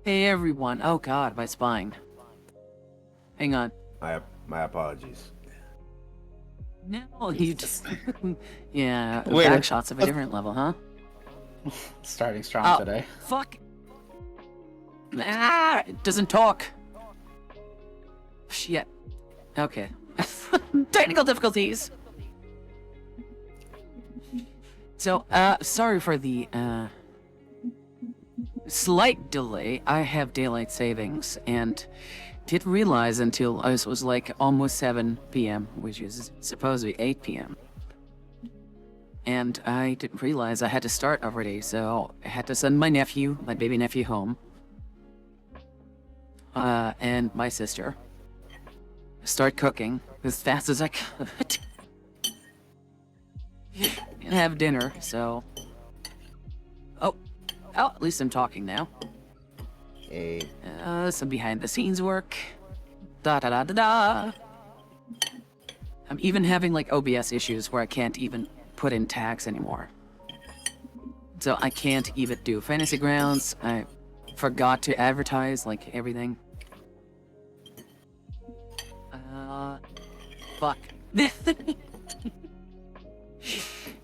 Hey everyone. Oh god, my spine. Hang on. My apologies. No, you just... yeah, Wait, back shots of a different level, huh? Starting strong today. Fuck. Ah, it doesn't talk. Shit. Okay. Technical difficulties. So, sorry for the, slight delay. I have daylight savings, and didn't realize until it was like almost 7 p.m., which is supposed to be 8 p.m. And I didn't realize I had to start already, so I had to send my nephew, my baby nephew, home. And my sister. Start cooking as fast as I could. And have dinner, so... Oh, at least I'm talking now. Hey. Some behind-the-scenes work. Da-da-da-da-da. I'm even having, like, OBS issues where I can't even put in tags anymore. So I can't even do Fantasy Grounds. I forgot to advertise, like, everything. Fuck.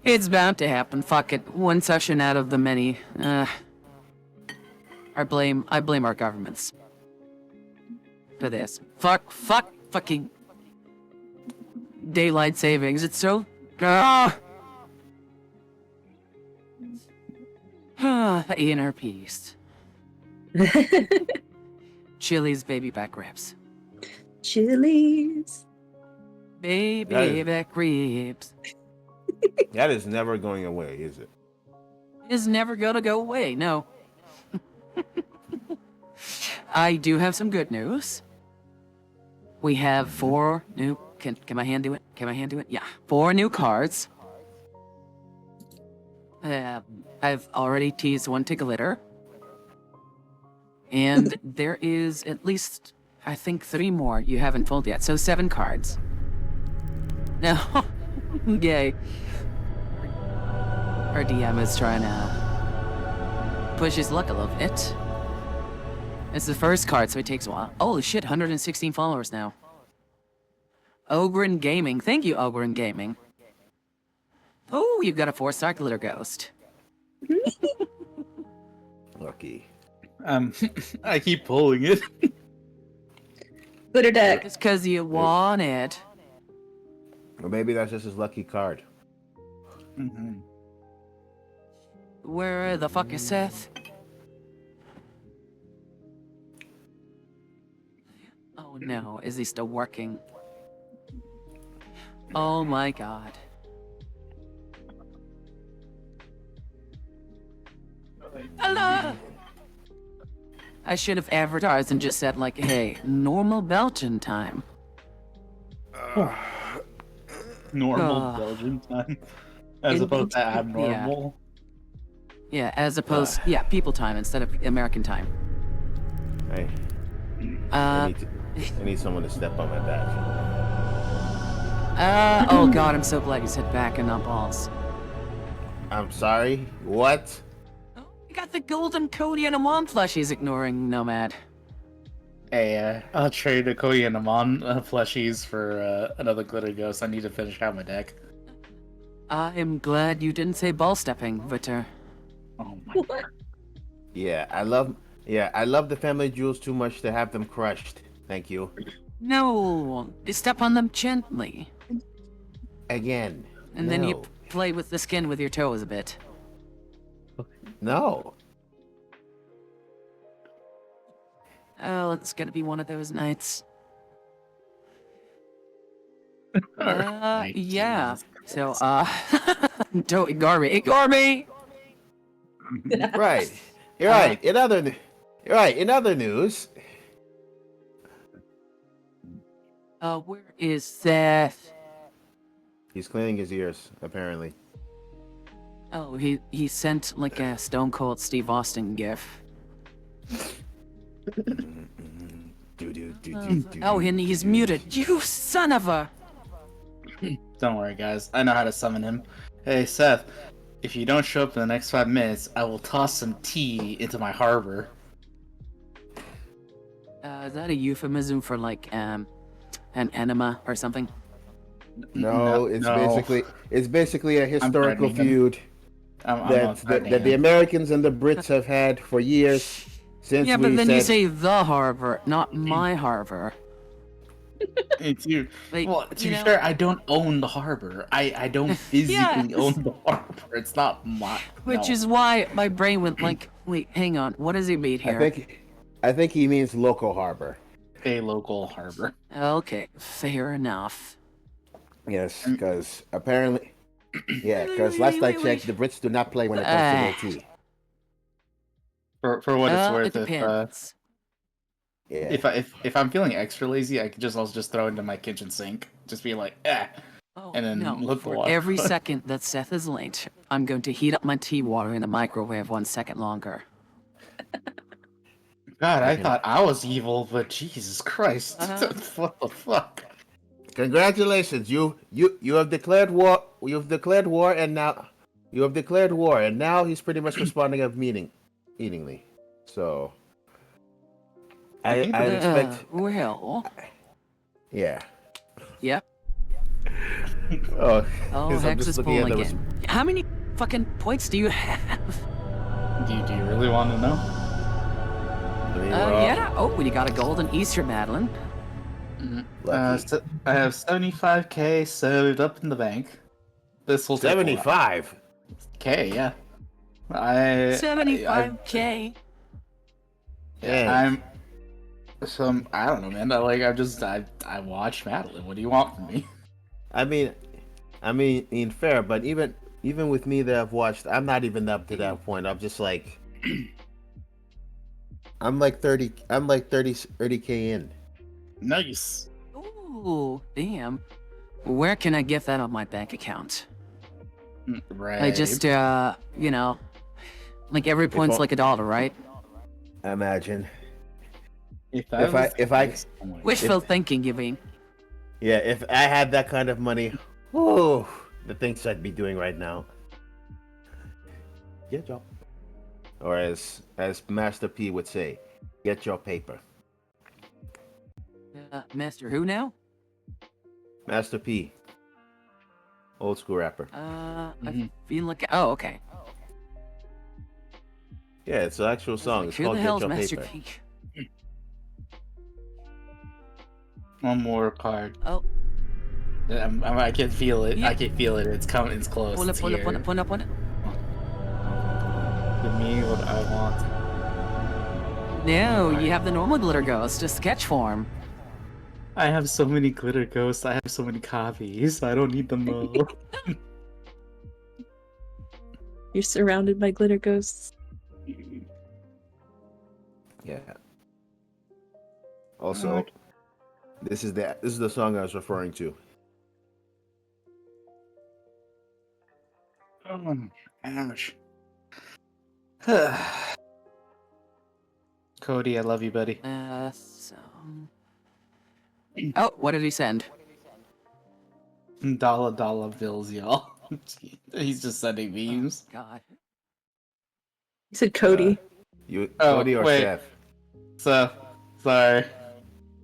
It's bound to happen. Fuck it. One session out of the many. I blame our governments for this. Fucking daylight savings. It's so... Inner peace. Chili's baby back ribs. Chili's. Baby back ribs. That is never going away, is it? Is never gonna go away, no. I do have some good news. We have 4 new... Can my hand do it? Can my hand do it? Yeah. 4 new cards. I've already teased one to glitter. And there is at least, I think, 3 more you haven't pulled yet. So 7 cards. No. Yay. Our DM is trying to push his luck a little bit. It's the first card, so it takes a while. Holy shit, 116 followers now. Ogren Gaming. Thank you, Ogren Gaming. Oh, you've got a 4-star glitter ghost. Lucky. I keep pulling it. Glitter deck. It's because you want it. Or maybe that's just his lucky card. Mm-hmm. Where the fuck is Seth? Oh no, is he still working? Oh my god. Hello! I should have advertised and just said, like, hey, normal Belgian time. Normal Belgian time. As opposed to abnormal. Yeah, as opposed... yeah, people time instead of American time. Hey. I need someone to step on my back. Oh god, I'm so glad you said back and not balls. I'm sorry? What? Oh, you got the golden Cody and Amon plushies ignoring Nomad. Hey, I'll trade a Cody and Amon plushies for another glitter ghost. I need to finish out my deck. I'm glad you didn't say ball stepping, but Oh my What? Yeah, I love the family jewels too much to have them crushed. Thank you. no, you step on them gently. Again. And then you play with the skin with your toes a bit. No. Oh, it's gonna be one of those nights. Yeah. So, don't ignore me. Ignore me! Right. You're right. In other news. Where is Seth? He's cleaning his ears, apparently. Oh, he sent like a Stone Cold Steve Austin gif. Oh, and he's muted. You son of a... Don't worry, guys. I know how to summon him. Hey, Seth. if you don't show up in the next 5 minutes, I will toss some tea into my harbor. Is that a euphemism for like an enema or something? No, it's basically a historical threatening them. feud I'm that not threatening the him. Americans and the Brits have had for years since Yeah, but we then said you say the harbor, not my harbor. It's you. Like, Well, to you be know- fair, I don't own the harbor. I don't physically Yes. own the harbor. It's not my. Which no. is why my brain went like, wait, hang on, what does he mean here? I think he means local harbor. a local harbor. Okay, fair enough. Yes, because apparently, because last I checked, the Brits do not play when it comes to their tea. For what it's It worth, depends. Yeah. if I'm feeling extra lazy, I could also just throw it into my kitchen sink. Just be like, Oh, and then no, let the for water every run. second that Seth is late, I'm going to heat up my tea water in the microwave 1 second longer. God, I thought I was evil, but Jesus Christ, what the fuck? Congratulations, you have declared war. You have declared war, and now he's pretty much responding eatingly. So I expect. Well. Yeah. Yep. Oh, Oh, 'cause I'm Hex just is looking at pulling the again. How many fucking points do you have? Do you really want to know? Yeah. Oh, you got a golden Easter Madeline. Lucky. I have 75k saved up in the bank. This will take a while. 75. Okay, yeah. I 75k. Dang. I don't know, man. I watch Madeline. What do you want from me? I mean, fair, but even with me that I've watched, I'm not even up to that point. I'm just like, I'm like 30k in. Nice. Ooh, damn. Where can I get that on my bank account? Right. I just, you know, like every point's like $1, right? Imagine. If Wishful thinking, you mean? Yeah, if I had that kind of money, oh, the things I'd be doing right now. Get your, or as Master P would say, get your paper. Master who now? Master P. Old school rapper. I feel like. Oh, okay. Yeah, it's an actual song. It's Who called the Get hell's Your Master Paper. P? One more card. Oh. I can feel it. Yeah. I can feel it. It's coming. It's close. Pull up, It's pull up, here. pull up, pull up, pull up. Give me what I want. No, you have the normal glitter ghost, just sketch form. I have so many glitter ghosts. I have so many copies. I don't need them all. You're surrounded by glitter ghosts. Yeah. Also, this is the song I was referring to. Ouch. Cody, I love you, buddy. So. Oh, what did he send? Dollar bills, y'all. He's just sending memes. God. You said Cody. You, Oh, Cody or wait. Seth? So, sorry.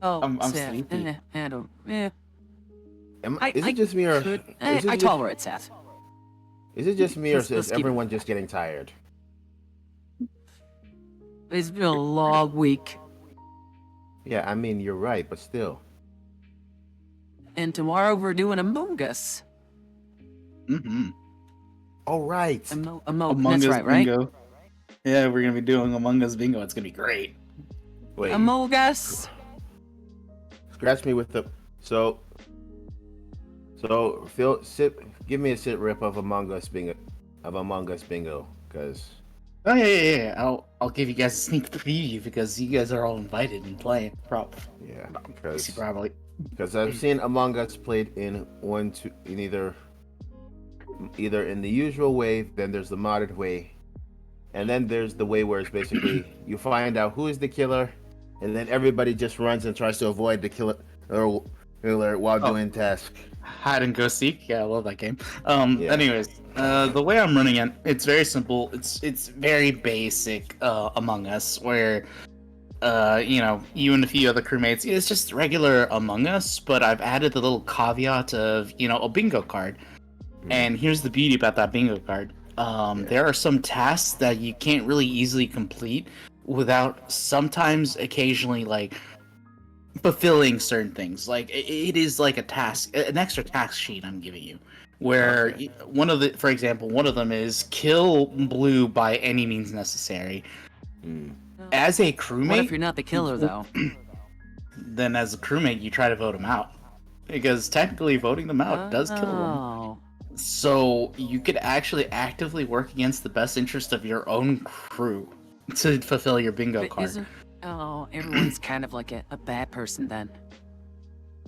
Oh, I'm Seth. sleepy. I don't. Eh. Is it just me or I tolerate Seth. is it just me or Let's is keep- everyone just getting tired? It's been a long week, Yeah, I mean you're right, but still. and tomorrow we're doing Among Us. Mm-hmm. All right. Among That's Us right, right? bingo. Yeah, we're gonna be doing Among Us bingo. It's gonna be great. Wait. Among Us. Scratch me with the so Phil give me a sit rip of Among Us bingo, because Oh yeah. I'll give you guys a sneak preview because you guys are all invited and playing. Probably. because I've seen Among Us played in either in the usual way, then there's the modded way, and then there's the way where it's basically you find out who is the killer, and then everybody just runs and tries to avoid the killer while doing tasks. Hide and go seek. Yeah, I love that game. Yeah. Anyways, the way I'm running it, it's very simple. It's very basic. Among Us, where you and a few other crewmates. It's just regular Among Us, but I've added the little caveat of a bingo card. And here's the beauty about that bingo card. There are some tasks that you can't really easily complete without sometimes, occasionally, like fulfilling certain things. Like it is like a task, an extra task sheet I'm giving you, where for example, one of them is kill Blue by any means necessary. As a crewmate, What if you're not the killer, though? then as a crewmate, you try to vote them out, because technically voting them out does kill them. Oh. So you could actually actively work against the best interest of your own crew to fulfill your bingo But card. Everyone's kind of like a bad person then.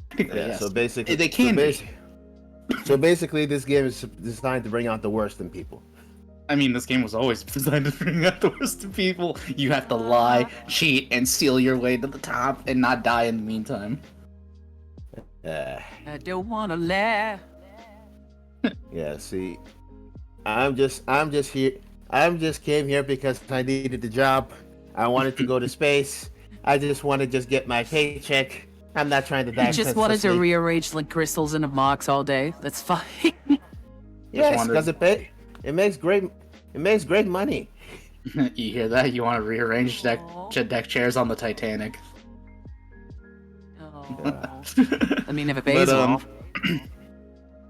Technically, Yeah, yes. so basically, They can be. So basically, this game is designed to bring out the worst in people. I mean, this game was always designed to bring out the worst in people. You have to lie, cheat, and steal your way to the top and not die in the meantime. I don't wanna laugh. Yeah. See, I'm just here. I'm just came here because I needed the job. I wanted to go to space. I just want to get my paycheck. I'm not trying to die. You just wanted to rearrange like crystals in a box all day. That's fine. Yes, because it makes great money. You hear that? You want to rearrange deck chairs on the Titanic. Oh. I mean, if it pays off.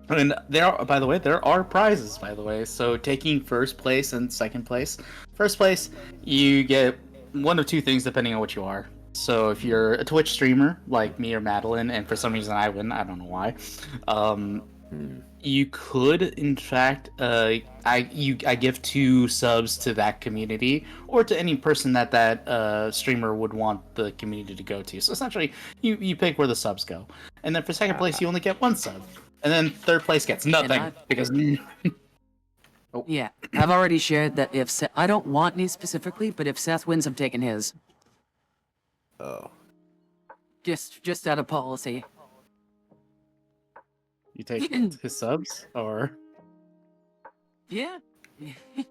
And by the way, there are prizes, by the way. So taking first place and second place. First place, you get one of two things depending on what you are. So if you're a Twitch streamer like me or Madeline, and for some reason I win, I don't know why, you could, in fact, I give 2 subs to that community, or to any person that streamer would want the community to go to. So essentially, you pick where the subs go, and then for second place, you only get 1 sub, and then third place gets nothing because. Yeah, I've already shared that if Seth, I don't want any specifically, but if Seth wins, I'm taking his. Oh. Just out of policy. You take his subs, or Yeah.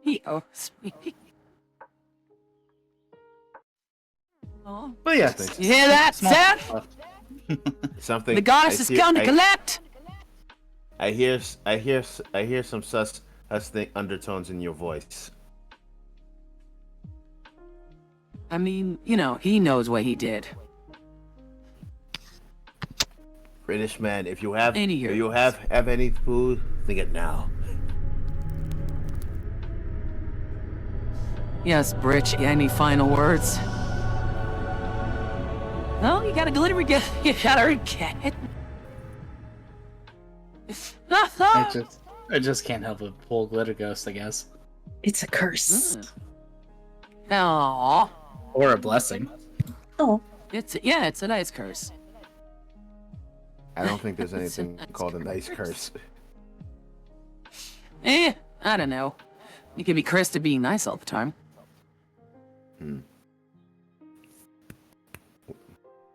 He owes me. Oh. but yeah, You hear that, small Seth? stuff. Something. The goddess is going to collect. I hear some sus undertones in your voice. I mean, he knows what he did. British man, if you have Any if you have any food, think it now. Yes, Britch, any final words? Well, you gotta deliver, you gotta get it. I just can't help but pull Glitter Ghost, I guess, It's a curse. Aww. or a blessing. Oh, It's a nice curse. I don't think there's anything called a nice curse. I don't know. You can be cursed to being nice all the time.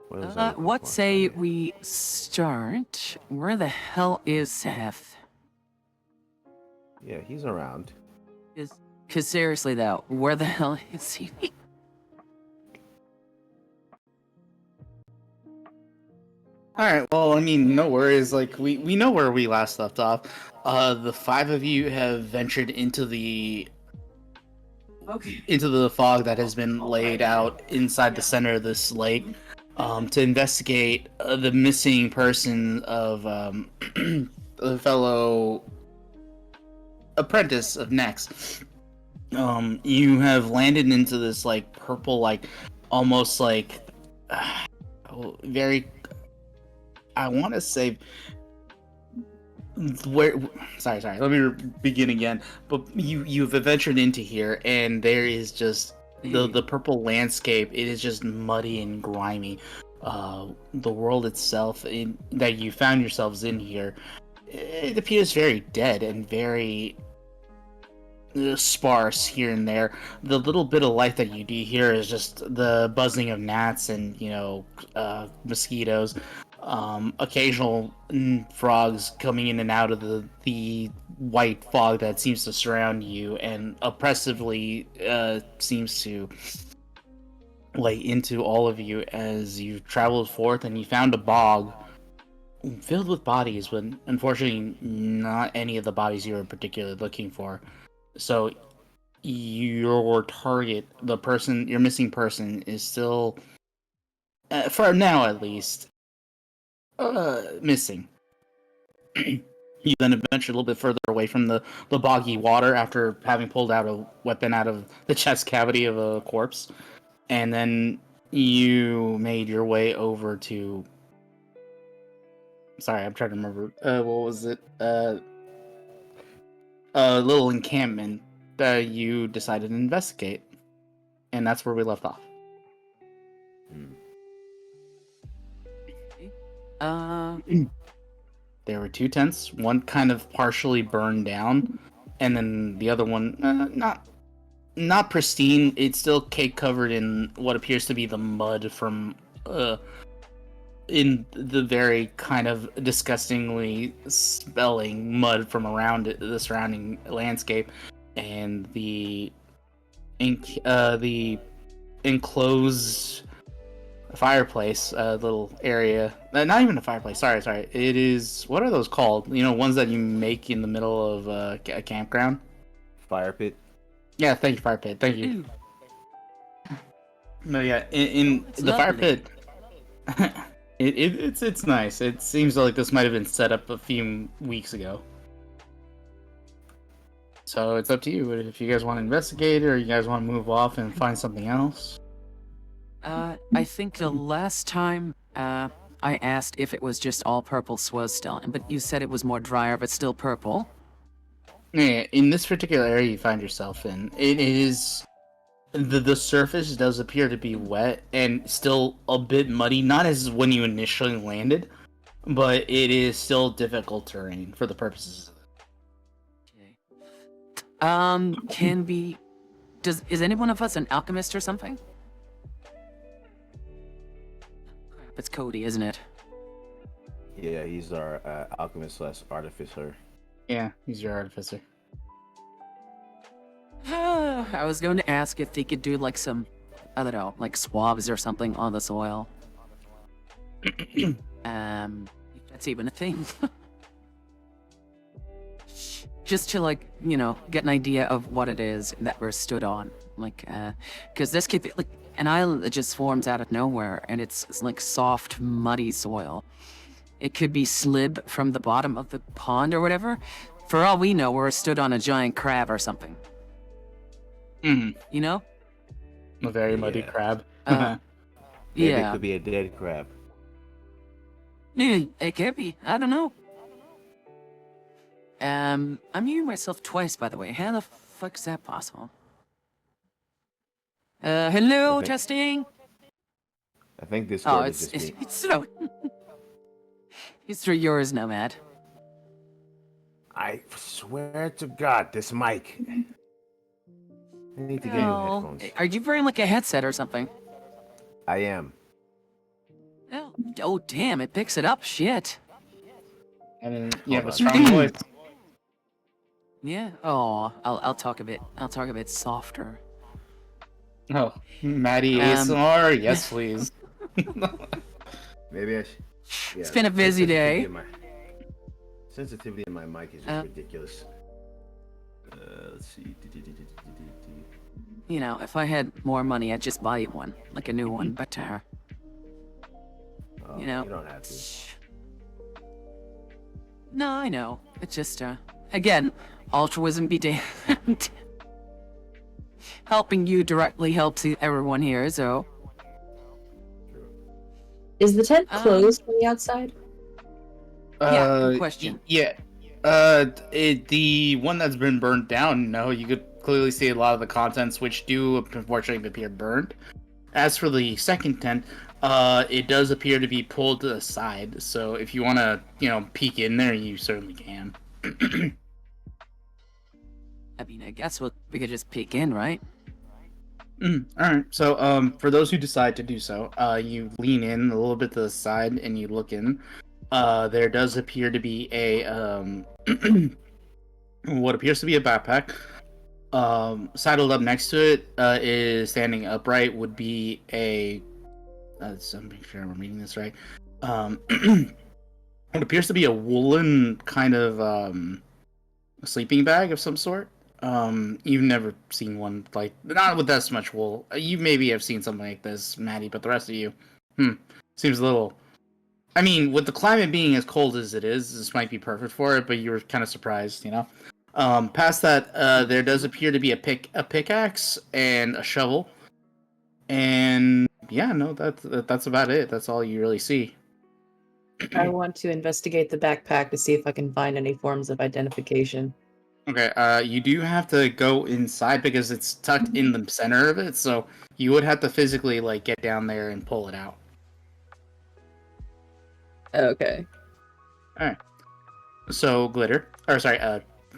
What say we start? Where the hell is Seth? Yeah, he's around. Cause seriously though, where the hell is he? Alright, well, I mean, no worries. Like, we know where we last left off. The 5 of you have ventured into the fog that has been laid out inside the center of this lake, to investigate the missing person of a fellow apprentice of Nex. You have landed into this, like, purple, like, almost like very, I want to say, sorry, let me begin again. But you've ventured into here, and there is just the purple landscape. It is just muddy and grimy. The world itself that you found yourselves in here, it appears very dead and very sparse here and there. The little bit of life that you do hear is just the buzzing of gnats and mosquitoes. occasional frogs coming in and out of the white fog that seems to surround you and oppressively seems to lay into all of you as you traveled forth, and you found a bog filled with bodies, but unfortunately not any of the bodies you were particularly looking for. So your target, the person, your missing person, is still, for now at least, missing. You then venture a little bit further away from the boggy water after having pulled out a weapon out of the chest cavity of a corpse. And then you made your way over to... Sorry, I'm trying to remember. What was it? A little encampment that you decided to investigate. And that's where we left off. There were 2 tents, one kind of partially burned down, and then the other one, not pristine. It's still cake covered in what appears to be the mud from, in the very kind of disgustingly smelling mud from around it, the surrounding landscape, and the enclosed fireplace, little area. Not even a fireplace. Sorry. It is. What are those called? You know, ones that you make in the middle of a campground. Fire pit. Yeah, thank you, fire pit. Thank you. No, yeah, in the fire pit. It's nice. It seems like this might have been set up a few weeks ago. So it's up to you if you guys want to investigate it or you guys want to move off and find something else. I think the last time I asked if it was just all purple was still, but you said it was more drier, but still purple. Yeah, in this particular area you find yourself in, it is the surface does appear to be wet and still a bit muddy, not as when you initially landed, but it is still difficult terrain for the purposes of it. Is any one of us an alchemist or something? It's Cody, isn't it? Yeah, he's our alchemist / artificer. Yeah, he's your artificer. I was going to ask if they could do like some, I don't know, like swabs or something on the soil. If that's even a thing. Just to like, you know, get an idea of what it is that we're stood on. Like, because this could be like an island that just forms out of nowhere, and it's like soft, muddy soil. It could be slib from the bottom of the pond or whatever. For all we know, we're stood on a giant crab or something. Mm-hmm. You know? A very muddy crab. Maybe Yeah. it could be a dead crab. Yeah, it could be. I don't know. I'm muting myself twice, by the way. How the fuck is that possible? Hello, Okay. testing. I think this Oh, is just me. it's so. It's for yours, Nomad. I swear to God, this mic. I need to get new Oh, headphones. are you wearing like a headset or something? I am. Oh, damn! It picks it up. Shit. And you have a on. strong voice. Yeah. Oh, I'll talk a bit. I'll talk a bit softer. Oh, Maddie ASMR? Yes, please. Maybe I should. Yeah, It's been a busy day. Sensitivity in my mic is just ridiculous. Let's see. You know, if I had more money, I'd just buy you one, like a new one. But Oh, you know. you don't have to. No, I know. It's just again, altruism be damned. Helping you directly helps everyone here, so. Is the tent closed from the outside? Yeah, good question. Yeah. The one that's been burnt down, no, you could clearly see a lot of the contents, which do unfortunately appear burned. As for the second tent, it does appear to be pulled to the side, so if you want to, you know, peek in there, you certainly can. I mean, I guess we could just peek in, right? All right. So, for those who decide to do so, you lean in a little bit to the side and you look in. There does appear to be a what appears to be a backpack. Saddled up next to it is standing upright. Would be a. So I'm making sure I'm reading this right. What appears to be a woolen kind of sleeping bag of some sort. You've never seen one like not with this much wool. You maybe have seen something like this, Maddie, but the rest of you, seems a little. I mean, with the climate being as cold as it is, this might be perfect for it. But you were kind of surprised, you know. Past that, there does appear to be a pickaxe and a shovel, and yeah, no, that's about it. That's all you really see. I want to investigate the backpack to see if I can find any forms of identification. Okay, you do have to go inside because it's tucked in the center of it, so you would have to physically like get down there and pull it out. Okay. Alright. So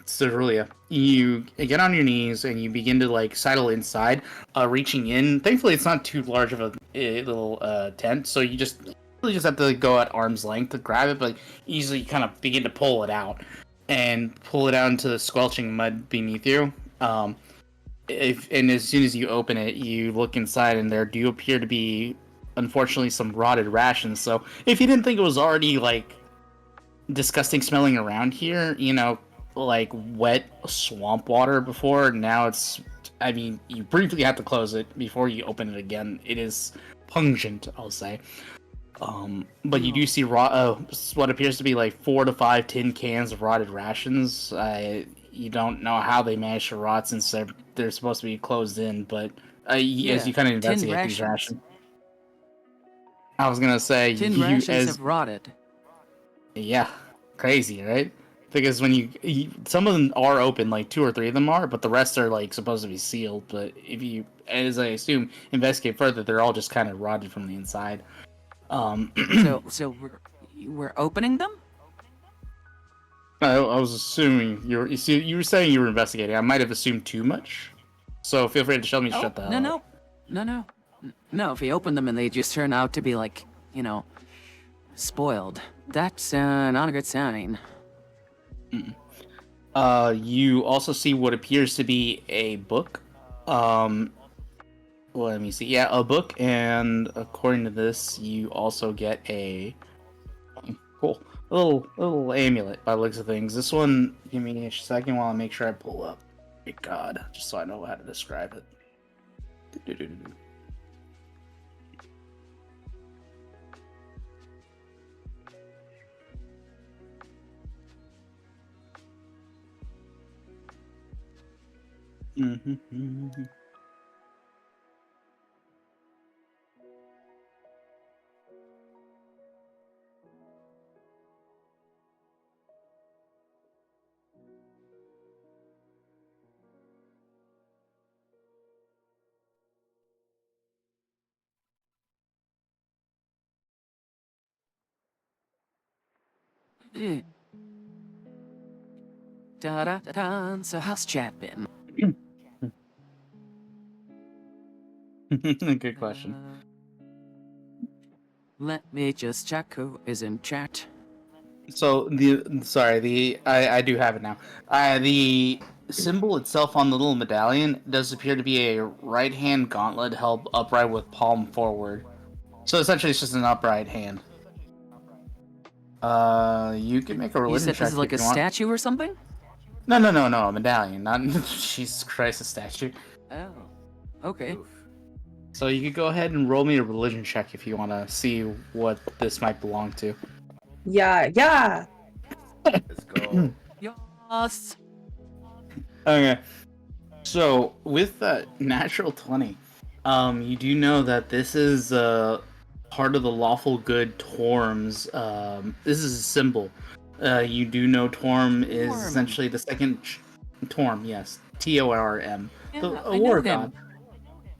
Cerulia, you get on your knees and you begin to like sidle inside, reaching in. Thankfully it's not too large of a little tent, so you really just have to go at arm's length to grab it, but easily kind of begin to pull it out. And pull it out into the squelching mud beneath you. And as soon as you open it, you look inside, and there do appear to be, unfortunately, some rotted rations. So if you didn't think it was already like disgusting smelling around here, you know, like wet swamp water before, now it's. I mean, you briefly have to close it before you open it again. It is pungent, I'll say. But you do see what appears to be like 4 to 5 tin cans of rotted rations. You don't know how they managed to rot since they're supposed to be closed in, but as you kind of investigate these rations. I was gonna say Tin rations have rotted. Yeah, crazy, right? Because when some of them are open, like 2 or 3 of them are, but the rest are like supposed to be sealed. But if you, as I assume, investigate further, they're all just kind of rotted from the inside. So we're opening them? I was assuming you were saying you were investigating. I might have assumed too much, so feel free to tell me to shut the hell up. No. If we open them and they just turn out to be like, you know, spoiled, that's not a good sign. You also see what appears to be a book. Well, let me see. Yeah, a book, and according to this, you also get a cool little amulet by the looks of things. This one, give me a second while I make sure I pull up. Good God, just so I know how to describe it. Da da da da. So how's chat been? Good question. Let me just check who is in chat. So I do have it now. The symbol itself on the little medallion does appear to be a right hand gauntlet held upright with palm forward. So essentially, it's just an upright hand. You can make a You religion said check this is like if a you want. statue or something? No, a medallion, not Jesus Christ, a statue. Oh, okay. So you could go ahead and roll me a religion check if you want to see what this might belong to. Yeah. Let's go. Yes. Okay. So with that natural 20, you do know that this is part of the lawful good Torm's. This is a symbol. You do know Torm is Torm. essentially the second Torm. Yes, Torm, Yeah, a I war know him. god.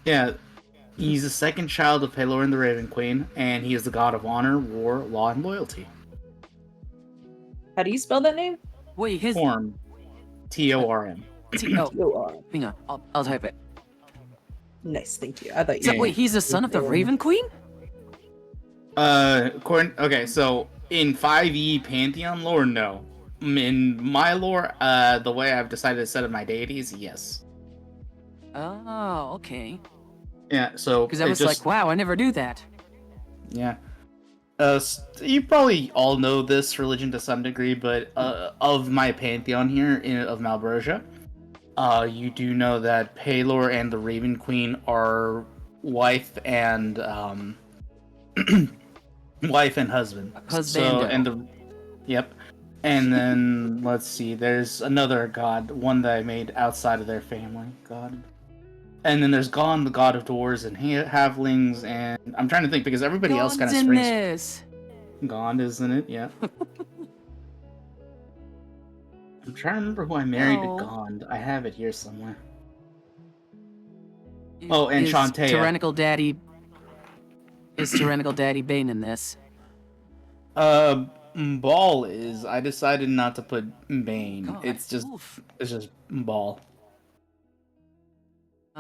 Yeah, he's the second child of Pelor and the Raven Queen, and he is the god of honor, war, law, and loyalty. How do you spell that name? Wait, his Torm, Torm. Oh, hang on. I'll type it. Nice, thank you. I thought So you. wait, he's the son of the Raven Queen? Okay, so in 5e Pantheon lore, no. In my lore, the way I've decided to set up my deities, yes. Oh, okay. Yeah, so Because I it was just, like, wow, I never knew that. yeah. You probably all know this religion to some degree, but of my pantheon here of Malbrosia, you do know that Palor and the Raven Queen are wife and wife and husband. So Husbando. and yep. And then let's see, there's another god, one that I made outside of their family god. And then there's Gon, the god of dwarves and halflings, and I'm trying to think because everybody else kind of in springs. this. Gon, isn't it? Yeah. I'm trying to remember who I married to Oh. Gond. I have it here somewhere. Oh, and Is Shantaea. Tyrannical Daddy. Is Tyrannical Daddy Bane in this? Ball is. I decided not to put Bane. God, It's just oof. Ball.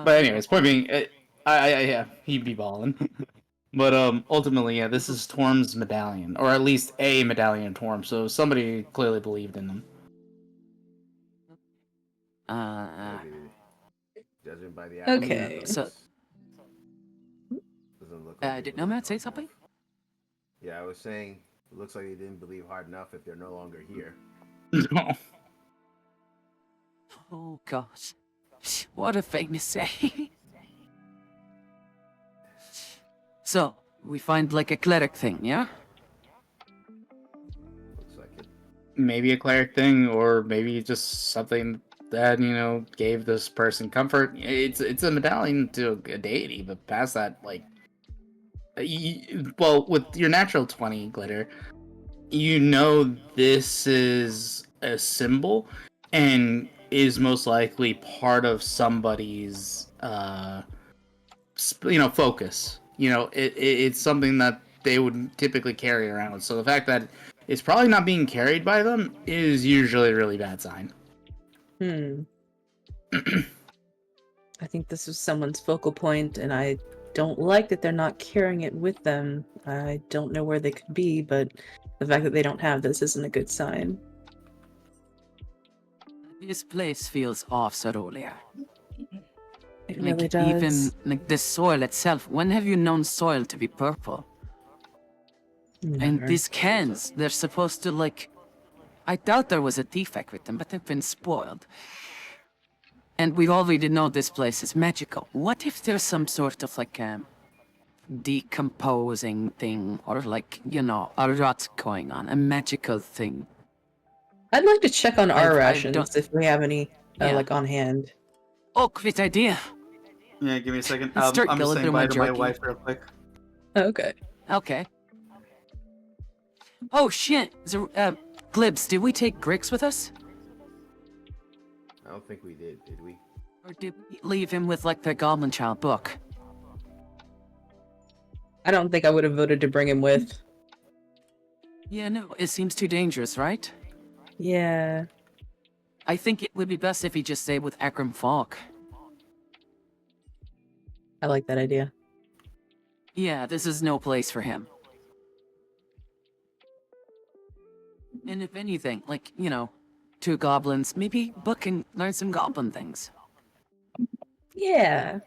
But anyways, point being, yeah, he'd be balling. But ultimately, yeah, this is Torm's medallion, or at least a medallion of Torm. So somebody clearly believed in them. Judging by the Okay. So, doesn't look like did Nomad say something? Yeah, I was saying it looks like they didn't believe hard enough if they're no longer here. No. Oh gosh, what a thing to say. So we find like a cleric thing, yeah? Looks like it. Maybe a cleric thing, or maybe just something that gave this person comfort. It's a medallion to a deity, but past that, like, well, with your natural 20 glitter, this is a symbol and is most likely part of somebody's focus. It's something that they would typically carry around. So the fact that it's probably not being carried by them is usually a really bad sign. I think this was someone's focal point, and I don't like that they're not carrying it with them. I don't know where they could be, but the fact that they don't have this isn't a good sign. This place feels off, Sarolia. It Like really does. even like the soil itself. When have you known soil to be purple? And Never. these cans, they're supposed to like. I doubt there was a defect with them, but they've been spoiled. And we already know this place is magical. What if there's some sort of like decomposing thing, or like a rot going on, a magical thing? I'd like to check on our I rations don't- if we have any Yeah. like on hand. Oh, great idea. Yeah, give me a second. Let's start I'm just going saying through bye my to my jerky. wife real quick. Okay. Okay. Oh shit, Glibs, did we take Grix with us? I don't think we did we? Or did we leave him with like the Goblin Child book? I don't think I would have voted to bring him with. Yeah, no, it seems too dangerous, right? Yeah. I think it would be best if he just stayed with Akram Falk. I like that idea. Yeah, this is no place for him. And if anything, like, two goblins, maybe Book can learn some goblin things. Yeah.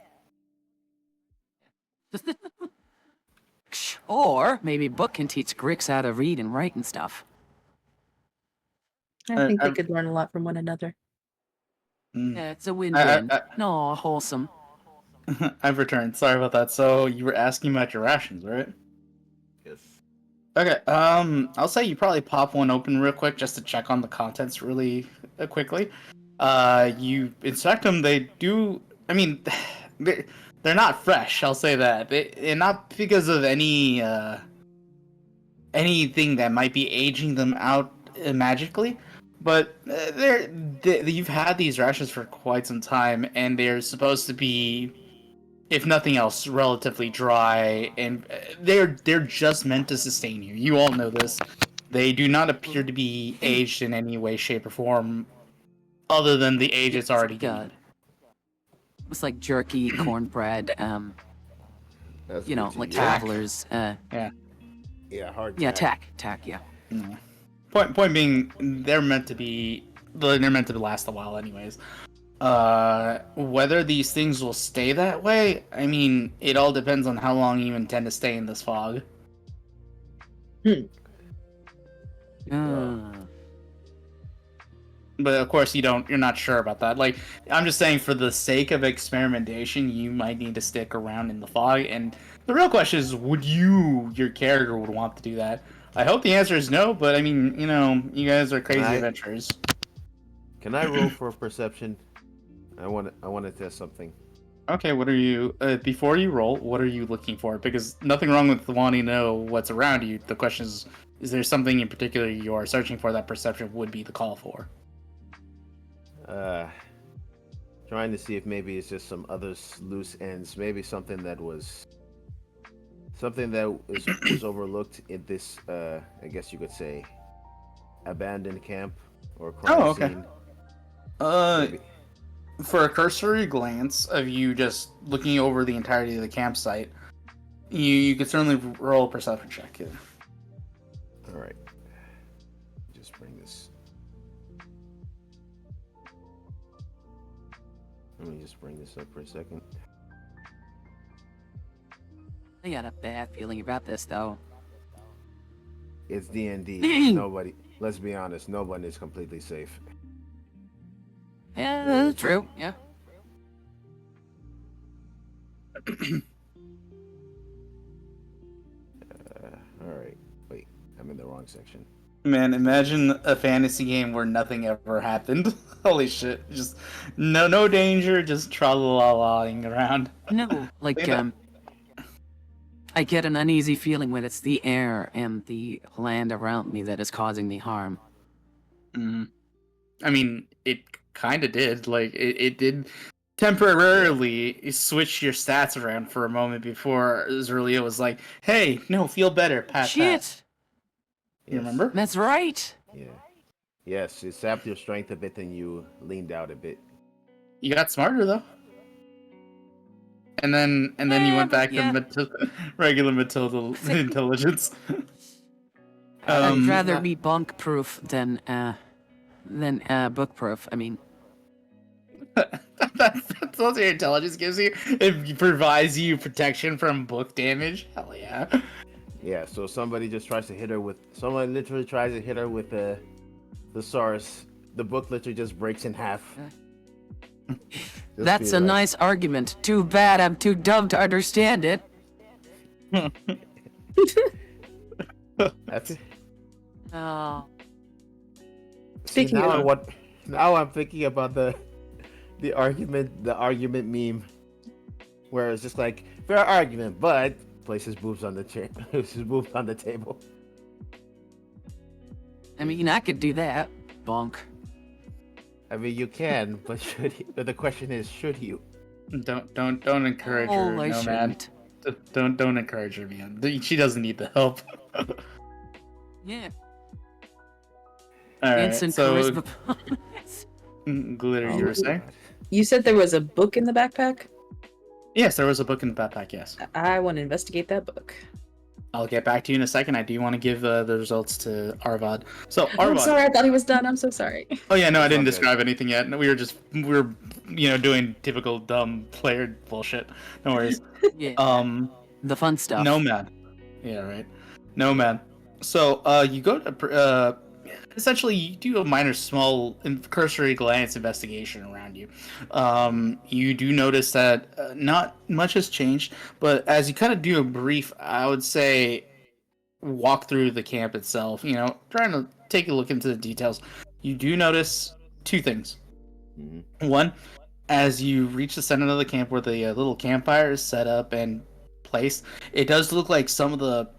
Or maybe Book can teach Grix how to read and write and stuff. I think they I've- could learn a lot from one another. Yeah, it's a win-win. I- No, wholesome. I've returned. Sorry about that. So you were asking about your rations, right? Yes. Okay. I'll say you probably pop one open real quick just to check on the contents really quickly. You inspect them. They do. I mean, they're not fresh. I'll say that. And not because of anything that might be aging them out magically. But you've had these rations for quite some time, and they're supposed to be, if nothing else, relatively dry, and they're just meant to sustain you. You all know this. They do not appear to be aged in any way, shape, or form, other than the age it's already God. given. It's like jerky, cornbread, That's you know, good to like hear. travelers. Yeah, hard. Yeah, tack. tack, yeah. Yeah. Point being, they're meant to last a while, anyways. Whether these things will stay that way, I mean, it all depends on how long you intend to stay in this fog. Uh, But of course, you're not sure about that. Like, I'm just saying, for the sake of experimentation, you might need to stick around in the fog. And the real question is, would your character would want to do that? I hope the answer is no, but I mean, you guys are crazy adventurers. Can I roll for perception? I want to test something. Okay, what are you, before you roll, what are you looking for? Because nothing wrong with wanting to know what's around you. The question is there something in particular you are searching for that perception would be the call for? Trying to see if maybe it's just some other loose ends. Maybe something that was overlooked in this, I guess you could say, abandoned camp or crime scene. Maybe. For a cursory glance of you just looking over the entirety of the campsite, you could certainly roll a perception check here. All right. Just bring this. Let me just bring this up for a second. I got a bad feeling about this, though. It's D&D. Nobody. Let's be honest. No one is completely safe. Yeah, that's true. Yeah. All right. Wait, I'm in the wrong section. Man, imagine a fantasy game where nothing ever happened. Holy shit! Just no danger, just tra-la-la-ing around. No, like, I get an uneasy feeling when it's the air and the land around me that is causing me harm. I mean, it kind of did. Like, it did temporarily switch your stats around for a moment before Zerlia was like, "Hey, no, feel better, pat." Shit! You remember? That's right! Yeah. Yes, it sapped your strength a bit and you leaned out a bit. You got smarter though. And then you went back to regular Matilda intelligence. I'd rather be bunk-proof than book-proof. I mean... that's what your intelligence gives you? It provides you protection from book damage? Hell yeah. Yeah, so somebody literally tries to hit her with the source. The book literally just breaks in half. That's a nice argument. Too bad I'm too dumb to understand it. Oh. Speaking of now I'm thinking about the argument meme, where it's just like fair argument, but places boobs on the chair, places boobs on the table. I mean, I could do that. Bonk. I mean, you can, but but the question is, should you? Don't encourage her, I Nomad. shouldn't. Don't encourage her, man. She doesn't need the help. Yeah. All right, Instant so charisma. Glitter, you were saying? You said there was a book in the backpack? Yes, there was a book in the backpack. Yes. I want to investigate that book. I'll get back to you in a second. I do want to give the results to Arvad. So Arvad. I'm sorry, I thought he was done. I'm so sorry. Oh yeah, no, I didn't Okay. describe anything yet. No, we were doing typical dumb player bullshit. No worries. Yeah. The fun stuff. Nomad. Yeah, right. Nomad. So you go to essentially you do a minor small cursory glance investigation around you. You do notice that not much has changed, but as you kind of do a brief, I would say, walk through the camp itself, trying to take a look into the details, you do notice two things. Mm-hmm. One, as you reach the center of the camp where the little campfire is set up and placed, it does look like some of the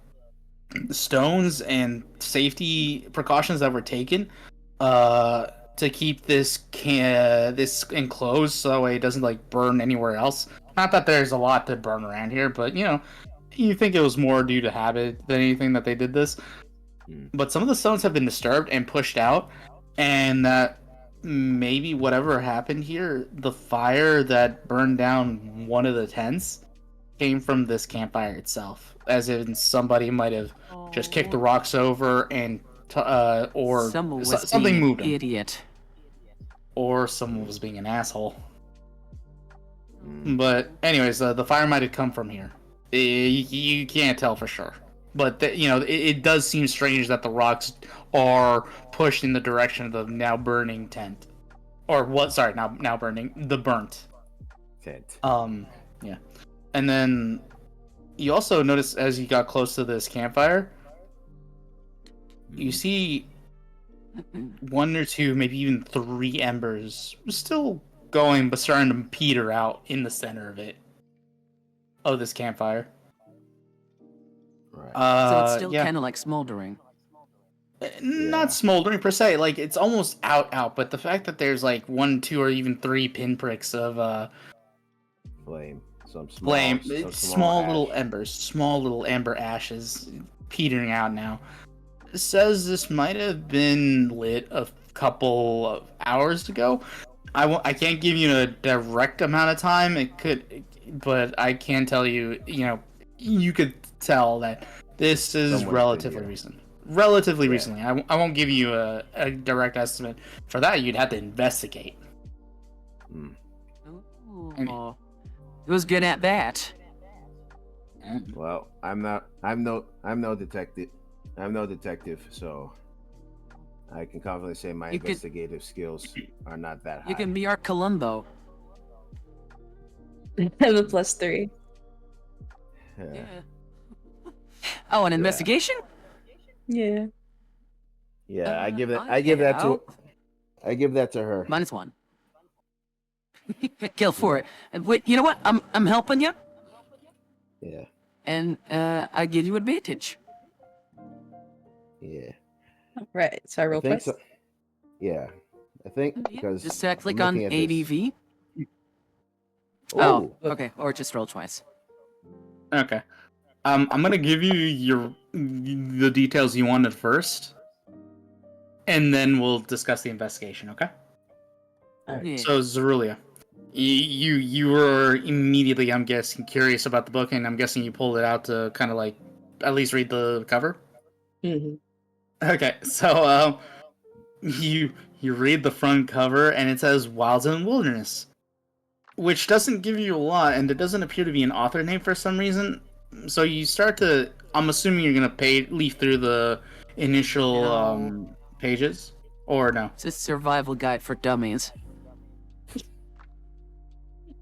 stones and safety precautions that were taken to keep this enclosed so that way it doesn't burn anywhere else. Not that there's a lot to burn around here, but you think it was more due to habit than anything that they did this. But some of the stones have been disturbed and pushed out, and that maybe whatever happened here, the fire that burned down one of the tents came from this campfire itself. As in somebody might have just kicked the rocks over and or Someone was something being moved an them. idiot. Or someone was being an asshole. Mm. But anyways, the fire might have come from here. You can't tell for sure. But it does seem strange that the rocks are pushed in the direction of the now burning tent, or what? Sorry, now burning the burnt. Tent. Yeah. And then you also notice as you got close to this campfire, you see one or two, maybe even 3 embers still going, but starting to peter out in the center of it, of this campfire. Right. So it's still yeah. kind of like smoldering. Not Yeah. smoldering per se, like it's almost out, but the fact that there's like 1, 2, or even 3 pinpricks of Flame. Some small. flame, Some it's small little ash. embers, small little ember ashes petering out now. It says this might have been lit a couple of hours ago. I can't give you a direct amount of time. It could, but I can tell you, you could tell that this is Someone's been relatively here. recent. Relatively Yeah. recently. I won't give you a direct estimate. For that, you'd have to investigate. Mm. Oh, who's good at that? Well, I'm no detective. I'm no detective, so I can confidently say my You could- investigative skills are not that high. You can be our Columbo. I have a +3. Yeah. Oh, an investigation? Yeah. Yeah, I give that. Okay, I give that to. I'll- I give that to her. -1. Kill for it. And wait, you know what? I'm helping you, Yeah. and I give you advantage. Yeah. Right. So I roll I think twice. so. Yeah. I think because Just I'm click on looking at this. ADV. Oh. Oh, okay. Or just roll twice. Okay. I'm gonna give you the details you wanted first, and then we'll discuss the investigation. Okay. Yeah. So Zerulia, you were immediately, I'm guessing, curious about the book, and I'm guessing you pulled it out to kind of like at least read the cover. hmm Okay, so you read the front cover, and it says Wilds and Wilderness, which doesn't give you a lot, and it doesn't appear to be an author name for some reason. So you start to, I'm assuming you're gonna leaf through the initial No. pages, or no? It's a survival guide for dummies.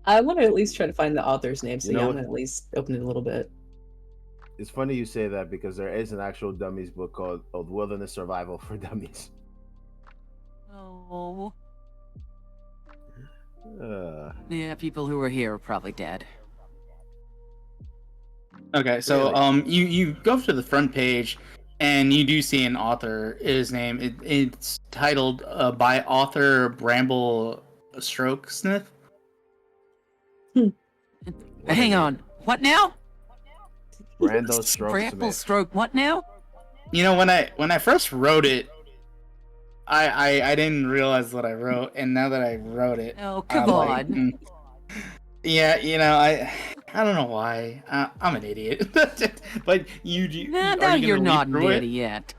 I want to at least try to find the author's name, so You know yeah, I'm what? gonna at least open it a little bit. It's funny you say that because there is an actual dummies book called Wilderness Survival for Dummies. Oh. Yeah, people who were here are probably dead. Okay, so Really? you go to the front page, and you do see an author. His name it's titled by author Bramble Strokesmith. Hang on. What now? Brando Stroke Bramble Smith. stroke. What now? You know, when I first wrote it, I didn't realize what I wrote, and now that I wrote it, Oh, come I'm like, on. yeah, I don't know why. I'm an idiot, but you do. Nah, are no, you you're gonna not read an through it? idiot.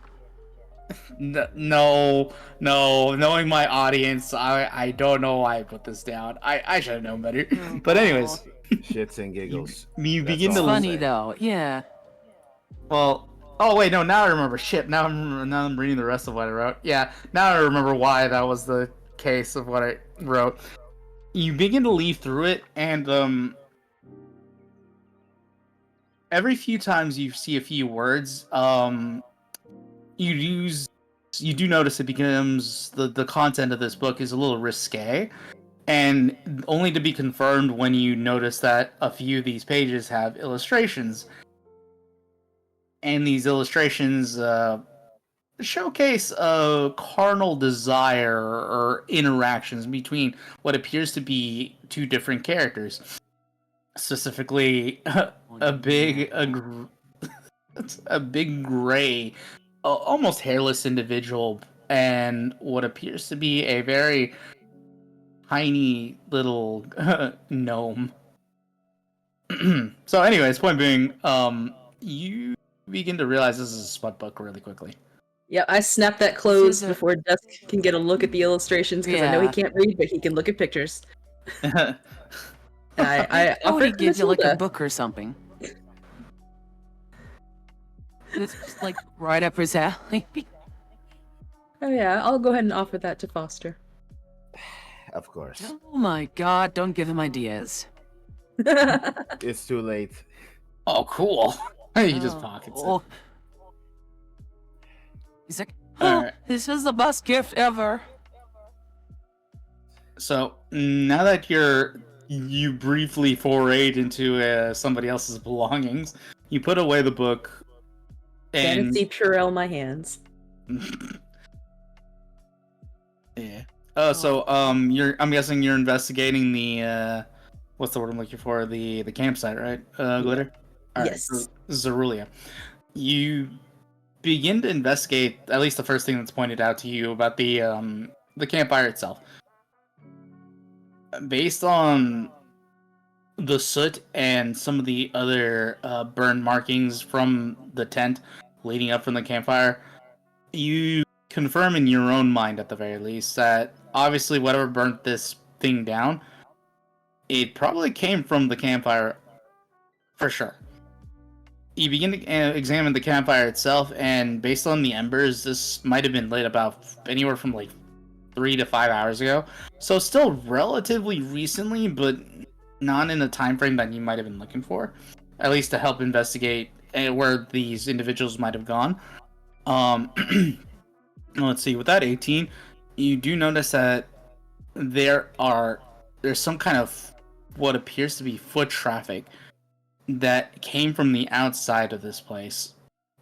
No. Knowing my audience, I don't know why I put this down. I should have known better. But anyways, Shits and giggles. you That's begin It's all to I'm funny saying. though. Yeah. well. Oh wait, no. Now I remember. Shit. Now I'm reading the rest of what I wrote. Yeah. Now I remember why that was the case of what I wrote. You begin to leaf through it, and every few times you see a few words, you do notice it becomes the content of this book is a little risque, and only to be confirmed when you notice that a few of these pages have illustrations, and these illustrations showcase a carnal desire or interactions between what appears to be 2 different characters, specifically a big a big gray, almost hairless individual and what appears to be a very tiny little gnome. So, anyways, point being, you begin to realize this is a smut book really quickly. Yeah, I snap that This closed is a- before Dusk can get a look at the illustrations because I know he Yeah. can't read, but he can look at pictures. And I I thought offer he it to gave you like a Matilda. book or something. It's just like right up his alley. Oh yeah, I'll go ahead and offer that to Foster. Of course. Oh my god, don't give him ideas. It's too late. Oh, cool. He just pockets it. Oh. He's like, oh, Alright. this is the best gift ever. So now that you briefly forayed into somebody else's belongings, you put away the book, and Fantasy Purell my hands. yeah. Oh, so I'm guessing you're investigating the what's the word I'm looking for? The campsite, right? Glitter. All right, Yes. so Zerulia. You begin to investigate at least the first thing that's pointed out to you about the campfire itself. Based on the soot and some of the other burn markings from the tent leading up from the campfire, you confirm in your own mind at the very least that obviously whatever burnt this thing down, it probably came from the campfire for sure. You begin to examine the campfire itself, and based on the embers, this might have been lit about anywhere from like 3 to 5 hours ago. So still relatively recently, but not in the time frame that you might have been looking for, at least to help investigate where these individuals might have gone. Let's see. With that 18, you do notice that there's some kind of what appears to be foot traffic that came from the outside of this place,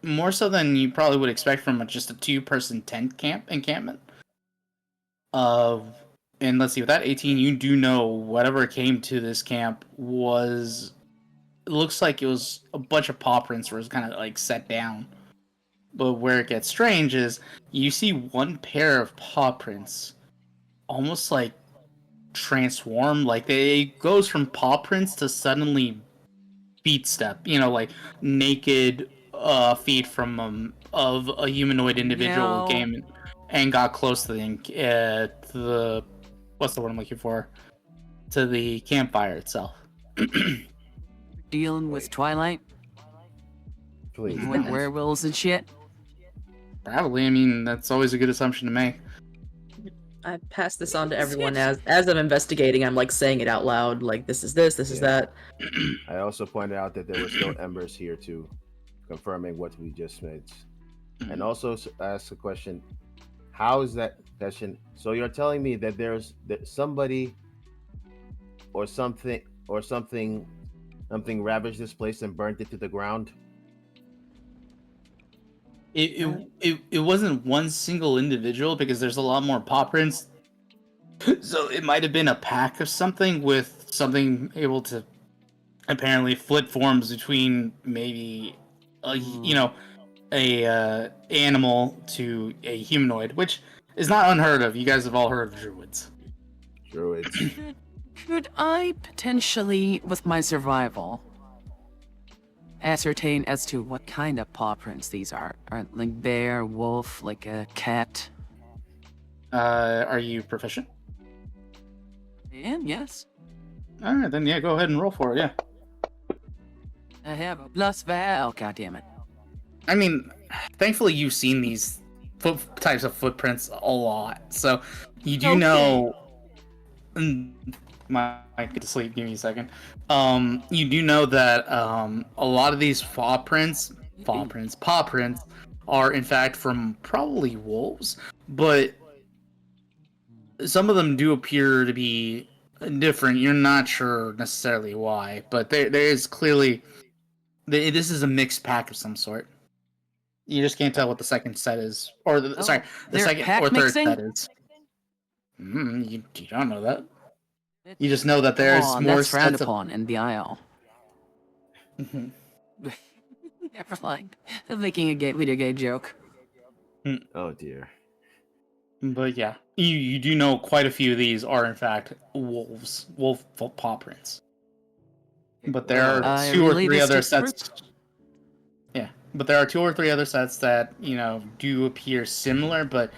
more so than you probably would expect from just a 2-person tent encampment. And let's see, with that 18, you do know whatever came to this camp was, it looks like it was a bunch of paw prints where it's kind of like set down. But where it gets strange is you see one pair of paw prints almost like transform, like it goes from paw prints to suddenly feet step, like naked feet from of a humanoid individual who came and got close to the what's the word I'm looking for? To the campfire itself. Dealing with Twilight, Please. with werewolves and shit. Probably. I mean, that's always a good assumption to make. I pass this on to everyone as I'm investigating. I'm like saying it out loud, like this is that. I also pointed out that there was no embers here too, confirming what we just made. And also ask a question: how is that question? So you're telling me that there's somebody or something ravaged this place and burnt it to the ground? It wasn't one single individual, because there's a lot more paw prints. So it might have been a pack of something with something able to apparently flip forms between maybe a animal to a humanoid, which is not unheard of. You guys have all heard of druids. Druids. Could I potentially, with my survival, ascertain as to what kind of paw prints these are? Are like bear, wolf, like a cat? Are you proficient? And yes, All right, then yeah, go ahead and roll for it. Yeah. I have a plus val. God damn it! I mean, thankfully you've seen these types of footprints a lot, so you do know. My get to sleep. Give me a second. You do know that a lot of these paw prints are in fact from probably wolves, but some of them do appear to be different. You're not sure necessarily why, but there is clearly this is a mixed pack of some sort. You just can't tell what the second set is, or the they're second pack or third mixing? set is. You don't know that. You just know that there's Oh, more that's frowned sets of. upon in the IL. Mhm. Never mind. I'm making a video game joke. Oh dear. But yeah, you do know quite a few of these are in fact wolf paw prints. But there are I two or relay three this other to the group. sets. Yeah, but there are 2 or 3 other sets that do appear similar, but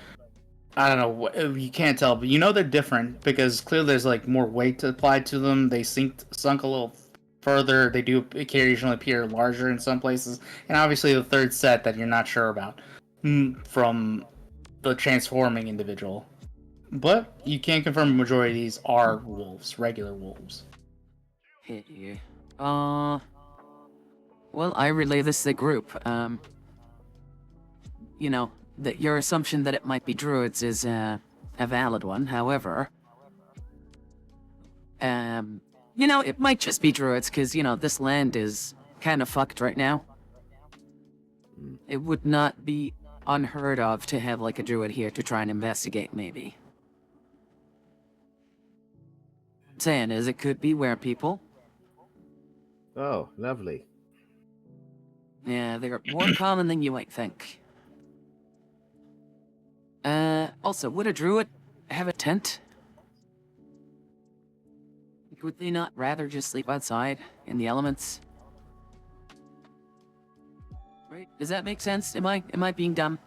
I don't know. You can't tell, but they're different because clearly there's like more weight applied to them. They sunk a little further. They do occasionally appear larger in some places, and obviously the third set that you're not sure about from the transforming individual. But you can confirm the majority of these are wolves, regular wolves. Hey, well, I relay this to the group. That your assumption that it might be druids is a valid one. However, it might just be druids because this land is kind of fucked right now. It would not be unheard of to have like a druid here to try and investigate, maybe. Saying is, it could be were people. Oh, lovely. Yeah, they're more common than you might think. Also, would a druid have a tent? Would they not rather just sleep outside in the elements? Right? Does that make sense? Am I being dumb?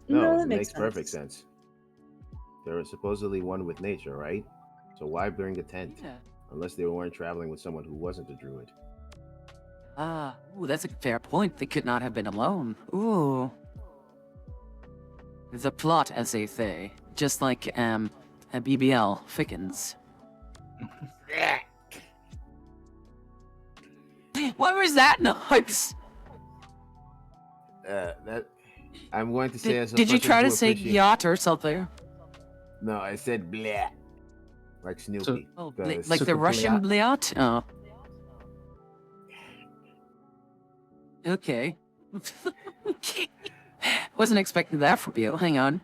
No, it that makes makes perfect sense. There was supposedly one with nature, right? So why bring a tent? Yeah. Unless they weren't traveling with someone who wasn't a druid. Ooh, that's a fair point. They could not have been alone. Ooh. The plot, as they say. Just like, a BBL, Fickens. What was that noise? That I'm going to say as a Did you person try who to say appreciate- yacht or something? No, I said bleh. Like Snoopy. Oh, 'cause- like the Super Russian bliat? Oh. Okay. Wasn't expecting that from you. Hang on.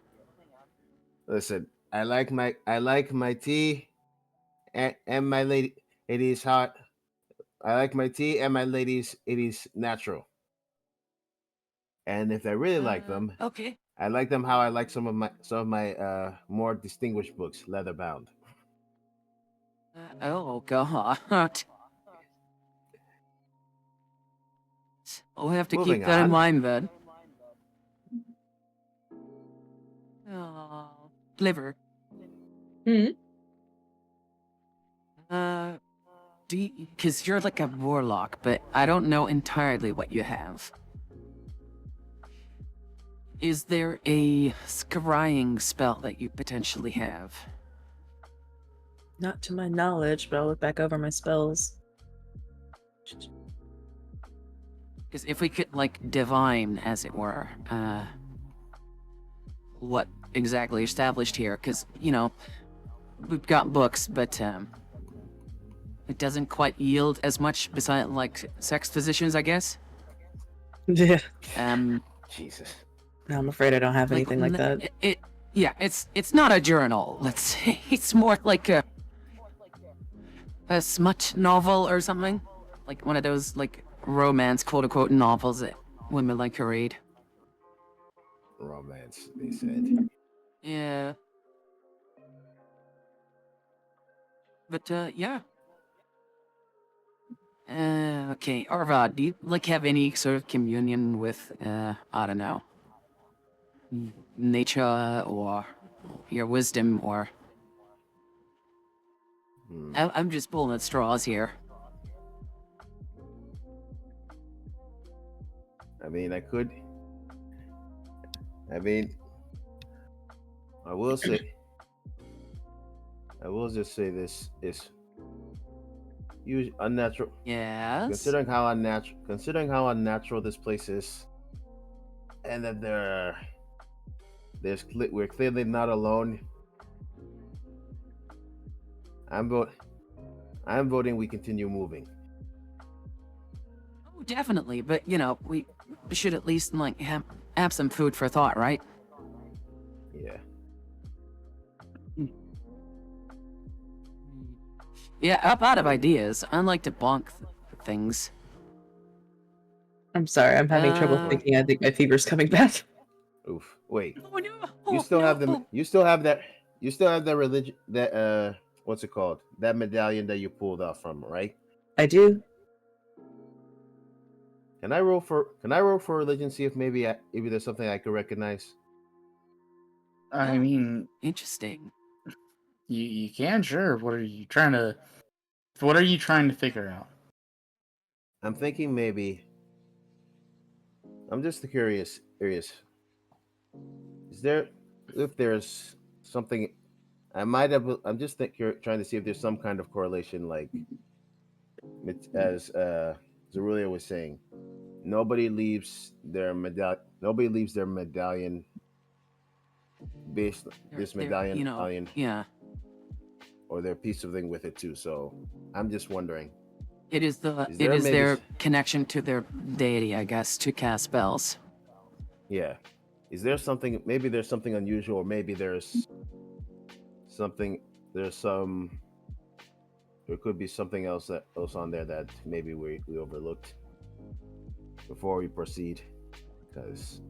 Listen, I like my tea and my lady it is hot. I like my tea and my ladies it is natural. And if I really like them, Okay. I like them how I like some of my more distinguished books, leather bound. Oh, God. We'll have to Moving keep that in on. mind then. Oh, liver. Hmm? Because you're like a warlock, but I don't know entirely what you have. Is there a scrying spell that you potentially have? Not to my knowledge, but I'll look back over my spells. Because if we could, like, divine, as it were, what exactly established here, because, we've got books, but, it doesn't quite yield as much besides, like, sex positions, I guess. Yeah. Jesus. No, I'm afraid I don't have anything like that. Yeah, it's not a journal, let's say. It's more like a smut novel or something. Like one of those, like, romance, quote-unquote, novels that women like to read. Romance, they said. Yeah. But, yeah. Okay, Arvad, do you, like, have any sort of communion with, I don't know, nature or your wisdom or... I'm just pulling at straws here. I mean, I could. I mean, I will say. I will just say this is unnatural. Yes? Considering how unnatural this place is, and that we're clearly not alone. I'm voting we continue moving. Oh, definitely, but, we should at least, like, have some food for thought, right? Yeah. Yeah, I'm out of ideas. I like to bonk things. I'm sorry, I'm having trouble thinking. I think my fever's coming back. Oof. Wait, Oh no! you Oh, still have no. you still have that, you still have that religion, that what's it called? That medallion that you pulled off from, right? I do. Can I roll for religion? See if maybe there's something I could recognize. I Oh. mean, Interesting. you can, sure. What are you trying to figure out? I'm thinking maybe. I'm just curious. Curious. Is there, if there's something I might have? I'm just trying to see if there's some kind of correlation, like as Zerulia was saying. Nobody leaves their medallion. Nobody leaves their medallion. Based this medallion, alien, yeah. or their piece of thing with it too. So I'm just wondering. It is their connection to their deity, I guess, to cast spells. Yeah. Is there something? Maybe there's something unusual, or maybe there's something. There's some. There could be something else on there that maybe we overlooked before we proceed. Because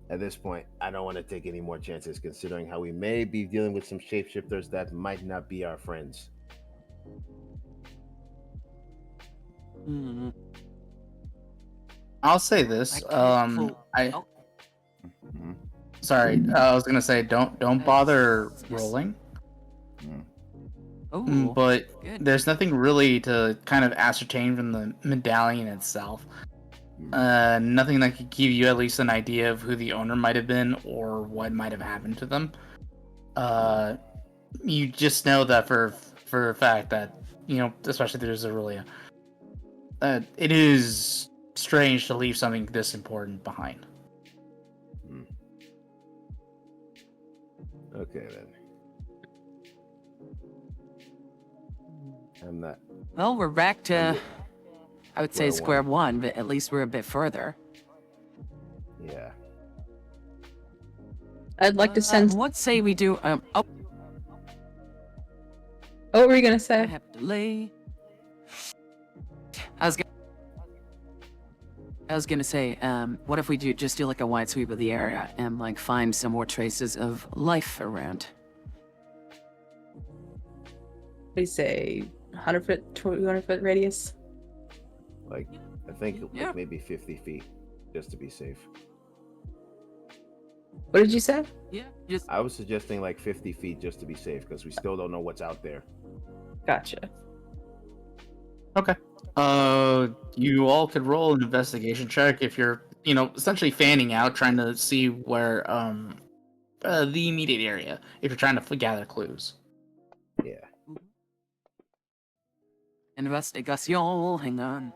at this point, I don't want to take any more chances, considering how we may be dealing with some shapeshifters that might not be our friends. Hmm. I'll say this. Oh. Mm-hmm. Sorry, I was gonna say don't bother rolling. Oh, But good. there's nothing really to kind of ascertain from the medallion itself. Nothing that could give you at least an idea of who the owner might have been or what might have happened to them. You just know that for a fact that, especially there's Aurelia, it is strange to leave something this important behind. Okay then. I'm not. Well, we're back to, I would say, Square square one, but at least we're a bit further. Yeah. I'd like to send. What say we do? What were you gonna I say? have a delay. I was gonna say, what if we just do like a wide sweep of the area and like find some more traces of life around? We say 100-foot, 200-foot radius. Like, I think Yeah. like maybe 50 feet, just to be safe. What did you say? Yeah, just I was suggesting like 50 feet just to be safe, because we still don't know what's out there. Gotcha. Okay. You all could roll an investigation check if you're, essentially fanning out, trying to see where the immediate area, if you're trying to gather clues. Yeah. investigation. Hang on.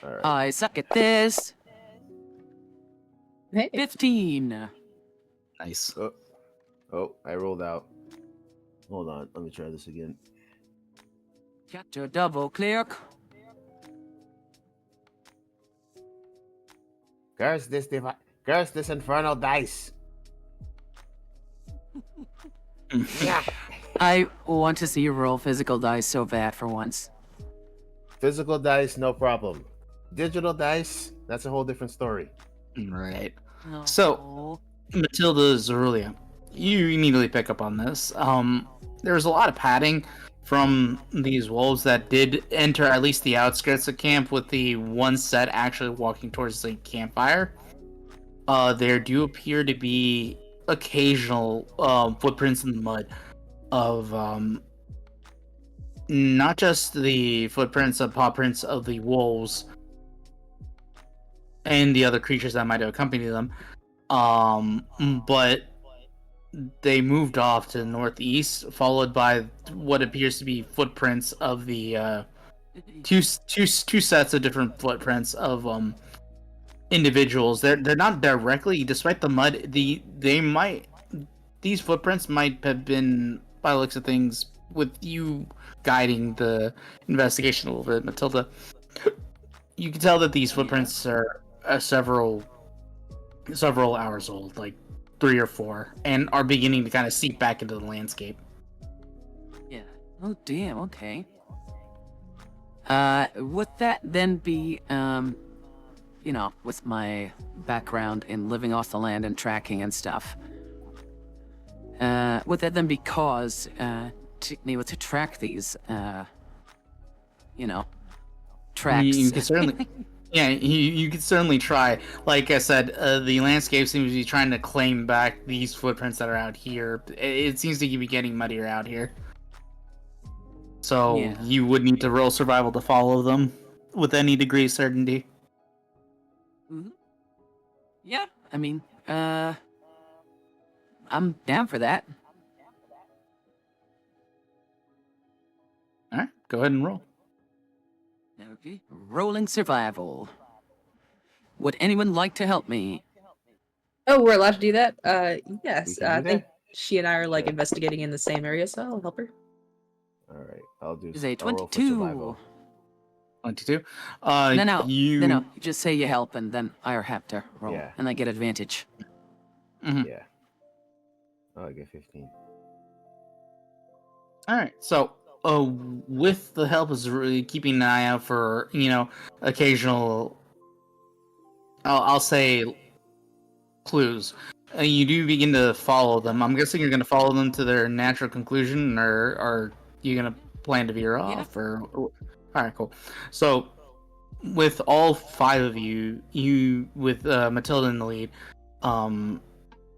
All right. I suck at this. Hey, 15. Nice. Oh, I rolled out. Hold on. Let me try this again. Got to double click. Curse this infernal dice. Yeah. I want to see you roll physical dice so bad for once. Physical dice, no problem. Digital dice, that's a whole different story. Right. Oh. So, Matilda Zerulia, you immediately pick up on this. There was a lot of padding from these wolves that did enter at least the outskirts of camp, with the one set actually walking towards the campfire. There do appear to be occasional footprints in the mud of not just the footprints of paw prints of the wolves and the other creatures that might have accompanied them, but they moved off to the northeast, followed by what appears to be footprints of the two sets of different footprints of individuals. They're not directly, despite the mud. These footprints might have been, by the looks of things, with you guiding the investigation a little bit, Matilda. You can tell that these footprints are several hours old, like 3 or 4, and are beginning to kind of seep back into the landscape. Yeah. Oh, damn. Okay. Would that then be, you know, with my background in living off the land and tracking and stuff. Would that then be cause to be able to track these, you know, tracks? You can certainly, yeah, you can certainly try. Like I said, the landscape seems to be trying to claim back these footprints that are out here. It seems to be getting muddier out here. So Yeah. you would need to roll survival to follow them with any degree of certainty. Mhm. Yeah, I mean, I'm down for that. All right, go ahead and roll. Okay. Rolling survival. Would anyone like to help me? Oh, we're allowed to do that? We Yes. can I do think that. she and I are like Yeah. investigating in the same area, so I'll help her. All right, I'll do. Is a I'll roll for 22. survival. 22. No. You. You just say you help, and then I have to roll, Yeah. and I get advantage. Mhm. Yeah. Oh, I get 15. All right. So, with the help is really keeping an eye out for occasional. I'll say clues. You do begin to follow them. I'm guessing you're going to follow them to their natural conclusion, or are you going to plan to veer off? Or all right, cool. So, with all 5 of you, with Matilda in the lead,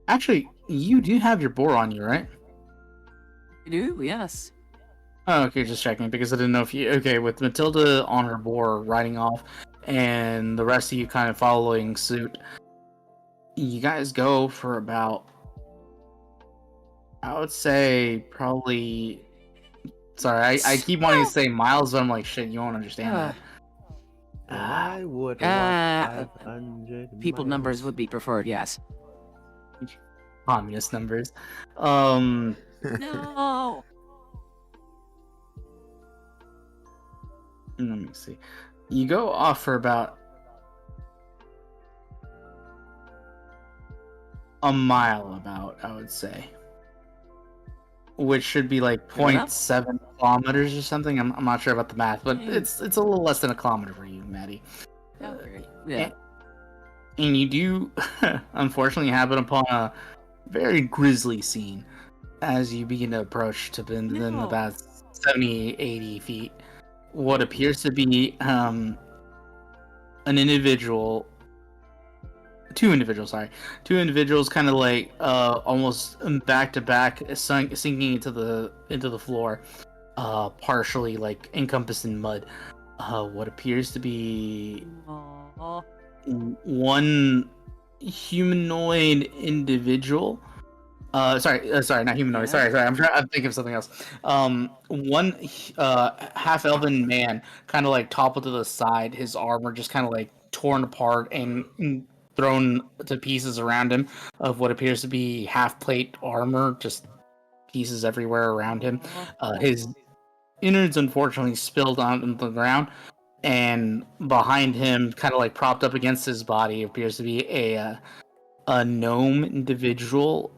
actually, you do have your boar on you, right? You do? Yes. Oh, okay, just checking because I didn't know if you. Okay, with Matilda on her boar riding off, and the rest of you kind of following suit, you guys go for about, I would say, probably. Sorry, I keep wanting to say miles, but I'm like, shit, you won't understand that. I would Uh, walk 500 People miles. numbers would be preferred, yes. Communist numbers. No. Let me see. You go off for about a mile, I would say, which should be like Good enough. 0.7 kilometers or something. I'm not sure about the math, but Mm. it's a little less than a kilometer for you, Maddie. Yeah. And you do, unfortunately, happen upon a very grisly scene as you begin to approach to within No. about 70, 80 feet. What appears to be an individual, two individuals kind of like almost back to back, sinking into the floor, partially like encompassed in mud. What appears to be Aw. one humanoid individual. Sorry, not humanoid. Yeah. Sorry. I'm thinking of something else. One half elven man, kind of like toppled to the side, his armor just kind of like torn apart and thrown to pieces around him, of what appears to be half plate armor, just pieces everywhere around him. His innards unfortunately spilled onto the ground, and behind him, kind of like propped up against his body, appears to be a gnome individual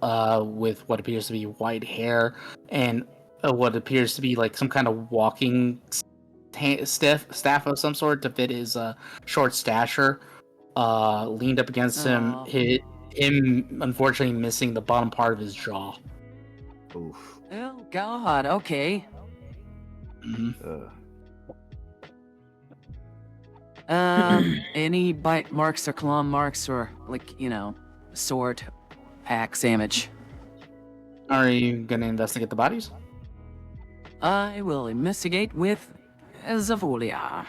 with what appears to be white hair and what appears to be like some kind of walking staff of some sort to fit his short stature, leaned up against Aw. him unfortunately missing the bottom part of his jaw. Oof. Oh, God. Okay. Mhm. Any bite marks or claw marks or, like, sword axe damage? Are you gonna investigate the bodies? I will investigate with Zavulia.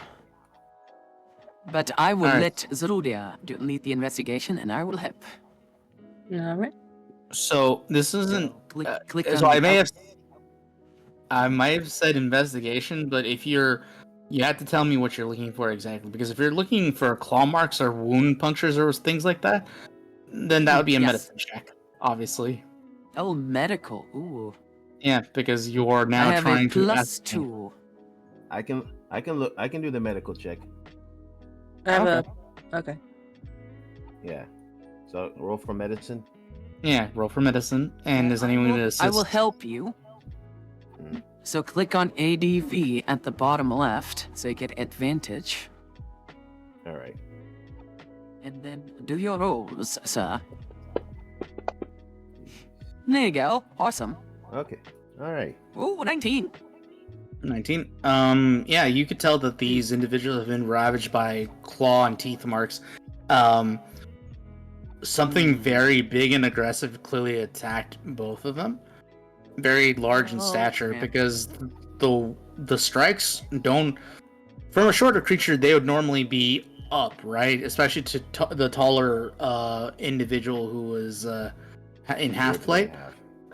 But I will Alright. let Zarudia lead the investigation, and I will help. All right. So this isn't. Click So on I the may out- have said investigation, but if you have to tell me what you're looking for exactly, because if you're looking for claw marks or wound punctures or things like that, then that would be a Yes. medicine check, obviously. Oh, medical. Ooh. Yeah, because you're I now have a trying to plus ascertain. 2. I can do the medical check. I have Okay. Okay. Yeah. So roll for medicine. Yeah, roll for medicine, and is anyone going to assist? I will help you. Mm. So click on ADV at the bottom left, so you get advantage. All right. And then do your rolls, sir. There you go. Awesome. Okay. All right. Ooh, 19. 19. Yeah, you could tell that these individuals have been ravaged by claw and teeth marks. Something very big and aggressive clearly attacked both of them. Very large in Oh, stature, man. because the strikes don't. From a shorter creature, they would normally be up, right? Especially to the taller individual who was in half plate.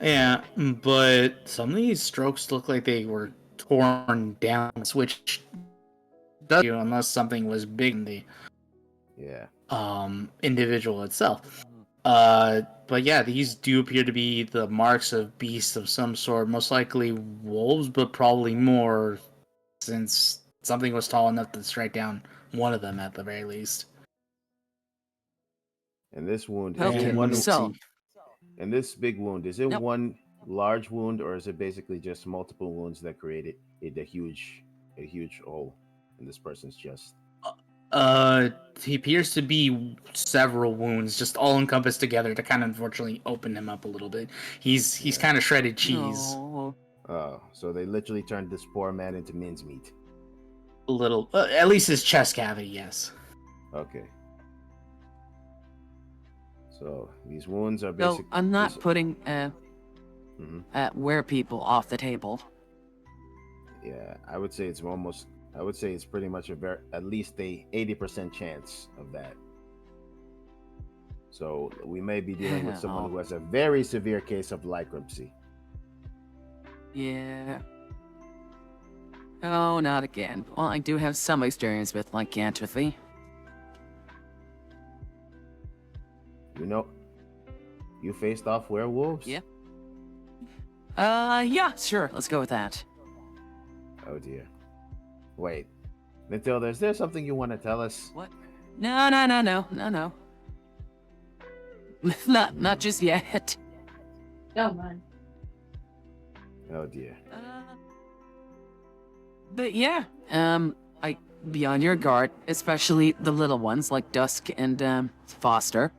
Yeah, but some of these strokes look like they were torn down, which does you unless something was big in the Yeah. individual itself. But yeah, these do appear to be the marks of beasts of some sort, most likely wolves, but probably more, since something was tall enough to strike down one of them at the very least. And this wound, Okay, is it And one? let's so- see. And this big wound, is it Yep. one large wound, or is it basically just multiple wounds that created a huge hole in this person's chest? He appears to be several wounds, just all encompassed together to kind of unfortunately open him up a little bit. He's Yeah. kind of shredded cheese. No. So they literally turned this poor man into mincemeat. A little, at least his chest cavity, yes. Okay. So these wounds are So basically. I'm not putting Mhm. were people off the table. Yeah, I would say it's almost. I would say it's pretty much at least a 80% chance of that. So we may be dealing with someone Hell. who has a very severe case of lycanthropy. Yeah. Oh, not again. Well, I do have some experience with lycanthropy. You know, you faced off werewolves? Yeah. Yeah, sure. Let's go with that. Oh dear. Wait, Matilda, is there something you want to tell us? What? No. Not just yet. Don't mind. Oh dear. But yeah, I be on your guard, especially the little ones like Dusk and Foster.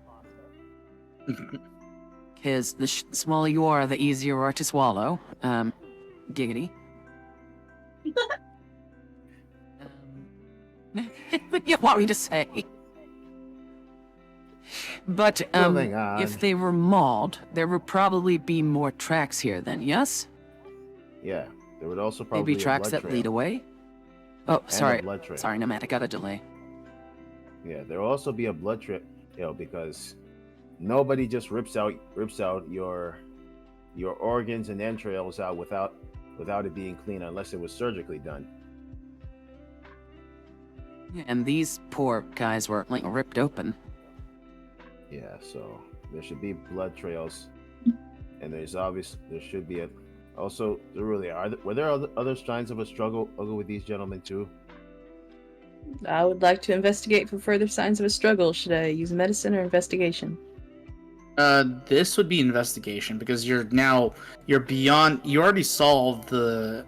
Because the smaller you are, the easier you are to swallow. Giggity. What do you want me to say? But Moving on. if they were mauled, there would probably be more tracks here then, yes? Yeah, there would also probably Maybe be a tracks blood that trail. lead away? Oh, And a sorry. blood trail. Sorry, Nomad, I got a delay. Yeah, there will also be a blood trail, because nobody just rips out your organs and entrails out without it being clean, unless it was surgically done. And these poor guys were, like, ripped open. Yeah, so there should be blood trails, and there should be a. Also, were there other signs of a struggle with these gentlemen too? I would like to investigate for further signs of a struggle. Should I use medicine or investigation? This would be investigation, because you're beyond. You already solved the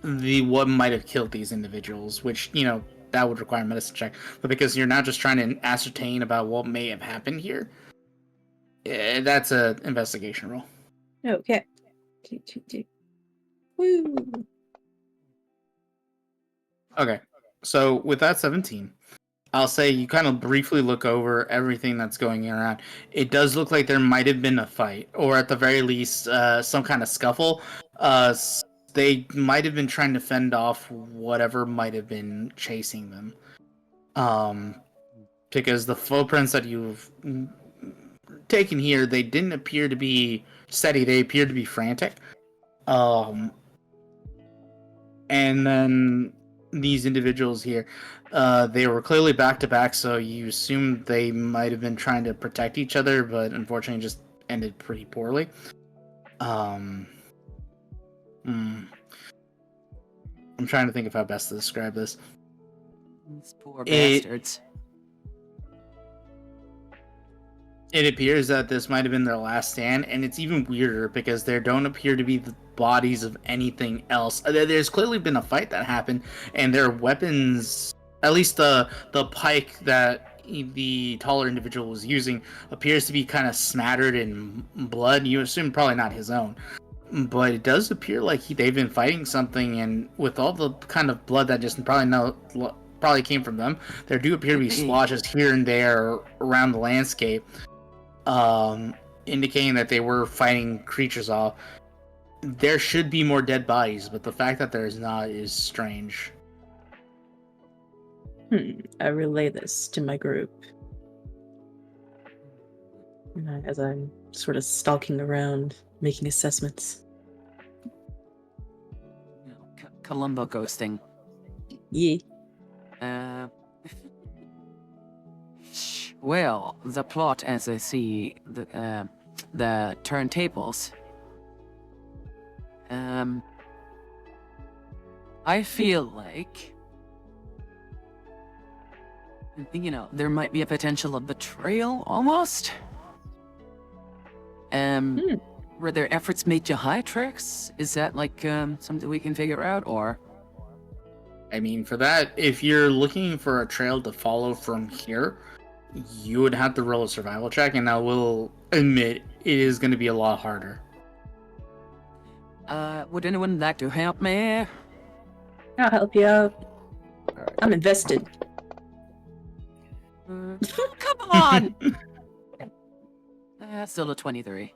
what might have killed these individuals, which that would require a medicine check. But because you're now just trying to ascertain about what may have happened here, that's a investigation roll. Okay. Woo. Okay, so with that 17, I'll say you kind of briefly look over everything that's going around. It does look like there might have been a fight, or at the very least, some kind of scuffle. They might have been trying to fend off whatever might have been chasing them. Because the footprints that you've taken here, they didn't appear to be steady. They appeared to be frantic. And then these individuals here, they were clearly back to back, so you assume they might have been trying to protect each other, but unfortunately just ended pretty poorly. I'm trying to think of how best to describe this. These poor bastards. It appears that this might have been their last stand, and it's even weirder because there don't appear to be the bodies of anything else. There's clearly been a fight that happened, and their weapons, at least the pike that the taller individual was using appears to be kind of smattered in blood. You assume probably not his own, but it does appear like they've been fighting something, and with all the kind of blood that just probably came from them, there do appear to be splotches here and there around the landscape, indicating that they were fighting creatures off. There should be more dead bodies, but the fact that there is not is strange. I relay this to my group. As I'm sort of stalking around, making assessments. Columbo ghosting. Yeah. Well, the plot, as I see the turntables. I feel like, there might be a potential of betrayal, almost. Were their efforts made to hide tricks? Is that like something we can figure out, or? I mean, for that, if you're looking for a trail to follow from here, you would have to roll a survival check, and I will admit it is going to be a lot harder. Would anyone like to help me? I'll help you out. All right. I'm invested. Come on! Still a 23.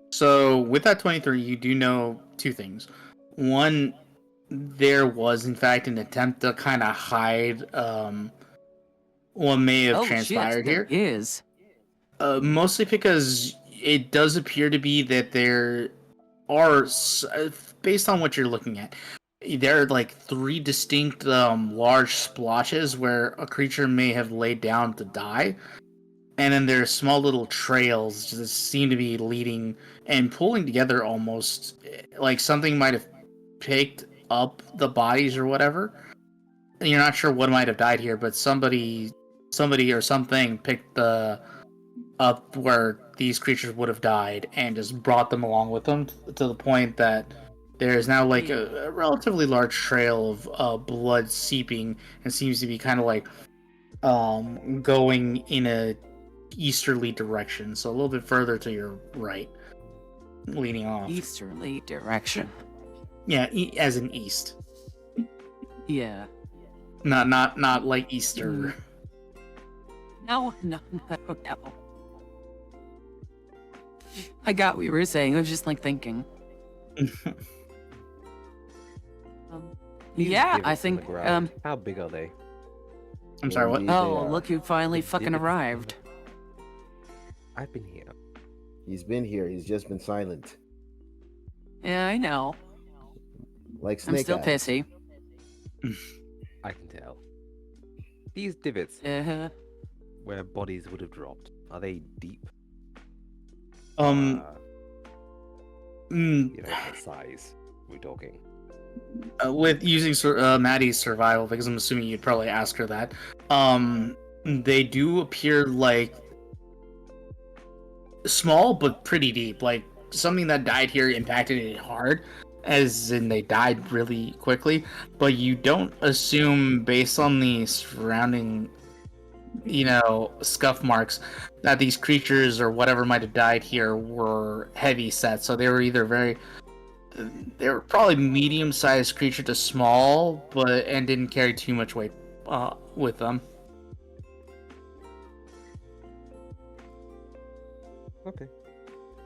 So, with that 23, you do know two things. One, there was, in fact, an attempt to kind of hide what may have transpired there here. Is. Mostly because it does appear to be that there are, based on what you're looking at, there are like 3 distinct large splotches where a creature may have laid down to die. And then there are small little trails that seem to be leading and pulling together almost like something might have picked up the bodies or whatever. And you're not sure what might have died here, but somebody or something picked up where these creatures would have died and just brought them along with them to the point that there is now like a relatively large trail of blood seeping and seems to be kind of like going in a easterly direction, so a little bit further to your right, leading off. Easterly direction. Yeah, as in east. Yeah. Not like Easter. No. I got what you were saying. I was just like thinking. These Yeah, divots I in the think. ground, how big are they? I'm sorry, what? Indeed. Oh, Yeah. look who finally The fucking divots in arrived. I've been here. He's been here. He's just been silent, Yeah, I know. like I'm Snake still Eyes. pissy. I can tell. These divots Uh-huh. where bodies would have dropped, are they deep? Mm, You know, the size we're talking. with using Maddie's survival, because I'm assuming you'd probably ask her that. They do appear like small but pretty deep. Like something that died here impacted it hard, as in they died really quickly. But you don't assume, based on the surrounding, scuff marks, that these creatures or whatever might have died here were heavy set. So they were either they were probably medium-sized creature to small, and didn't carry too much weight with them. Okay.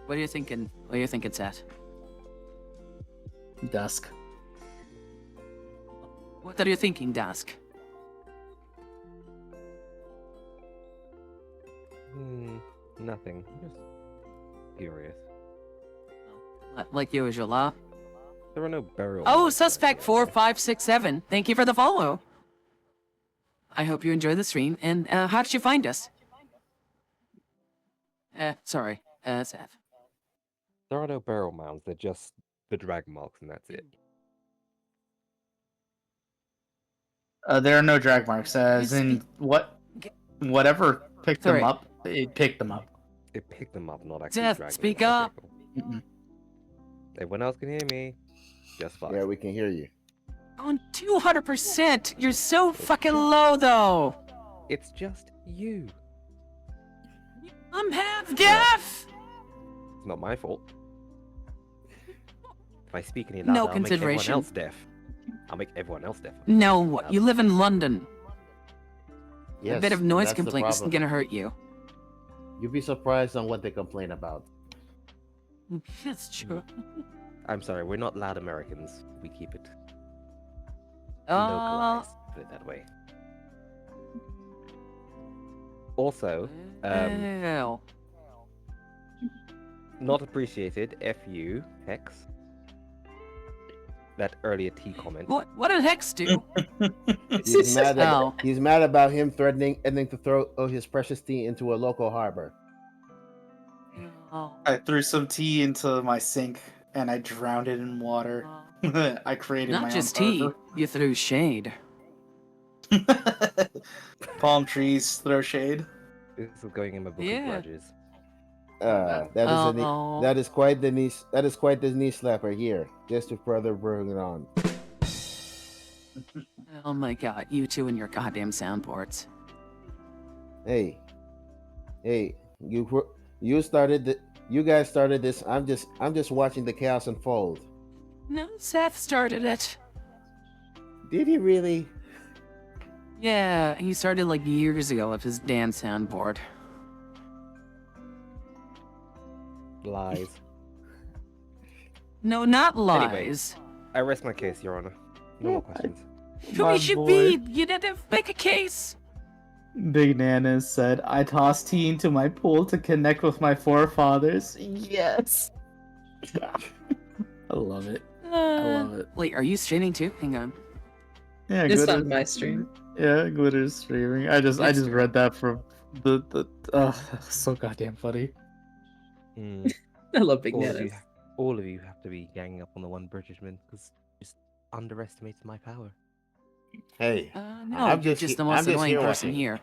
What are you thinking? What are you thinking, Seth? Dusk. What are you thinking, Dusk? Nothing. Just curious. Like usual, huh? There are no burial. Oh, marks suspect anywhere. 4567. Thank you for the follow. I hope you enjoy the stream. And how did you find us? Sorry, Seth. There are no burial mounds. They're just the drag marks, and that's it. There are no drag marks, as in whatever picked them Sorry. up, it picked them up. It picked them up, not actually Seth, dragging speak them. up. Okay, cool. Everyone else can hear me. Just fine. Yeah, we can hear you. On 200%. You're so fucking low, though. It's just You. I'm half deaf. It's not my fault. If I speak any No louder, I'll make everyone consideration. else deaf. I'll make everyone else deaf. No, you live in London. Yes, A bit of noise that's the complaint isn't problem. gonna hurt you. You'd be surprised on what they complain about. That's true. I'm sorry, we're not loud Americans. We keep it Uh, localized, put it that way. Also, well, not appreciated, FU, Hex. That earlier T comment. what did Hex do? He's mad, Oh. he's mad about him threatening to throw his precious tea into a local harbor. Oh. I threw some tea into my sink and I drowned it in water. I created my Not just own tea, you threw shade. harbor. Palm trees throw shade. This is going in my book Yeah. of grudges. Oh. That is quite the knee slapper here. Just to further bring it on. Oh my god, you two and your goddamn soundboards. Hey, you started you guys started this. I'm just watching the chaos unfold. No, Seth started it. Did he really? Yeah, he started like years ago with his dance soundboard. Lies. No, not Anyway. lies. I rest my case, Your Honor. No more questions. Who My you should boy. be? You need to make a case. Big Nana said, I tossed tea into my pool to connect with my forefathers. Yes. I love it. I love it. Wait, are you streaming too? Hang on. Yeah, It's Glitter- on my stream. Yeah, Glitter's streaming. I just read that from the so goddamn funny. Mm, I love Big all, of Nanas. you, all of you have to be ganging up on the one Britishman because just underestimates my power. Hey, No, I'm you're just just he- the most I'm just annoying here person watching. here.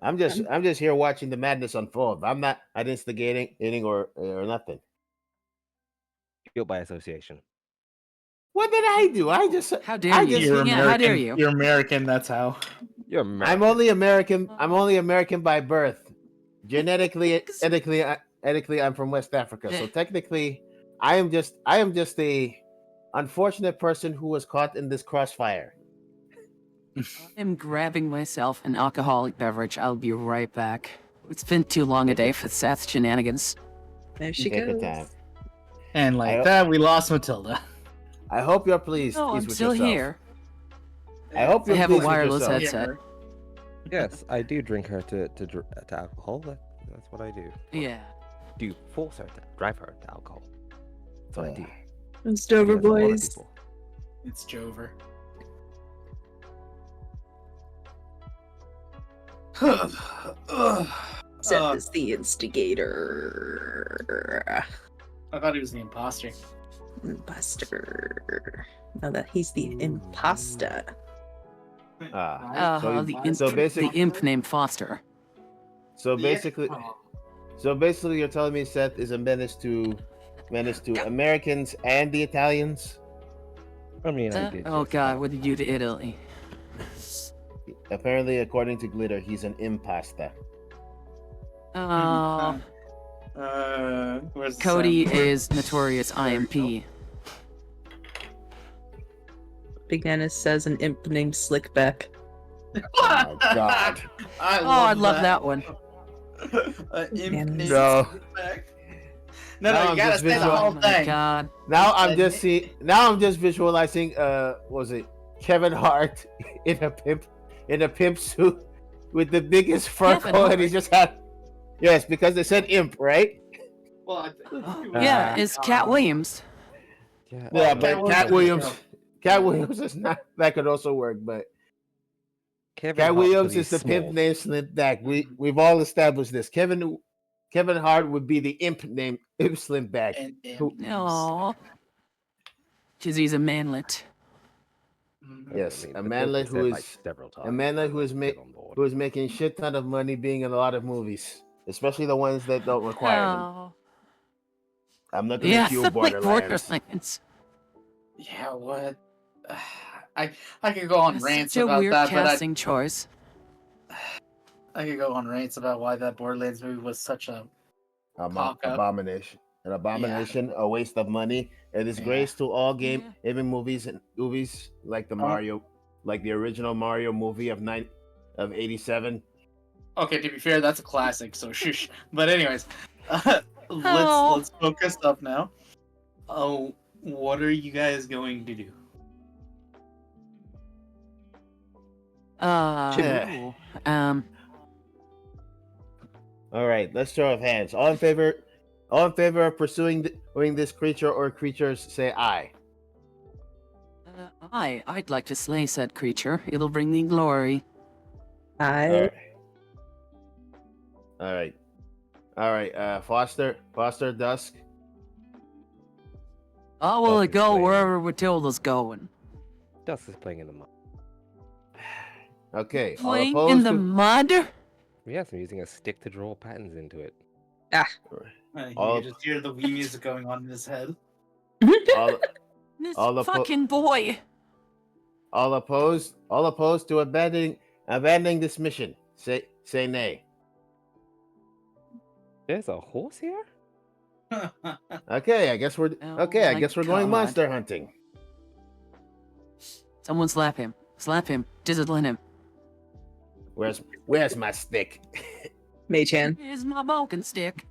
I'm just here watching the madness unfold. I'm not instigating anything or nothing. Guilt by association. What did I do? I just How dare I you? just You're Yeah, how dare you? You're American, that's how. You're American. I'm only American. I'm only American by birth. Genetically, ethically, I'm from West Africa. So technically, I am just a unfortunate person who was caught in this crossfire. I'm grabbing myself an alcoholic beverage. I'll be right back. It's been too long a day for Seth's shenanigans. There she Take your goes. time. And like I- that, we lost Matilda. I hope you're pleased. No, pleased I'm with still yourself. here. I hope I you're have a pleased with wireless yourself. headset. Yes, I do drink her to alcohol. That's what I do. Yeah. Do force her to drive her to alcohol. That's what I do. It's I do Dover that for a lot of boys. people. It's Jover. Seth is the instigator. I thought he was the imposter. Imposter. Now that he's the imposter. So The basic- imp named Foster. So basically, you're telling me Seth is a menace to Americans and the Italians. I mean, I did. Oh just god, that. what did you do to Italy? Apparently, according to Glitter, he's an imposter. Oh, Where's the Cody soundboard? is notorious IMP. Big Nanas says an imp named Slickback. Oh my god! I love that one. Nanas. No. No, Now you I'm gotta just say the visual- whole Oh my thing. god. Now I'm just visualizing. What was it Kevin Hart in a pimp suit with the biggest front Kevin coat, and he Hart? just had. Yes, because they said imp, right? Well, Yeah, it's Cat Williams. Yeah, Yeah, Cat but Williams Cat is Williams. dope. Cat Williams is not. That could also work, but Kevin Cat Hart, Williams 'cause he's is the pimp small. named Slim Back. We've all established this. Kevin Hart would be the imp named Slim Back. Who- No. Because he's a manlet. Yes, I mean, a Matilda manlet said, who like, is several a times, manlet who is get on board. making shit ton of money being in a lot of movies, especially the ones that don't require them. Oh. I'm looking Yeah, at you, like Borderlands. Borderlands. Yeah, what? I could go on That's rants such a about weird that, casting choice. I could go on rants about why that Borderlands movie was such a cock up. Abomination. An abomination, a waste of money, a disgrace to all game, Yeah. even movies like the Oh. Mario, like the original Mario movie of '87. Okay, to be fair, that's a classic, so shush. But anyways, Oh. let's focus up now. Oh, what are you guys going to do? Ooh, All right, let's show of hands. All in favor? All in favor of pursuing this creature or creatures? Say aye. I'd like to slay said creature. It'll bring me glory. All I right. All right. Foster, Dusk. Oh, will it Dusk is go playing. wherever Matilda's going? Dusk is playing in the mud. Okay. All Playing opposed in the to. mud? Yes, I'm using a stick to draw patterns into it. You All- can just hear the Wii music going on in his head. all, This All the fucking boy. all opposed to abandoning this mission. Say nay. There's a horse here? Okay, I guess we're Oh I my guess we're going God. monster hunting. Someone slap him. Slap him. Discipline him. Where's my stick? Mei-chan. Here's my broken stick.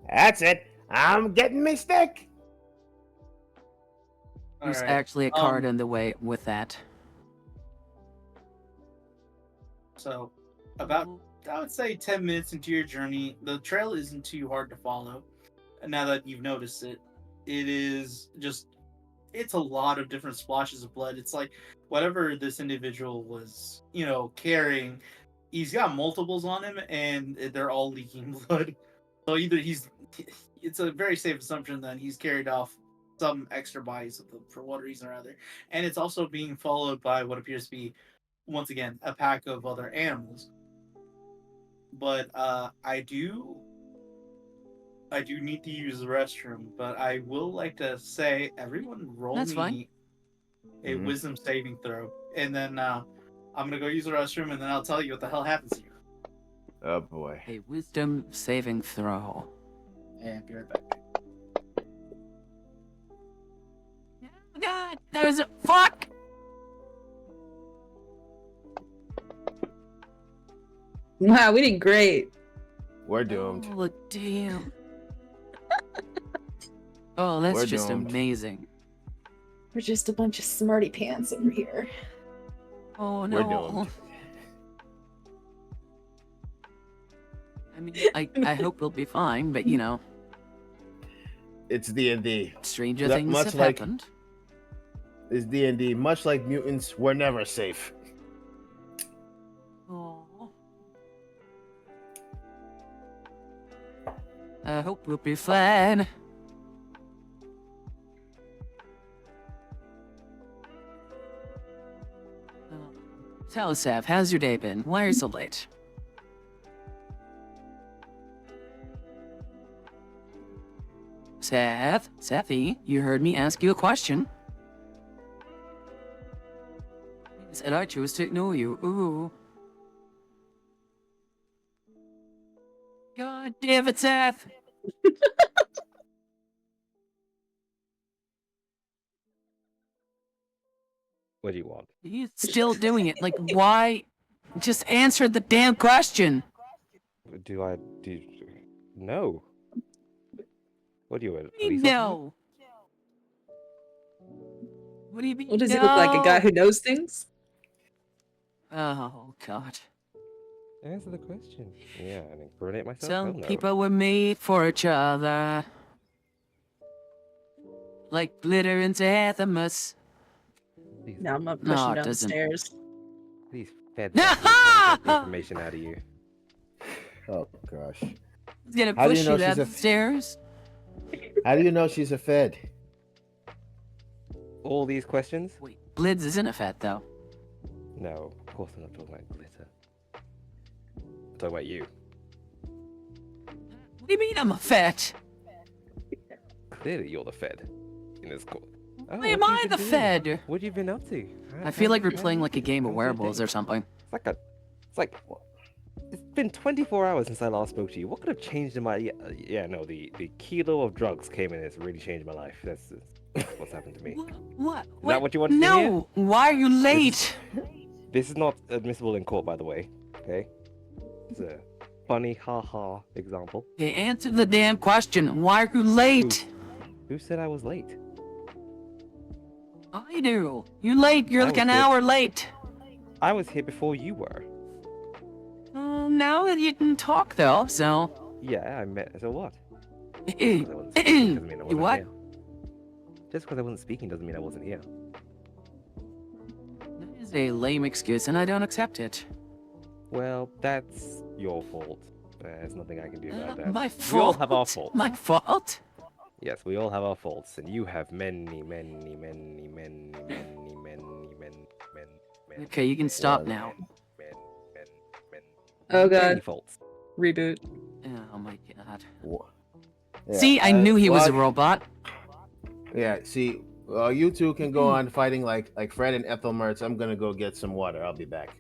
That's it. I'm getting me stick. There's Alright, actually a card in the way with that. So, about, I would say 10 minutes into your journey, the trail isn't too hard to follow. And now that you've noticed it, it is just, it's a lot of different splashes of blood. It's like whatever this individual was, carrying, he's got multiples on him and they're all leaking blood. So either it's a very safe assumption that he's carried off some extra bodies for one reason or other. And it's also being followed by what appears to be, once again, a pack of other animals. But I do need to use the restroom, but I will like to say, everyone roll That's me fine. a Mhm. wisdom saving throw. And then I'm going to go use the restroom, and then I'll tell you what the hell happens to you. Oh boy. A wisdom saving throw. And be right back. Oh God, there's a fuck. Wow, we did great. We're doomed. Oh damn. Oh, that's We're just doomed. amazing. We're just a bunch of smarty pants over here. Oh We're no. doomed. I mean, I hope we'll be fine, but It's D&D. stranger That things much have like- happened. It's D&D. Much like mutants, we're never safe. Oh. I hope we'll be fine. Tell us, Seth, how's your day been? Why are you so late? Sethy, you heard me ask you a question. You said I chose to ignore you. Ooh. God damn it, Seth! What do you want? He's still doing it. Like, why? Just answer the damn question. Do no. What do you want? What do you mean, no? What do you mean? What does he look like? A guy who knows things? Oh God. Answer the question. Yeah, and incriminate myself? Some Hell no. people were made for each other. Like glitter into Athamus. These, No, I'm not No, pushing it down the doesn't. stairs. these fed bastards trying to get information out of you. Oh gosh. He's gonna How do push you you, know down she's the a- stairs. How do you know she's a Fed? All these questions? Wait, Blizz isn't a fat though. No, of course I'm not talking about glitter. I'm talking about you. What do you mean I'm a fat? Clearly you're the Fed in this court. Oh, Why am what have I you the been doing? Fed? What have you been up to? I feel like we're playing like a game of werewolves or something. It's like a It's like, it's been 24 hours since I last spoke to you. What could have changed in my... Yeah, no, the kilo of drugs came in and it's really changed my life. That's what's happened to me. What? Is that what you wanted to hear? No! Why are you late? This is not admissible in court, by the way. Okay? It's a funny, ha-ha example. Okay, answer the damn question. Why are you late? Who said I was late? I do. You're late. You're I like was an late. hour late. I was here before you were. Now that you didn't talk, though, so... Yeah, I met... So what? You what? Here. Just because I wasn't speaking doesn't mean I wasn't here. That is a lame excuse, and I don't accept it. Well, that's your fault. There's nothing I can do about that. My fault? We all have our faults. My fault? Yes, we all have our faults, and you have many. Okay, you can stop now. Oh Many god. faults. Reboot. Oh my god. Yeah, See, I knew he was a well, robot. Yeah, see, you two can go on fighting like Fred and Ethel Mertz. I'm gonna go get some water. I'll be back.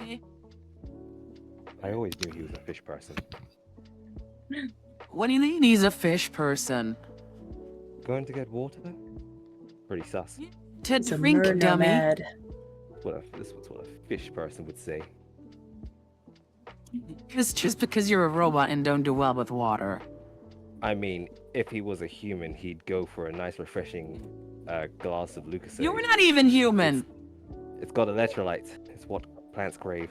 Okay. I always knew he was a fish person. What do you mean he's a fish person? Going to get water? Pretty sus. To It's a drink, dummy. nomad. This was what a fish person would say. Just because you're a robot and don't do well with water. I mean, if he was a human, he'd go for a nice, refreshing glass of Lucasade. You're not even human. It's got electrolytes. It's what plants crave.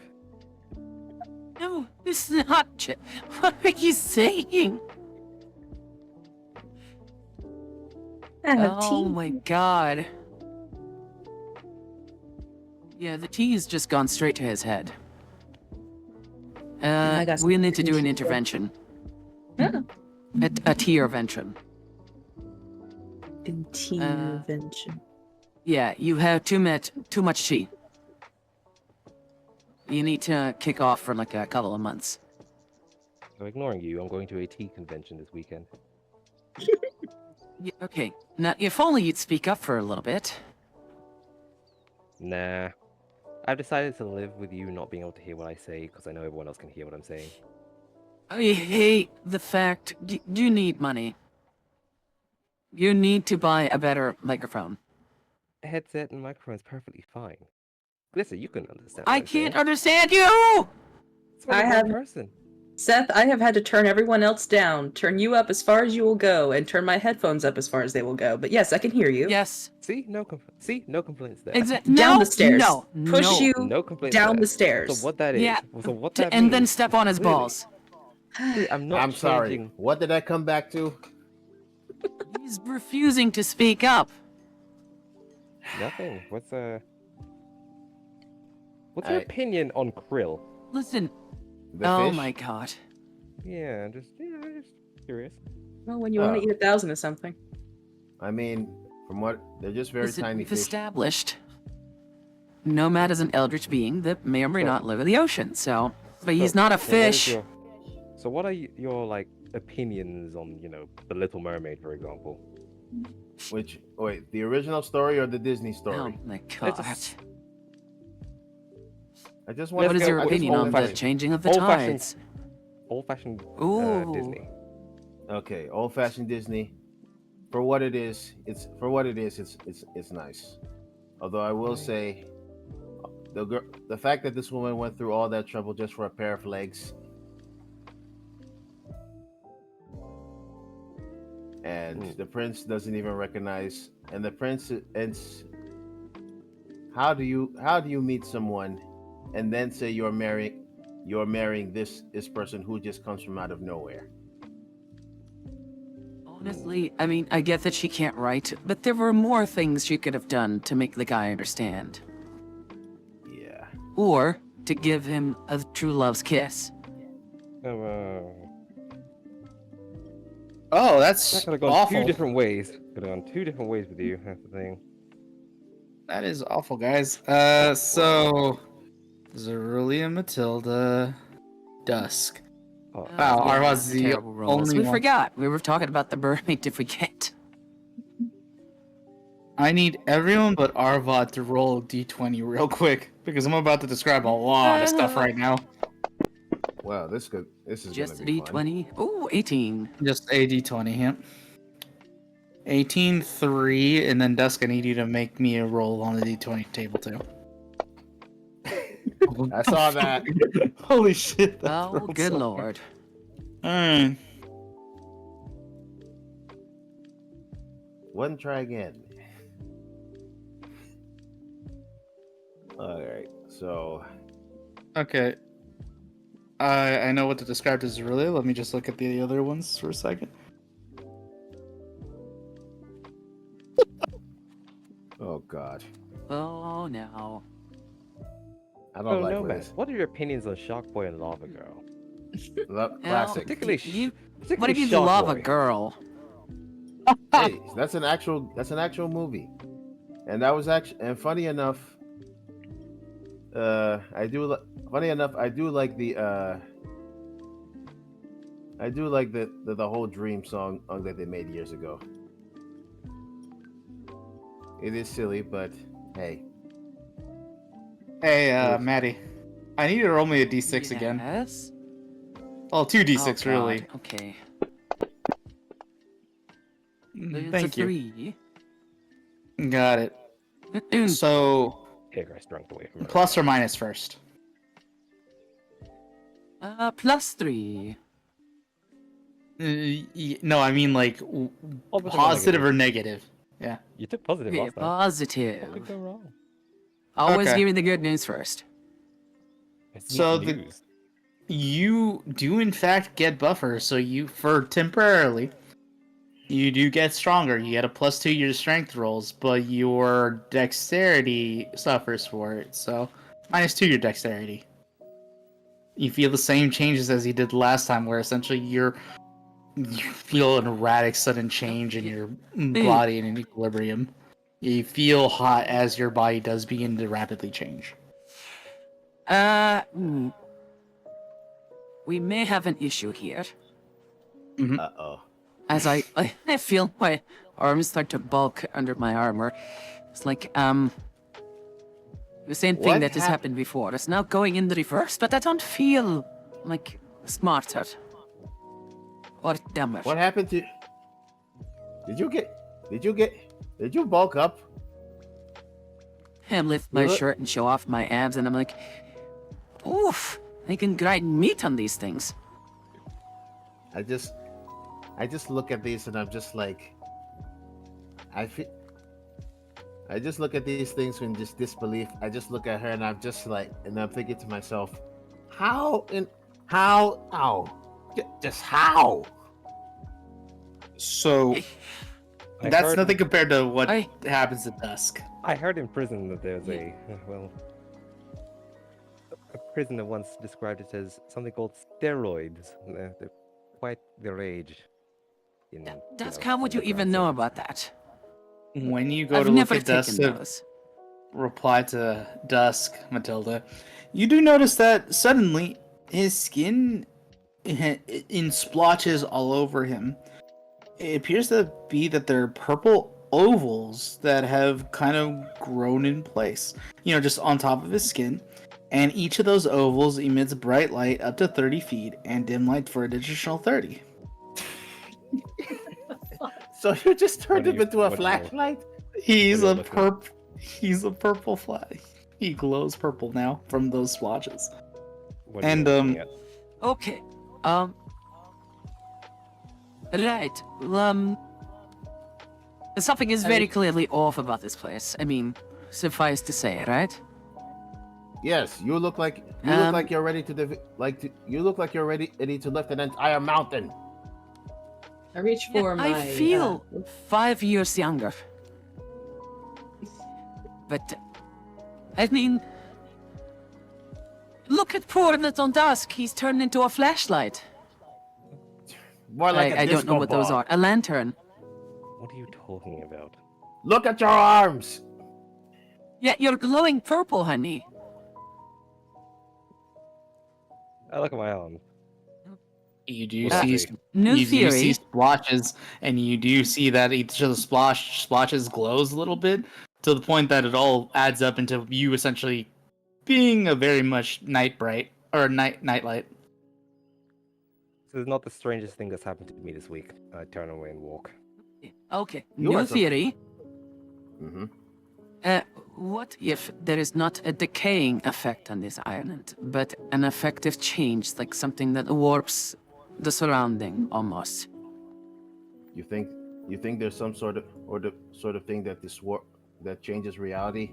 No, it's not. What are you saying? Oh my god. Yeah, the tea's just gone straight to his head. I got We need to some do an tea. intervention. Yeah. A tea-ervention. Intervention. Yeah, you have too much tea. You need to kick off for like a couple of months. So ignoring you, I'm going to a tea convention this weekend. Yeah, okay, now if only you'd speak up for a little bit. Nah. I've decided to live with you not being able to hear what I say, because I know everyone else can hear what I'm saying. I hate the fact you need money. You need to buy a better microphone. A headset and microphone is perfectly fine. Listen, you can understand. I can't understand you! I have- person. Seth, I have had to turn everyone else down, turn you up as far as you will go, and turn my headphones up as far as they will go. But yes, I can hear you. Yes. See, no complaints there. Exactly. Down the stairs. No. Push no. you No complaints down there. the stairs. So what that is? Yeah. So what that And then means step on his clearly- balls. clearly I'm not I'm sorry. changing- What did I come back to? He's refusing to speak up. Nothing. What's your I- opinion on krill? Listen. The Oh fish? my god. Yeah, just curious. Well, when you want to eat 1,000 of something. I mean, from what they're just very Listen, tiny we've fish. established Nomad is an eldritch being that may or may not live in the ocean, so... But he's not a fish. So what are your like opinions on, the Little Mermaid, for example? Which wait, the original story or the Disney Oh story? my god. just- I just want What to is your I just opinion wanna on the say- changing of the Old-fashioned- tides? Old-fashioned Ooh. Disney. Okay, old-fashioned Disney. For what it is, it's nice. Although I will say, the fact that this woman went through all that trouble just for a pair of legs, and the prince doesn't even recognize, and the prince and how do you meet someone, and then say you're marrying this person who just comes from out of nowhere? Honestly, I mean, I get that she can't write, but there were more things she could have done to make the guy understand. Yeah. Or to give him a true love's kiss. Oh, that's That could have gone awful. two different ways. Could have gone two different ways with you. That's the thing. That is awful, guys. So Zerulia, Matilda, Dusk. Oh, Wow, Yeah, Arvad's the terrible rolls. only We one. forgot. We were talking about the mermaid. Did we get? I need everyone but Arvad to roll a d20 real quick because I'm about to describe a lot of stuff right now. Wow, this is Just gonna a be fun. d20. Ooh, 18. Just a d20, yep. 18, 3, and then Dusk, I need you to make me a roll on the d20 table too. I saw that. Holy shit. that Oh, rolled good so lord. hard. Alright. One try again. All right, so Okay. I know what to describe as really. Let me just look at the other ones for a second. oh god, Oh, no. I Oh, don't like Nomad, this. what are your opinions on Shark Boy and Lava Girl? Classic. Particularly, You, what particularly if you Shark love a Boy. girl? Hey, that's an actual movie, and that was actually and funny enough. Funny enough, I do like the whole Dream song that they made years ago. It is silly, but hey. Hey, Yes. Maddie. I need you to roll me a d6 again. Yes? Oh, two Oh, d6, God. really. Okay. Thank It's a you. 3. Got it. So, Hagar is drunk away from her. plus or minus first? Plus 3. No, I mean like Positive or positive negative? or negative. Yeah. You took positive Yeah, last time. What positive. could go wrong? Always Okay. give me the good news first. It's So not the- news. You do in fact get buffer, so for temporarily, you do get stronger. You get a +2 to your strength rolls, but your dexterity suffers for it. So -2 your dexterity. You feel the same changes as you did last time, where essentially you feel an erratic sudden change in your body and in equilibrium. You feel hot as your body does begin to rapidly change. We may have an issue here. Uh-oh. As I feel my arms start to bulk under my armor. It's like, the same thing What that has happened before. It's now going in the reverse, but I don't feel, like, smarter. Or dumber. What happened to? Did you bulk up? I lift my You look- shirt and show off my abs, and I'm like, oof, I can grind meat on these things. I just look at these and I'm just like, I just look at these things in just disbelief. I just look at her and I'm just like, and I'm thinking to myself, how, just how? So I that's heard- nothing compared to what I- happens at Dusk. I heard in prison that there's a prisoner once described it as something called steroids. They're quite the rage. Dusk, how would you even know about that? When you go I've to look never at Dusk taken to those. reply to Dusk, Matilda, you do notice that suddenly his skin in splotches all over him. It appears to be that they're purple ovals that have kind of grown in place, just on top of his skin. And each of those ovals emits bright light up to 30 feet and dim light for an additional 30. So you just turned What do him you- into a what do you- flashlight? He's What are a you looking at? he's a purple flag. He glows purple now from those splotches. What are you And, looking at? Okay. Right. Something is very clearly off about this place. I mean, suffice to say, right? Yes, you look like you're ready to you look like you're ready to lift an entire mountain. I reach Yeah, for my. I feel 5 years younger. But, I mean, look at poor little Dusk. He's turned into a flashlight. More like a I don't know disco what those ball. are. A lantern. What are you talking about? Look at your arms. Yeah, you're glowing purple, honey. I look at my arm. You do We'll see see. New you do see theory. splotches, and you do see that each of the splotches glows a little bit to the point that it all adds up into you essentially being a very much night bright or nightlight. This is not the strangest thing that's happened to me this week. I turn away and walk. Okay, You new are so- theory. Mm-hmm. What if there is not a decaying effect on this island, but an effective change, like something that warps the surrounding almost? You think there's some sort of the sort of thing that that changes reality,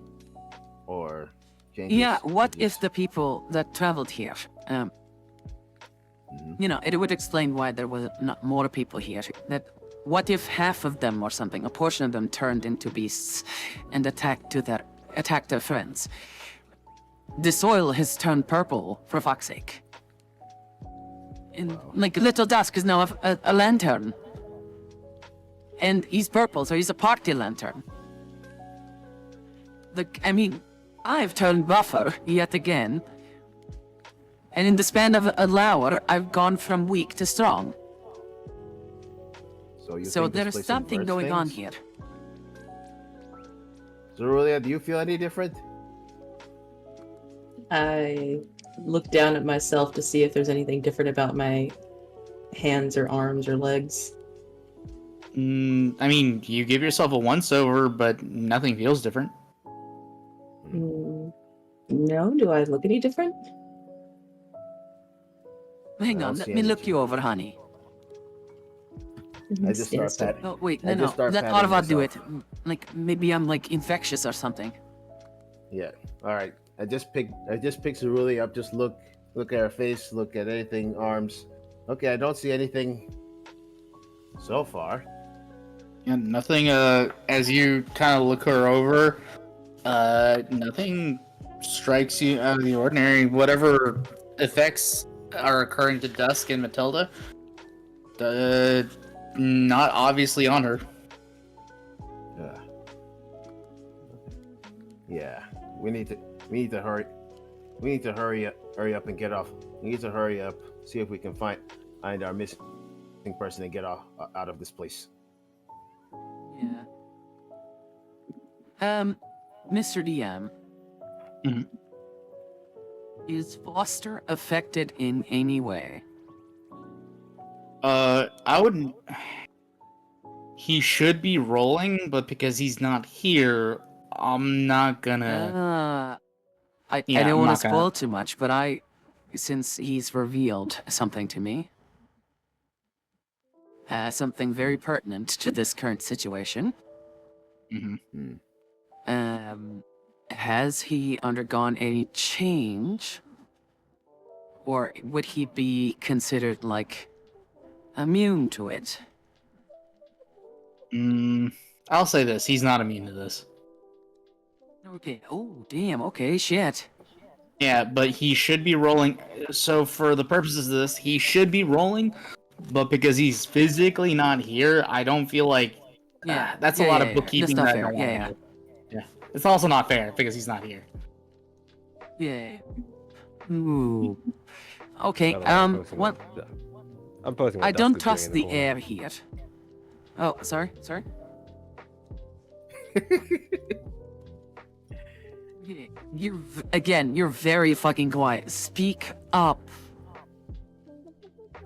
or changes? Yeah, what if just- the people that traveled here, Mhm. you know, it would explain why there was not more people here. That what if half of them or something, a portion of them turned into beasts and attacked their friends? The soil has turned purple, for fuck's sake. And like little Dusk is now a lantern. And he's purple, so he's a party lantern. I mean, I've turned buffer yet again. And in the span of an hour, I've gone from weak to strong. So you So think this there's place something inverts going on things? here. Zerulia, do you feel any different? I look down at myself to see if there's anything different about my hands or arms or legs. I mean, you give yourself a once over, but nothing feels different. No, do I look any different? Hang I on, don't let see me any look you over, honey. I just start patting. Oh, wait, I no, just start let patting Arvad do it. myself. Like, maybe I'm, like, infectious or something. Yeah. All right. I just pick Zerulia up. Just look at her face. Look at anything. Arms. Okay. I don't see anything so far. Yeah, nothing. As you kind of look her over, nothing strikes you out of the ordinary. Whatever effects are occurring to Dusk and Matilda, not obviously on her. Yeah. Yeah. We need to hurry. We need to hurry up and get off. We need to hurry up. See if we can find our missing person and get out of this place. Yeah. Mr. DM. Mhm. Is Foster affected in any way? I wouldn't. He should be rolling, but because he's not here, I'm not gonna. I Yeah, don't I'm want not to gonna- spoil too much, but since he's revealed something to me, something very pertinent to this current situation. Mhm. Has he undergone any change? Or would he be considered, like, immune to it? I'll say this: he's not immune to this. Okay. Oh, damn. Okay, shit. Yeah, but he should be rolling. So for the purposes of this, he should be rolling, but because he's physically not here, I don't feel like. Yeah, That's yeah, a lot yeah, of yeah. bookkeeping That's not that I fair. don't want to Yeah, do. Yeah, it's also not fair because he's not here. yeah. Ooh. Okay. By the way, I'm posting What? I'm posting what I Dusk don't is doing trust in the corner. air here. Oh, sorry. You're very fucking quiet. Speak up.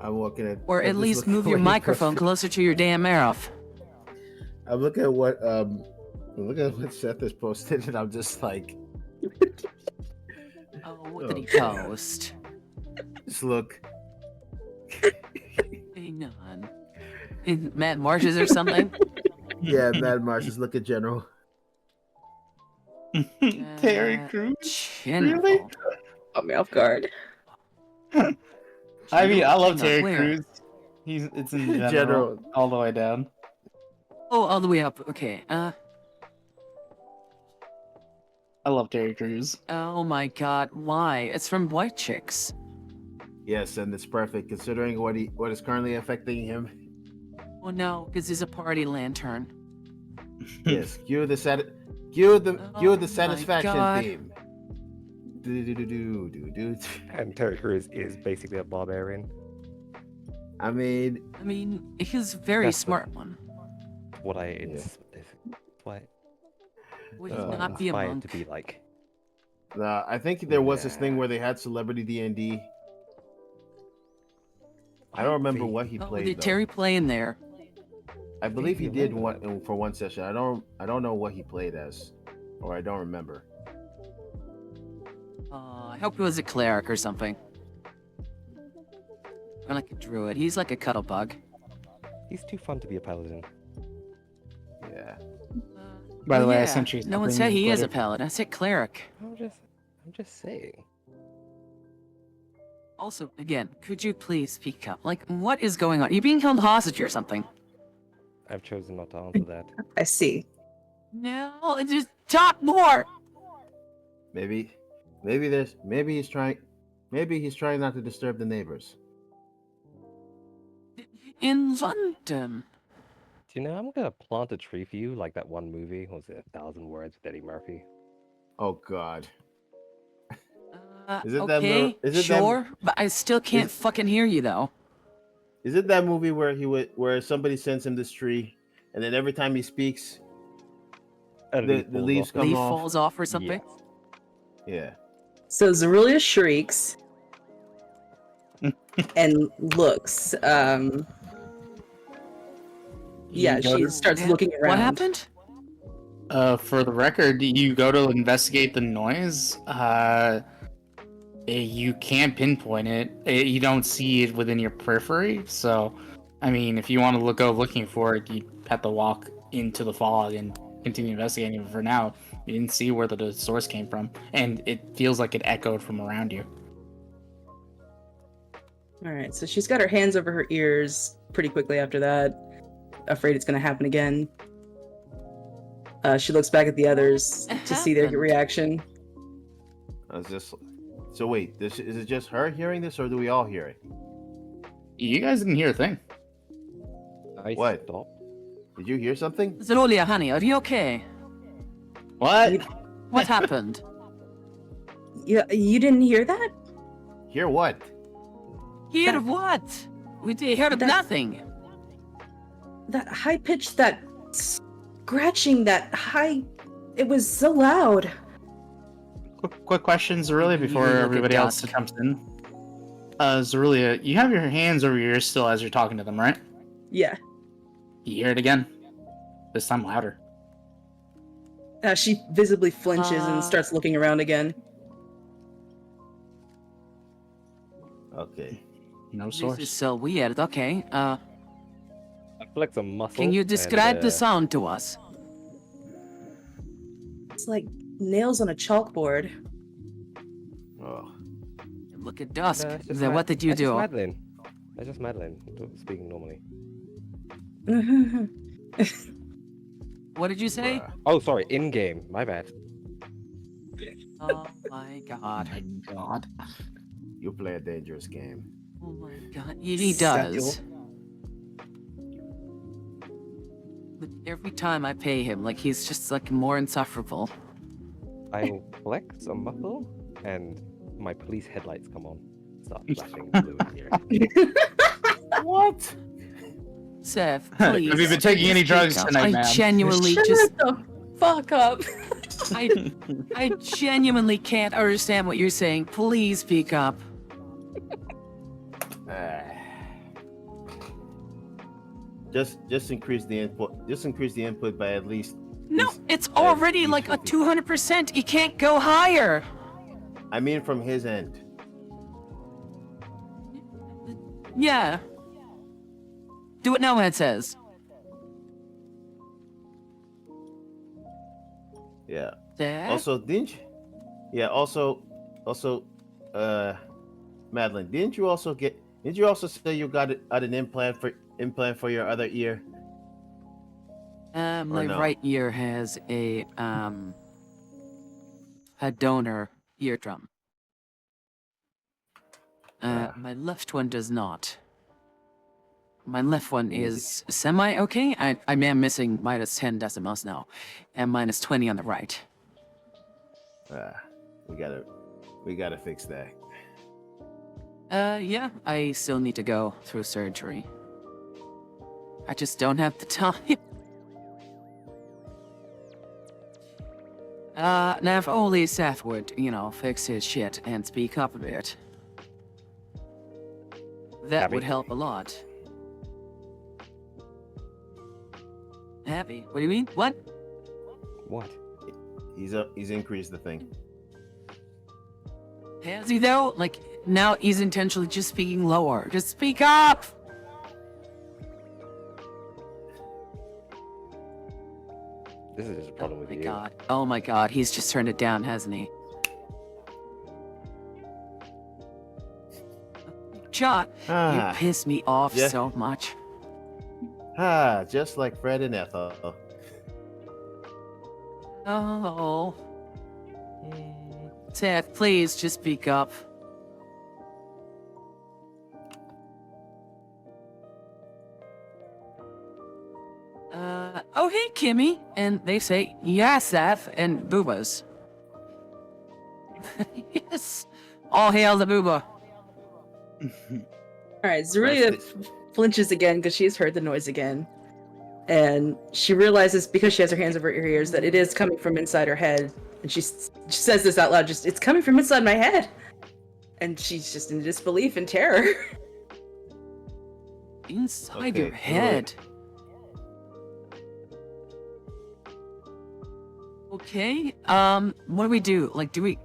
I'm looking at. Or I'm at just least looking move at your what he microphone posted. closer to your damn mouth. I'm looking at what Seth has posted, and I'm just like, Oh, what did he God. post? just look. Hang on. In Mad Marshes or something? Yeah, Mad Marshes. Look at General. Terry Crews? General. Really? Caught me off guard. I mean, I love Hang on, Terry where? Crews. It's in general, General. all the way down. Oh, all the way up. Okay. I love Terry Crews. Oh my god, why? It's from White Chicks. Yes, and it's perfect considering what is currently affecting him. Oh no, because he's a party lantern. Yes, cue the Oh my satisfaction God. theme. Do. And Terry Crews is basically a barbarian. I mean, he's a very That's the- smart one. What I Yeah. what Would he Uh, not be a inspired monk? to be like. I think there was this thing Yeah. where they had celebrity D&D. I don't remember what he Oh, played did though. Terry play in there? I believe he Maybe did remember one for one session. I don't know what he played as, or I don't remember. I hope it was a cleric or something. Or like a druid. He's like a cuddle bug. He's too fun to be a paladin. Yeah. By the way, I yeah, sent you no one something said he is a later. paladin. I said cleric. I'm just saying. Also, again, could you please speak up? Like, what is going on? You being held hostage or something? I've chosen not to answer that. I see. No, just talk more. Maybe he's trying not to disturb the neighbors. In London. Do you know I'm gonna plant a tree for you like that one movie? What was it 1,000 Words with Eddie Murphy? Oh God. Is it Okay, sure, but I still can't fucking hear you though. Is it that movie where somebody sends him this tree, and then every time he speaks, the leaves come Leaf off? falls off or something? Yes. Yeah. So Zerulia shrieks and looks. Yeah, You go she to- starts looking around. What happened? For the record, you go to investigate the noise. You can't pinpoint it. You don't see it within your periphery. So, I mean, if you want to go looking for it, you have to walk into the fog and continue investigating. But for now, you didn't see where the source came from, and it feels like it echoed from around you. All right, so she's got her hands over her ears pretty quickly after that, afraid it's going to happen again. She looks back at the others to see their happened? reaction. I was just. So wait, is it just her hearing this, or do we all hear it? You guys didn't hear a thing. I What? stopped. Did you hear something? Zerulia, honey, are you okay? What? What happened? Yeah, you didn't hear that? Hear what? Hear That- what? We did hear that- nothing. That high pitch, that scratching, that high. It was so loud. Quick question, Zerulia, You before look at everybody else Dusk. comes in. Zerulia, you have your hands over your ears still as you're talking to them, right? Yeah. You hear it again. This time louder. She visibly flinches Uh. and starts looking around again. Okay. No This source. is so weird. Okay, I flex a muscle. can you describe and, the sound to us? It's like nails on a chalkboard. Oh. Look at Dusk. No, it's just Then Ma- what did you that's just do? Madeline. That's just Madeline speaking normally. What did you say? Bruh. Oh, sorry, in game. My bad. Oh my god. My God. You play a dangerous game. Oh my god. He does. But every time I pay him, like he's just like more insufferable. I flex a muscle, and my police headlights come on. Start flashing blue in here. What? Seth, Have please. you been taking any speak drugs up. tonight, I ma'am? genuinely Shut just the fuck up. I genuinely can't understand what you're saying. Please speak up. Just increase the input. Just increase the input by at least. No, He's- it's already he's like a 50. 200%. You can't go higher. I mean, from his end. Yeah. Do what Nomad says. Yeah. Seth? Also, didn't you? Yeah. Also, Madeline, didn't you also say you got an implant for your other ear? My no? right ear has a donor eardrum. My left one does not. My left one is semi-okay. I am missing minus 10 decimals now, and minus 20 on the right. We gotta fix that. Yeah, I still need to go through surgery. I just don't have the time. Now if only Seth would, fix his shit and speak up a bit. That Happy? would help a lot. Happy? What do you mean? What? What? He's increased the thing. Has he though? Like, now he's intentionally just speaking lower. Just speak up! This is just a problem with Oh my you. god. Oh my god, he's just turned it down, hasn't he? Chot, you Ah, piss me off Yeah. so much. just like Fred and Ethel. Oh. Seth, please just speak up. Oh hey, Kimmy. And they say, yeah, Seth, and boobas. Yes. All hail the booba. Alright, Zerulia Nice. flinches again because she's heard the noise again. And she realizes, because she has her hands over her ears, that it is coming from inside her head. And she says this out loud, it's coming from inside my head. And she's just in disbelief and terror. Inside Okay, your head. Okay, what do we do? Like, do we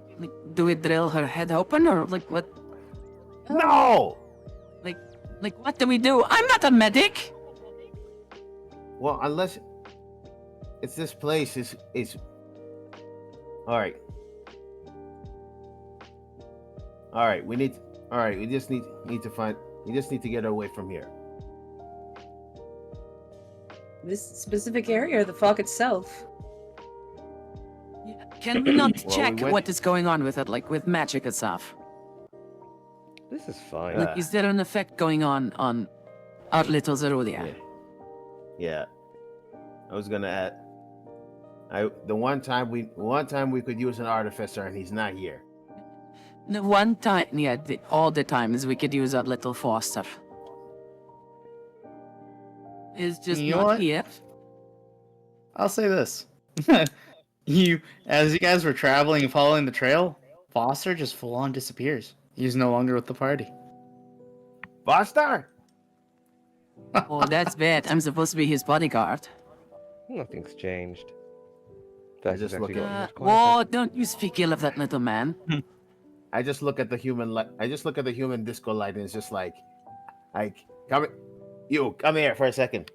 drill her head open, or like what? No! Like what do we do? I'm not a medic. Well, unless it's this place is. All right. All right. We need. All right. We just need to find. We just need to get her away from here. This specific area, or the fog itself. Can we not Well, check we went- what is going on with it, like with magic and stuff? This is fine. Yeah. Like, is there an effect going on our little Zerulia? Yeah. I was gonna add. The one time we could use an artificer and he's not here. The one time, yeah, all the times we could use our little foster. Is just You know not what? here. I'll say this. As you guys were traveling and following the trail, Foster just full on disappears. He's no longer with the party. Foster! Oh, that's bad. I'm supposed to be his bodyguard. Nothing's changed. I Fact, just it's look actually at- gotten much quieter. Whoa, don't you speak ill of that little man. I just look at the human disco light and it's just like come here for a second.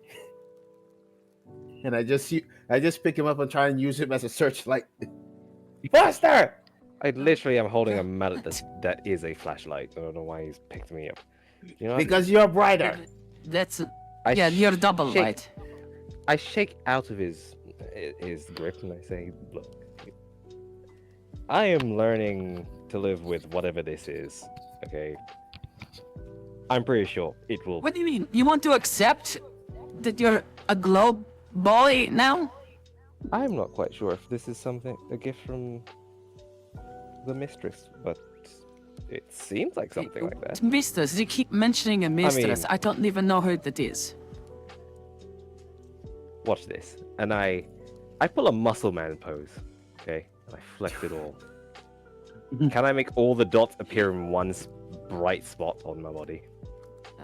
And I just pick him up and try and use him as a searchlight. Foster! I literally am holding a mallet that is a flashlight. I don't know why he's picked me up. You know what? Because you're brighter. That's I yeah, you're double shake- light. I shake out of his grip and I say, "Look, I am learning to live with whatever this is. Okay, I'm pretty sure it will." What do you mean? You want to accept that you're a globe boy now? I'm not quite sure if this is a gift from the mistress, but it seems like something like that. Mistress, you keep mentioning a mistress. I don't even know who that is. Watch this, and I pull a muscle man pose. Okay, and I flex it all. Can I make all the dots appear in one bright spot on my body?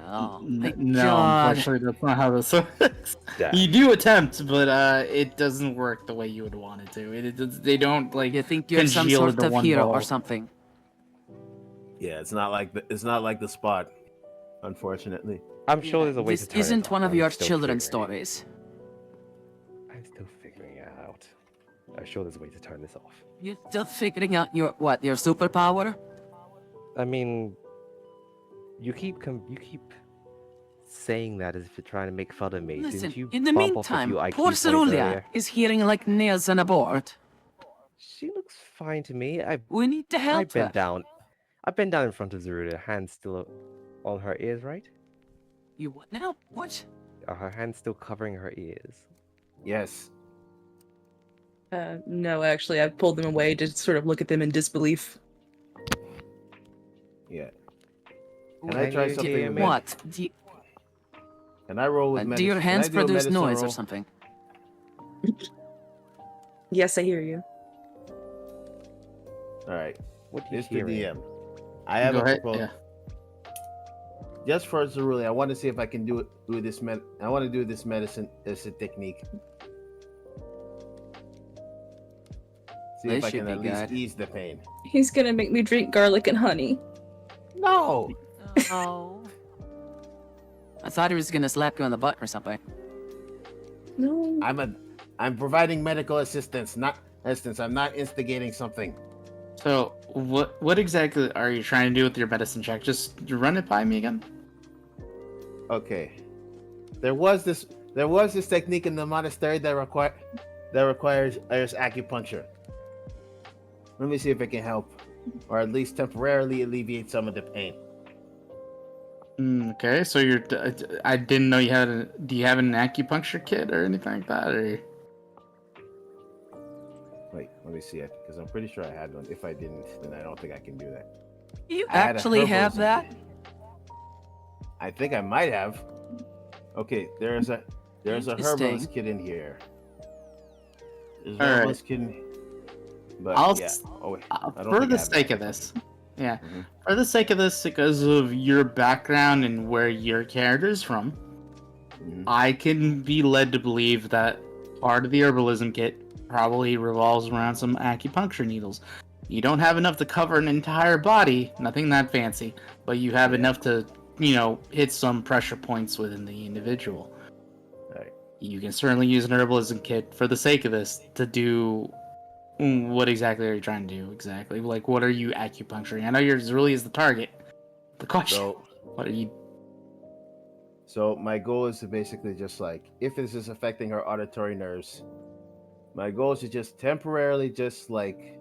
Oh my No, god. unfortunately, that's not how this works. Damn. You do attempt, but it doesn't work the way you would want it to. They don't like. You think you're some congeal sort into of one hero or ball. something? Yeah, it's not like the spot, unfortunately. I'm sure there's a way This to turn it isn't off. one of I'm your still children's figuring stories. I'm still figuring it out. I'm sure there's a way to turn this off. You're still figuring out your superpower? I mean, you keep saying that as if you're trying to make fun of me. Listen, Didn't you in the bump off a meantime, few IQ poor points Cerulia earlier? is hearing like nails on a board. She looks fine to me. We need to I help her. bent down. I bent down in front of Zerulia, hands still on her ears, right? You what now? What? Are her hands still covering her ears? Yes. No, actually, I've pulled them away to sort of look at them in disbelief. Yeah. Can I try you something hear with me? What? Can I roll with Do medicine? your hands Can I do a produce medicine noise or roll? something? Yes, I hear you. All right, What do you Mr. hear? DM. I have Go a ahead. proposal. Yeah. Just for Cerulli, I want to see if I can do this I want to do this medicine as a technique. See This if I should can be at least good. ease the pain. He's gonna make me drink garlic and honey. No, Oh. I thought he was gonna slap you on the butt or something. No. I'm providing medical assistance, not assistance. I'm not instigating something. So, what exactly are you trying to do with your medicine check? Just run it by me again. Okay. There was this technique in the monastery that requires acupuncture. Let me see if it can help, or at least temporarily alleviate some of the pain. Okay, so I didn't know you had do you have an acupuncture kit or anything like that? Or Wait, let me see it, because I'm pretty sure I had one. If I didn't, then I don't think I can do that. You I had a actually have herbalism that? kit. I think I might have. Okay, there's a Interesting. herbalist kit in here. There's a All right. herbalist kit in... But I'll yeah. Oh wait. I don't for think the I have sake of that. this, yeah, Mhm. for the sake of this, because of your background and where your character is from, Mhm. I can be led to believe that part of the herbalism kit probably revolves around some acupuncture needles. You don't have enough to cover an entire body, nothing that fancy, but you have Yeah. enough to, hit some pressure points within the individual. Right. You can certainly use an herbalism kit for the sake of this to do. What exactly are you trying to do? Exactly, like what are you acupuncturing? I know yours really is the target. The question: So what are you? So my goal is to basically just like, if this is affecting her auditory nerves, my goal is to just temporarily just like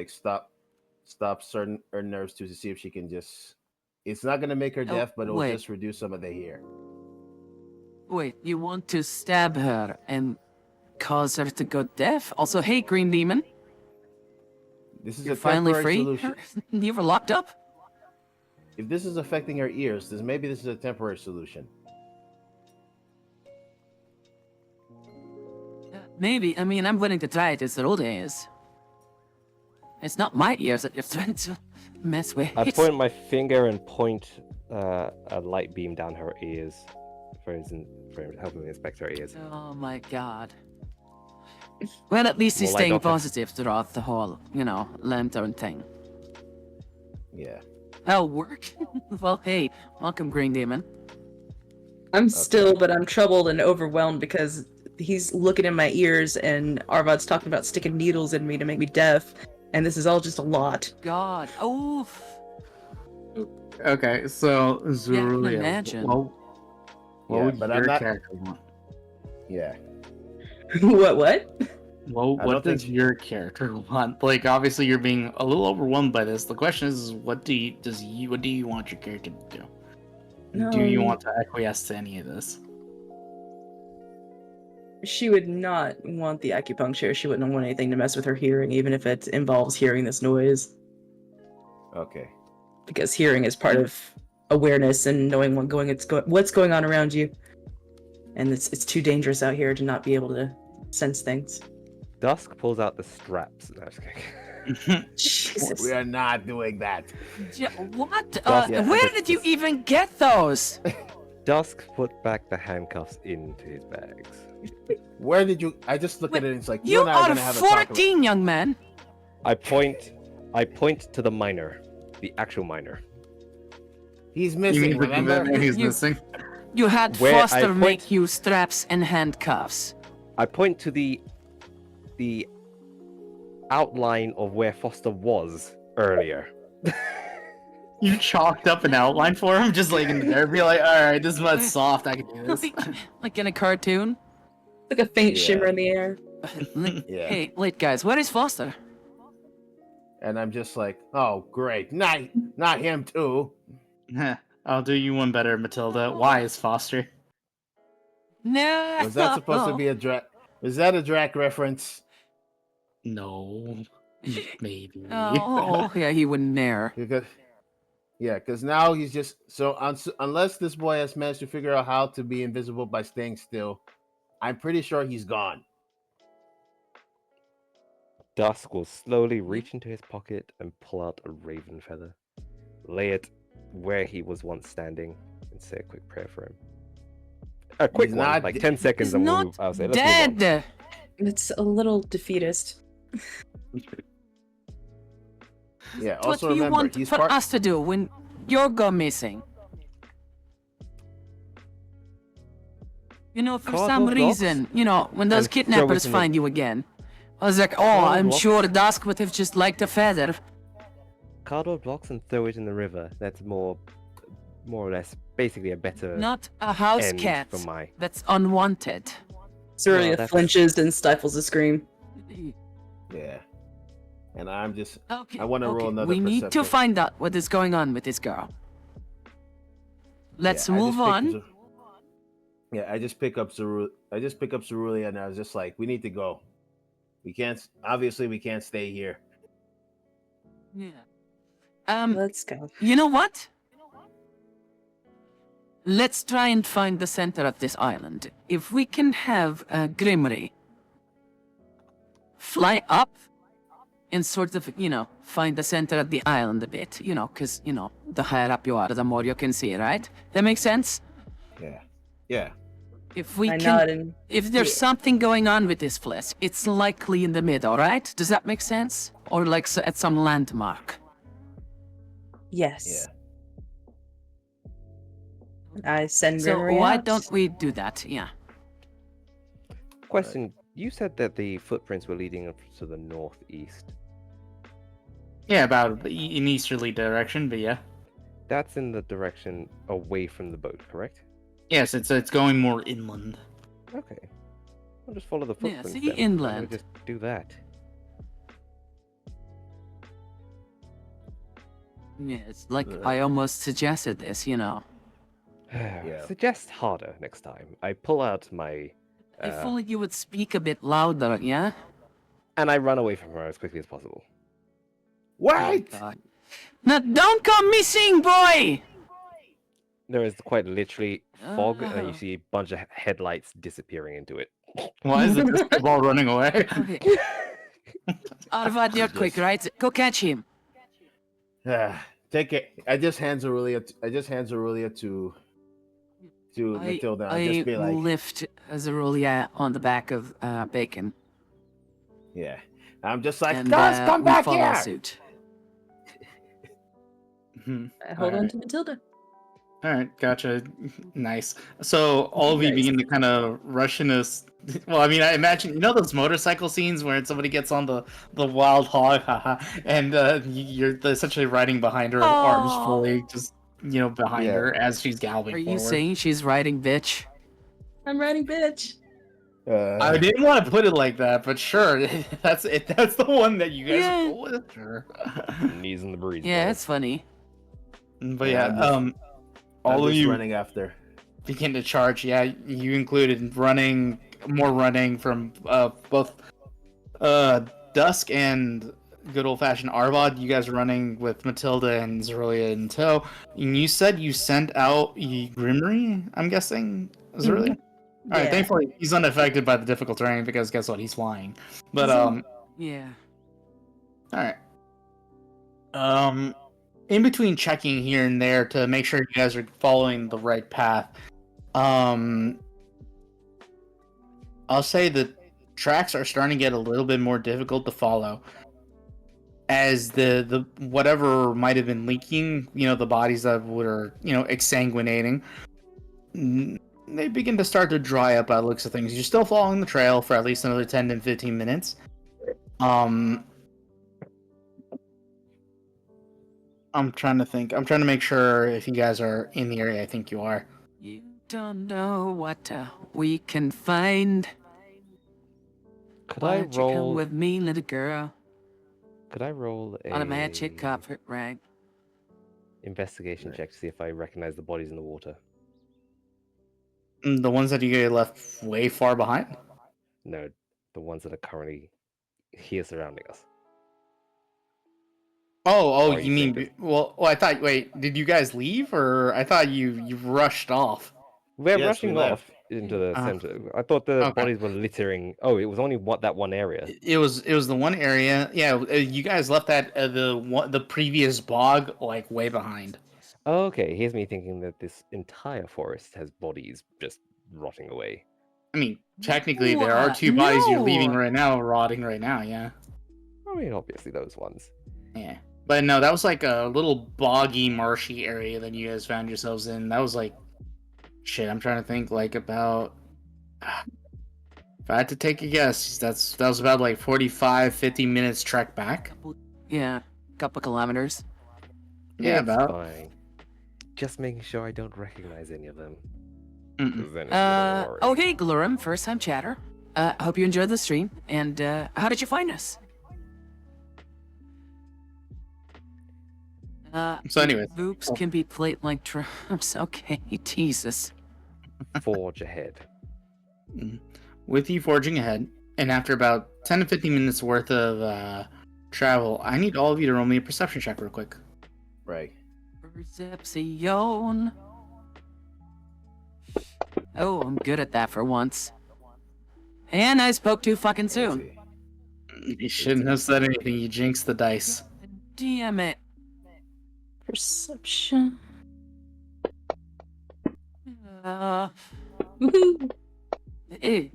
stop certain her nerves to see if she can just. It's not gonna make her Oh, deaf, but it'll wait. just reduce some of the hear. Wait, you want to stab her and cause her to go deaf? Also, hey, Green Demon, This is you're a finally temporary free? solution. You were locked up? If this is affecting her ears, then maybe this is a temporary solution. Maybe. I mean, I'm willing to try it as the old days. It's not my ears that you're trying to mess with. I point my finger and point a light beam down her ears for helping me inspect her ears. Oh my god. Well, at least he's More like staying doctor. positive throughout the whole, lantern thing. Yeah. That'll work. Well, hey, welcome, Green Demon. I'm still, but I'm troubled and overwhelmed because he's looking in my ears and Arvad's talking about sticking needles in me to make me deaf, and this is all just a lot. God. Oof. Okay, so Yeah, I can Zerulia, imagine. what Yeah, would but your I'm not- character want? Yeah. What? Well, I what don't think- does your character want? Like, obviously, you're being a little overwhelmed by this. The question is, what do you want your character to do? Do you want to acquiesce to any of this? She would not want the acupuncture. She wouldn't want anything to mess with her hearing, even if it involves hearing this noise. Okay. Because hearing is part of awareness and knowing what's going on around you. And it's too dangerous out here to not be able to sense things. Dusk pulls out the straps. No, I'm just kidding. Jesus. We are not doing that. What? Yeah, Where but- did you even get those? Dusk put back the handcuffs into his bags. Where did you? I just look at it and it's like You and I are are gonna have a talk about. 14, young man. I point to the miner, the actual miner. He's You missing. mean the Remember? man he's You- missing? You had Where I Foster point- make you straps and handcuffs. I point to the outline of where Foster was earlier. You chalked up an outline for him, just like in there, be like, all right, this mud's soft, I can do this. Like in a cartoon. Like a faint Yeah. shimmer in the air. Yeah. Hey, wait, guys, where is Foster? And I'm just like, oh great, not him too. I'll do you one better, Matilda. Why is Foster? No. Was that supposed to be a Drac? Was that a Drac reference? No. Maybe. Oh, yeah, he wouldn't dare. Because now he's just so unless this boy has managed to figure out how to be invisible by staying still, I'm pretty sure he's gone. Dusk will slowly reach into his pocket and pull out a raven feather, lay it where he was once standing, and say a quick prayer for him. A quick He's one, not like de- 10 seconds, He's and not I'll say, let's move on. dead. It's a little defeatist. Yeah. What Also do you remember, want he's for part. us to do when you're go missing? You know, for Cardboard some box reason, you know, when those and throw it kidnappers in the- find you again, I was like, oh, Cardboard I'm box. sure Dusk would have just liked a feather. Cardboard box and throw it in the river. That's more or less, basically a better Not a house end cat for my. that's unwanted. Cerelia Well, that's- flinches and stifles a scream. Yeah. And I'm just. Okay, I wanna roll another we need to perception. find out what is going on with this girl. Let's Yeah, I move just picked on. Zer- Yeah, I just pick up Cerulia, and I was just like, we need to go. We can't. Obviously, we can't stay here. Yeah. Let's go. You know what? Let's try and find the center of this island. If we can have a Grimmery fly up and sort of, you know, find the center of the island a bit, you know, because, you know, the higher up you are, the more you can see, right? That makes sense? Yeah. Yeah. If we I can, nod and if there's yeah. something going on with this place, it's likely in the middle, right? Does that make sense? Or like at some landmark? yes. Yeah. I send So Grimmery why out. don't we do that? Yeah. Question: you said that the footprints were leading up to the northeast. Yeah, about in easterly direction, but yeah. That's in the direction away from the boat, correct? Yes, it's going more inland. Okay. I'll just follow the Yeah, footprints. see, then. Why don't we inland. just do that. Yeah, it's like I almost suggested this, you know. Yeah. Suggest harder next time. I pull out my. If only you would speak a bit louder, yeah? And I run away from her as quickly as possible. What? God. Now don't go missing, boy! There is quite literally fog, and Oh. you see a bunch of headlights disappearing into it. Why is the crystal ball running away? Okay. Arvad, you're quick, right? Go catch him. Take it. I just hand Cerulia to Matilda. I just be like, lift Zerulia on the back of Bacon. yeah. I'm just like, And Dusk, come we back follow here. suit. I hold on Alright. to Matilda. All right, gotcha. Nice. So all of you Nice. begin to kind of rush in this. Well, I mean, I imagine you know those motorcycle scenes where somebody gets on the wild hog, haha, and you're essentially riding behind her, arms Aw. fully, just behind Yeah. her as she's galloping Are you forward. saying she's riding bitch? I'm riding bitch. I didn't want to put it like that, but sure, that's it. That's the one that you guys Yeah. go with. Sure. Knees in the breeze. Yeah, brother. it's funny. But Yeah, yeah, I'm just- all I'm of just you running after. begin to charge. Yeah, you included more running from both Dusk and good old fashioned Arvad. You guys are running with Matilda and Zerulia in tow. And you said you sent out Grimmery, I'm guessing? Zerulia? Alright, Yeah. thankfully he's unaffected by the difficult terrain because guess what? He's flying. But Yeah. alright. In between checking here and there to make sure you guys are following the right path, I'll say that tracks are starting to get a little bit more difficult to follow. As the whatever might have been leaking, the bodies that were, exsanguinating, they begin to start to dry up by the looks of things. You're still following the trail for at least another 10 to 15 minutes. I'm trying to think. I'm trying to make sure if you guys are in the area. I think you are. You don't know what we can find. Could Why I don't you come roll? with me, little girl, Could I roll on a magic carpet rag? investigation check to see if I recognize the bodies in the water? The ones that you guys left way far behind. No, the ones that are currently here surrounding us. Oh, Or you you mean think well, I thought wait, did you guys leave or I thought you rushed off? we're Yes, we rushing left. off into the Uh, center. I thought the okay. bodies were littering. Oh, it was only that one area. It was the one area. Yeah, you guys left that the previous bog like way behind. Oh, okay, here's me thinking that this entire forest has bodies just rotting away. I mean, technically there are What? 2 bodies you're leaving No! right now rotting right now, yeah. I mean, obviously those ones. Yeah. But no, that was like a little boggy, marshy area that you guys found yourselves in. That was like shit, I'm trying to think like about if I had to take a guess, that was about like 45, 50 minutes trek back. Yeah, couple kilometers. Yeah, It's about. fine. Just making sure I don't recognize any of them. Mm-mm. 'Cause then it's gonna worry. Oh, hey, Glurum, first time chatter. Hope you enjoyed the stream. And, how did you find us? So anyways. Oops can be plate like traps. Okay, Jesus. Forge ahead. With you forging ahead, and after about 10 to 15 minutes worth of travel, I need all of you to roll me a perception check real quick. Right. Perception. Oh, I'm good at that for once. And I spoke too fucking soon. You shouldn't have said anything, you jinxed the dice. Damn it. Perception. Eh.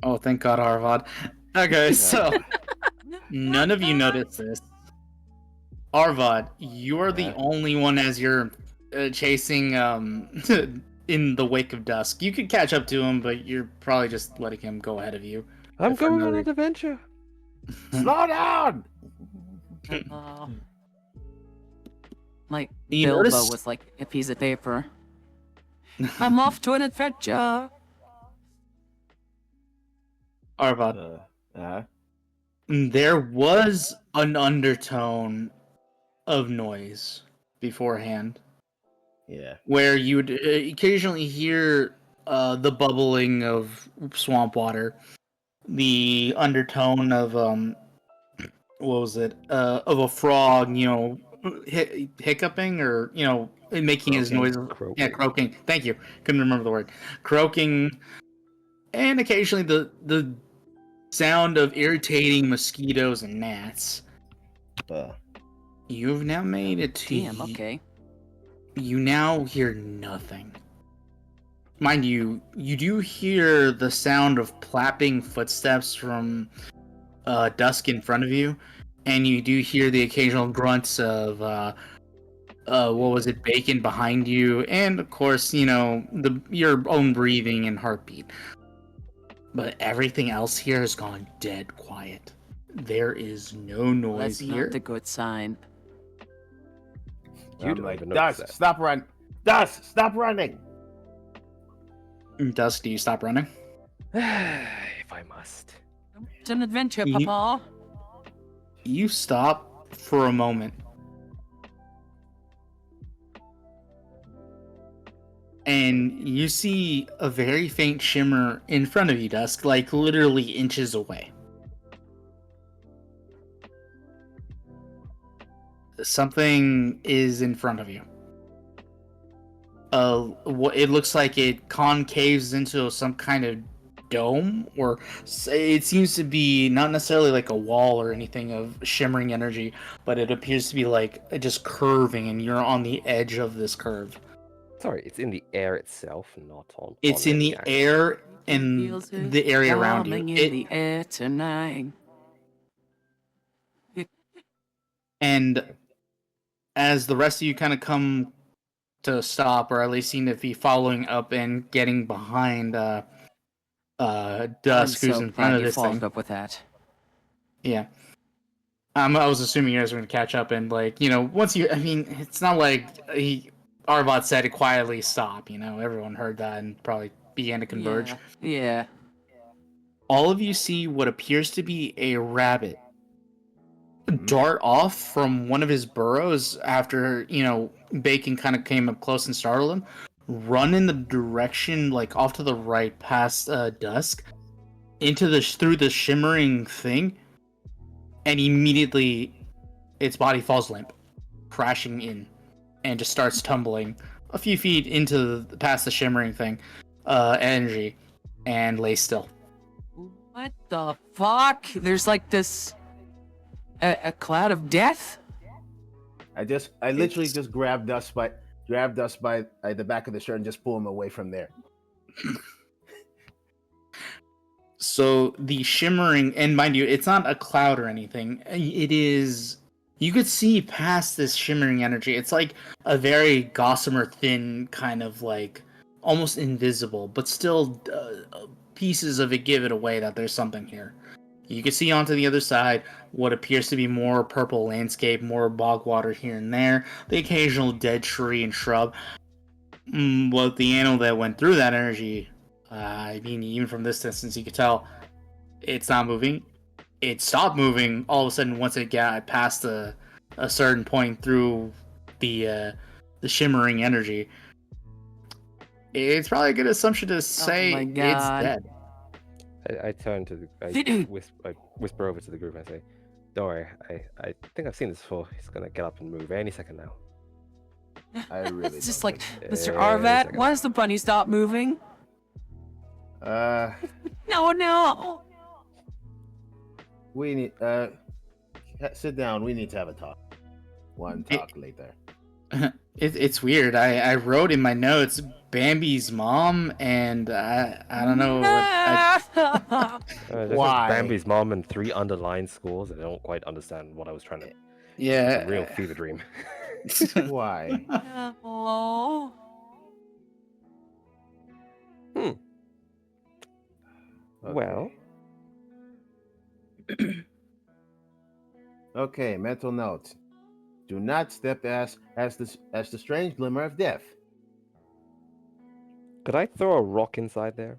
Oh, thank God, Arvad. Okay, so none of you noticed this. Arvad, you are the Yeah. only one as you're chasing in the wake of Dusk. You could catch up to him, but you're probably just letting him go ahead of you. I'm If going on another- an adventure. Slow down. Uh, like You Bilbo notice- was like a piece of paper. I'm off to an adventure. Arvad, Uh, there was an undertone of noise beforehand, yeah. where you'd occasionally hear the bubbling of swamp water, the undertone of what was it? Of a frog, hiccuping or making his Croaking. noise. Croaking. Yeah, croaking. Thank you. Couldn't remember the word. Croaking, and occasionally the sound of irritating mosquitoes and gnats. Uh, You've now made it to. Damn, okay. You now hear nothing. Mind you, you do hear the sound of plapping footsteps from Dusk in front of you, and you do hear the occasional grunts of what was it, Bacon behind you, and of course, your own breathing and heartbeat. But everything else here has gone dead quiet. There is no noise That's here. not a good sign. You I'm don't like, even notice Dusk, that. stop run. Dusk, stop running. Dusk, do you stop running? If I must. It's an adventure, You- Papa. You stop for a moment. And you see a very faint shimmer in front of you, Dusk, like literally inches away. Something is in front of you. It looks like it concaves into some kind of dome, or it seems to be not necessarily like a wall or anything of shimmering energy, but it appears to be like just curving, and you're on the edge of this curve. Sorry, it's in the air itself, not on. It's on in any the actual- air and Feels it the area around you. coming in It, the air tonight. and as the rest of you kind of come to stop, or at least seem to be following up and getting behind Dusk, I'm who's so in front glad of you this followed thing. up with that. Yeah. I was assuming you guys were going to catch up, and once you, it's not like Arvad said to quietly stop, everyone heard that and probably began to converge. Yeah. All of you see what appears to be a rabbit dart off from one of his burrows after, Bacon kind of came up close and startled him, run in the direction, like off to the right past Dusk, through the shimmering thing, and immediately its body falls limp, crashing in, and just starts tumbling a few feet past the shimmering thing, energy, and lays still. What the fuck? There's like this a cloud of death. I literally just grabbed Dusk by the back of the shirt and just pull him away from there. So the shimmering, and mind you, it's not a cloud or anything. It is. You could see past this shimmering energy. It's like a very gossamer thin kind of like almost invisible, but still pieces of it give it away that there's something here. You can see onto the other side what appears to be more purple landscape, more bog water here and there, the occasional dead tree and shrub. Well, the animal that went through that energy, I mean, even from this distance, you could tell it's not moving. It stopped moving all of a sudden once it got past a certain point through the shimmering energy. It's probably a good assumption to say my it's God. dead. I turn to I whisper over to the group and I say, "Don't worry, I think I've seen this before. He's gonna get up and move any second now." I really. It's just don't like, think Mr. Yeah, Arvad, second. why does the bunny stop moving? so. No. We need sit down. We need to have a talk. One talk later. It's weird. I wrote in my notes Bambi's mom, and I don't know what. There's Why? Bambi's mom and 3 underlined scores. I don't quite understand what I was trying to. It's Yeah. a real fever dream. Why? Oh. Okay. Well, Okay. Mental note: do not step as the strange glimmer of death. could I throw a rock inside there?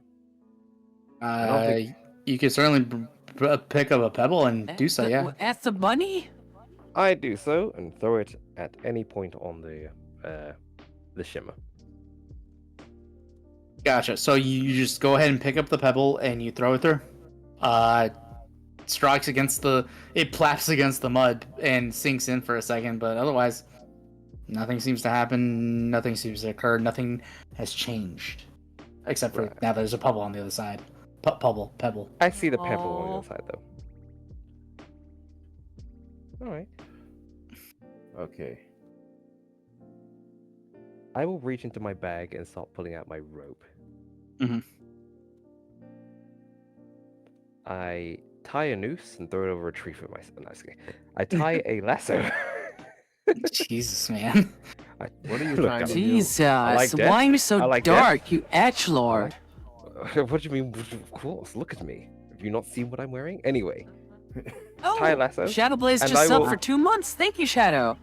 don't think- You could certainly pick up a pebble and do so. Yeah. At the bunny? I do so and throw it at any point on the shimmer. Gotcha. So you just go ahead and pick up the pebble and you throw it through. Strikes against it plaps against the mud and sinks in for a second, but otherwise, nothing seems to happen. Nothing seems to occur. Nothing has changed, except for Right. now. There's a pebble on the other side. Pebble. I see the pebble on the Oh. other side though. All right. Okay. I will reach into my bag and start pulling out my rope. Mhm. I tie a noose and throw it over a tree for myself. No, just kidding. I tie a lasso. Jesus, man. What are you Look, trying to do? Jesus, like death. why are you so I like death. dark, you edgelord? What do you mean? Of course, look at me. Have you not seen what I'm wearing? Anyway, Oh, tie a lasso, Shadowblaze and just I subbed will- for 2 months. Thank you, Shadow.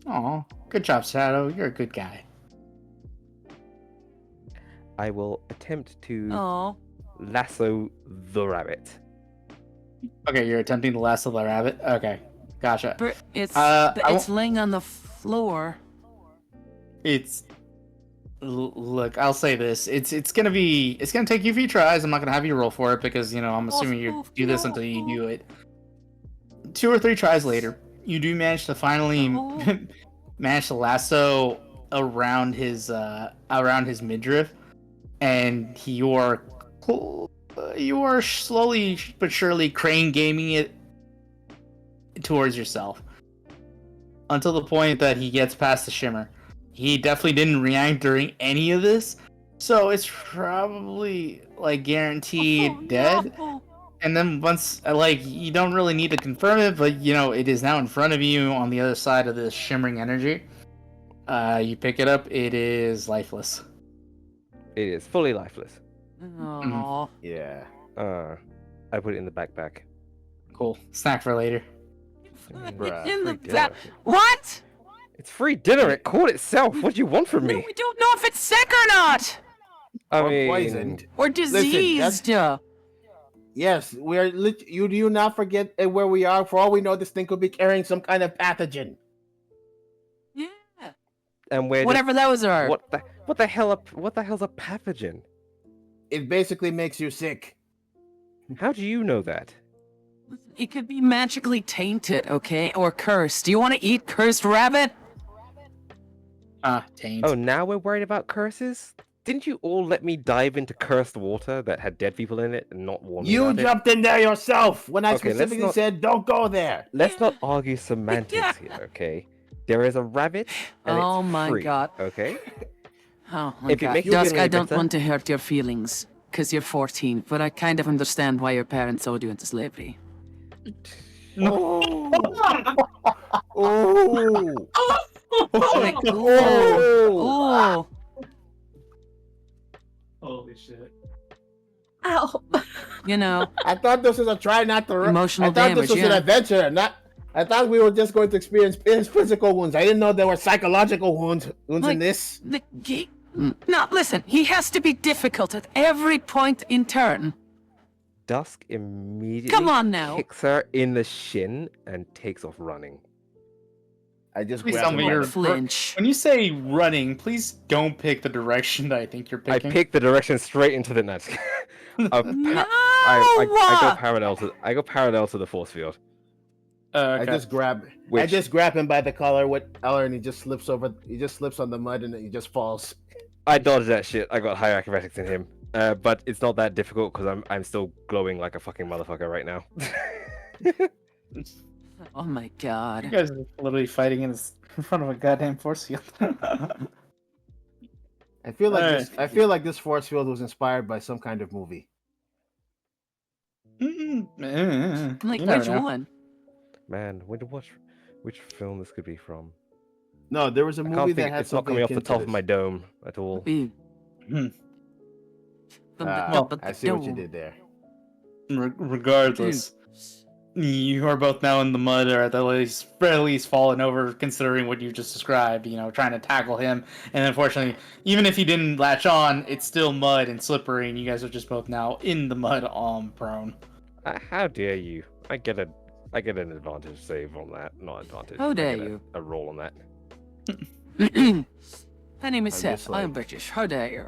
Aw, good job, Shadow. You're a good guy. I will attempt to Oh, lasso the rabbit. Okay, you're attempting to lasso the rabbit. Okay, gotcha. but it's I it's laying on the floor. It's look. I'll say this. It's gonna take you a few tries. I'm not gonna have you roll for it because I'm assuming you do this until you do it. 2 or 3 tries later, you do manage to finally Oh. manage to lasso around his midriff, and you are slowly but surely crane gaming it towards yourself until the point that he gets past the shimmer. He definitely didn't react during any of this, so it's probably like guaranteed Oh, dead. no. And then once, you don't really need to confirm it, but it is now in front of you on the other side of this shimmering energy. You pick it up, it is lifeless. It is fully lifeless. Oh. Yeah. I put it in the backpack. Cool. Snack for later. Bruh, In the free back. dinner. What? It's free dinner. It called itself. What do you want from No, me? we don't know if it's sick or not, I Or mean, poisoned. or that's- diseased. Yes, we are. You do not forget where we are. For all we know, this thing could be carrying some kind of pathogen. Yeah. and we're Whatever those are. What the hell's a pathogen? It basically makes you sick. How do you know that? It could be magically tainted, okay? Or cursed. Do you want to eat cursed rabbit? Taint. Oh, now we're worried about curses? Didn't you all let me dive into cursed water that had dead people in it and not warn me You about it? jumped in there yourself when I Okay, let's specifically not- said don't go there. Let's not argue semantics here, okay? There is a rabbit, and Oh it's my free, God. okay? Oh my If it god. makes you Dusk, feel I any don't better- want to hurt your feelings, because you're 14, but I kind of understand why your parents sold you into slavery. Oh. Oh. Like, Oh. ooh. Holy shit. Ow! You know, I thought this was a try not to. Emotional I thought damage, this was an yeah. adventure, not. I thought we were just going to experience physical wounds. I didn't know there were psychological wounds Like- in this. no, listen, he has to be difficult at every point in turn. Dusk immediately Come on now. kicks her in the shin and takes off running. I just Please grabbed tell him me by you're the- Flinch. When you say running, please don't pick the direction that I think you're I picking. pick the direction straight into the net. No! I go parallel to the force field. I Okay. just grab. I Which- just grab him by the collar with Eller, and he just slips over. He just slips on the mud, and he just falls. I dodged that shit. I got higher acrobatics than him. But it's not that difficult because I'm still glowing like a fucking motherfucker right now. Oh my You god. guys are literally fighting in front of a goddamn force field. I feel like Alright. this. I feel like this force field was inspired by some kind of movie. Like, You never which know. one? Man, which film this could be from? No, there was a I movie can't that think. had It's not something coming off the akin to top of this. my dome at all. Be- Hmm. I see what you did there. Regardless, you are both now in the mud, or at the least, very least, fallen over. Considering what you just described, trying to tackle him, and unfortunately, even if he didn't latch on, it's still mud and slippery, and you guys are just both now in the mud, prone. How dare you? I get an advantage save on that. Not advantage. How I dare get you. A roll on that. My name is I'm Seth. just I'm like- British. How dare you?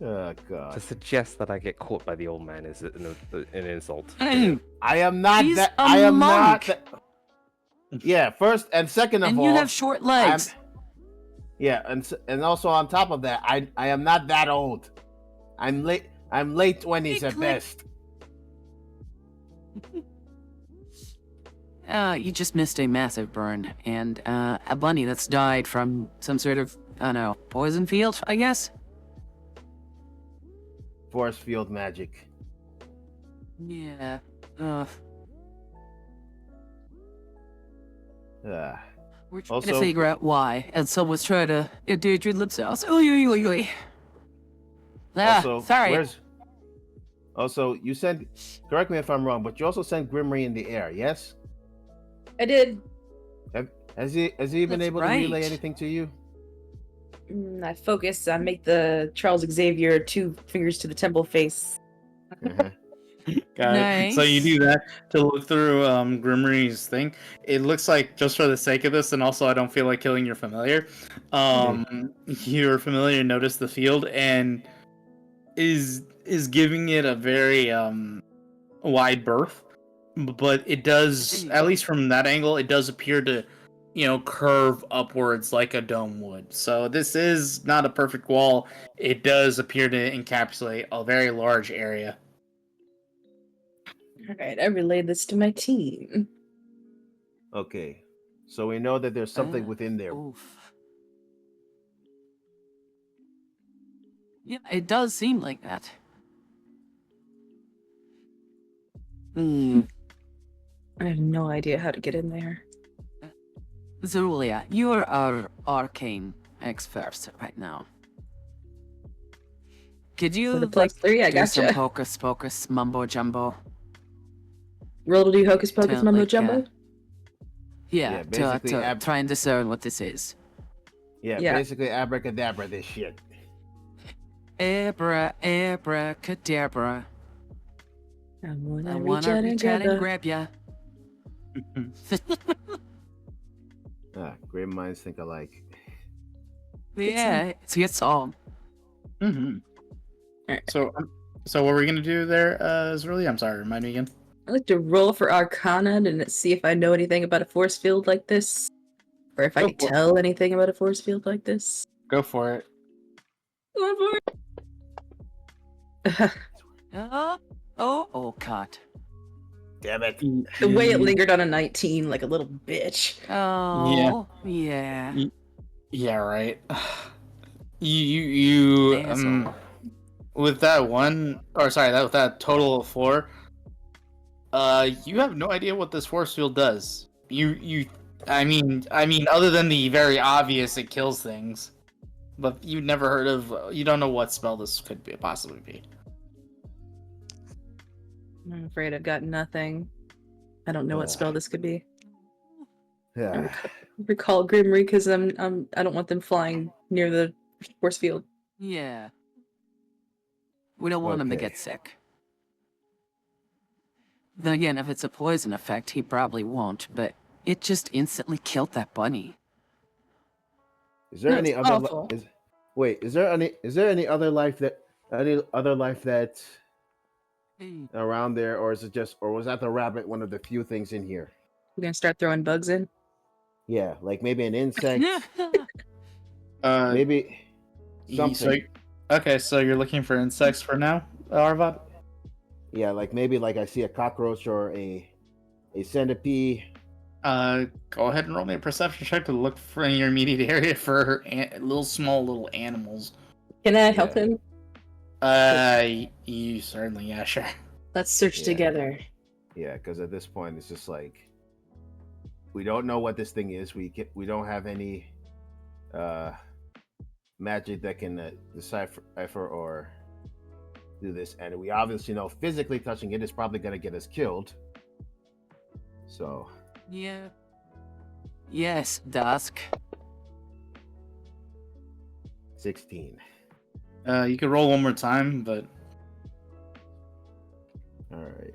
Oh god. To suggest that I get caught by the old man is an insult. I am not He's that. a I am monk. not. Yeah. First and second of And all, you have short legs. yeah, and also on top of that, I am not that old. I'm late 20s Hey, at click. best. You just missed a massive burn, and a bunny that's died from some sort of, I don't know, poison field, I guess? Force field magic. Yeah. We're trying to Also- figure out why, and someone's trying to Deirdre lips out. Oy. Also, Sorry. Also, you sent. Correct me if I'm wrong, but you also sent Grimry in the air. Yes. I did. Has he been That's able to relay right. anything to you? I focus. I make the Charles Xavier 2 fingers to the temple face. Uh-huh. Got it. So you Nice. do that to look through Grimry's thing. It looks like, just for the sake of this, and also I don't feel like killing your familiar. Your familiar noticed the field and is giving it a very wide berth, but it does, at least from that angle, it does appear to curve upwards like a dome would. So this is not a perfect wall. It does appear to encapsulate a very large area. All right, I relayed this to my team. Okay. So we know that there's something Ah, within there. Oof. Yeah, it does seem like that. I have no idea how to get in there. Zerulia, you're our arcane expert right now. Could you With a +3, I do some gotcha. hocus pocus mumbo jumbo? Roll to do hocus pocus To, mumbo like, jumbo? Yeah, basically to try and discern what this is. Yeah, Yeah. basically abracadabra this shit. Abracadabra. I I wanna wanna reach out and grab. grab ya. Great minds think alike. Yeah, it's your song. Mm-hmm. Alright. So So what were we gonna do there, Zerly? I'm sorry, remind me again. I'd like to roll for Arcana and see if I know anything about a force field like this. Or if I Go could for it. tell anything about a force field like this. Go for it. Going for it. Oh, cut. Damn it. The way it lingered on a 19 like a little bitch. Oh, yeah. Yeah, right. You Asshole. with that with that total of 4, you have no idea what this force field does. I mean, other than the very obvious, it kills things. But you've never heard of, you don't know what spell this could possibly be. I'm afraid I've got nothing. I don't know what spell this could be. Yeah. Recall Grimry because I don't want them flying near the force field. Yeah. We don't want him to Okay. get sick. Then again, if it's a poison effect, he probably won't, but it just instantly killed that bunny. Is there any That's other? awful. Is there any other life that around there, or is it just, or was that the rabbit one of the few things in here? We're gonna start throwing bugs in. Yeah, like maybe an insect, Uh, maybe something. So you're looking for insects for now, Arvad? Yeah, like maybe like I see a cockroach or a centipede. Go ahead and roll me a perception check to look for in your immediate area for small animals. Can I help Yeah. him? You certainly, yeah, sure. Let's search Yeah. together. Yeah, because at this point it's just like we don't know what this thing is. We don't have any magic that can decipher or do this, and we obviously know physically touching it is probably going to get us killed. So Yeah. Yes, Dusk. 16. You could roll one more time, but All right.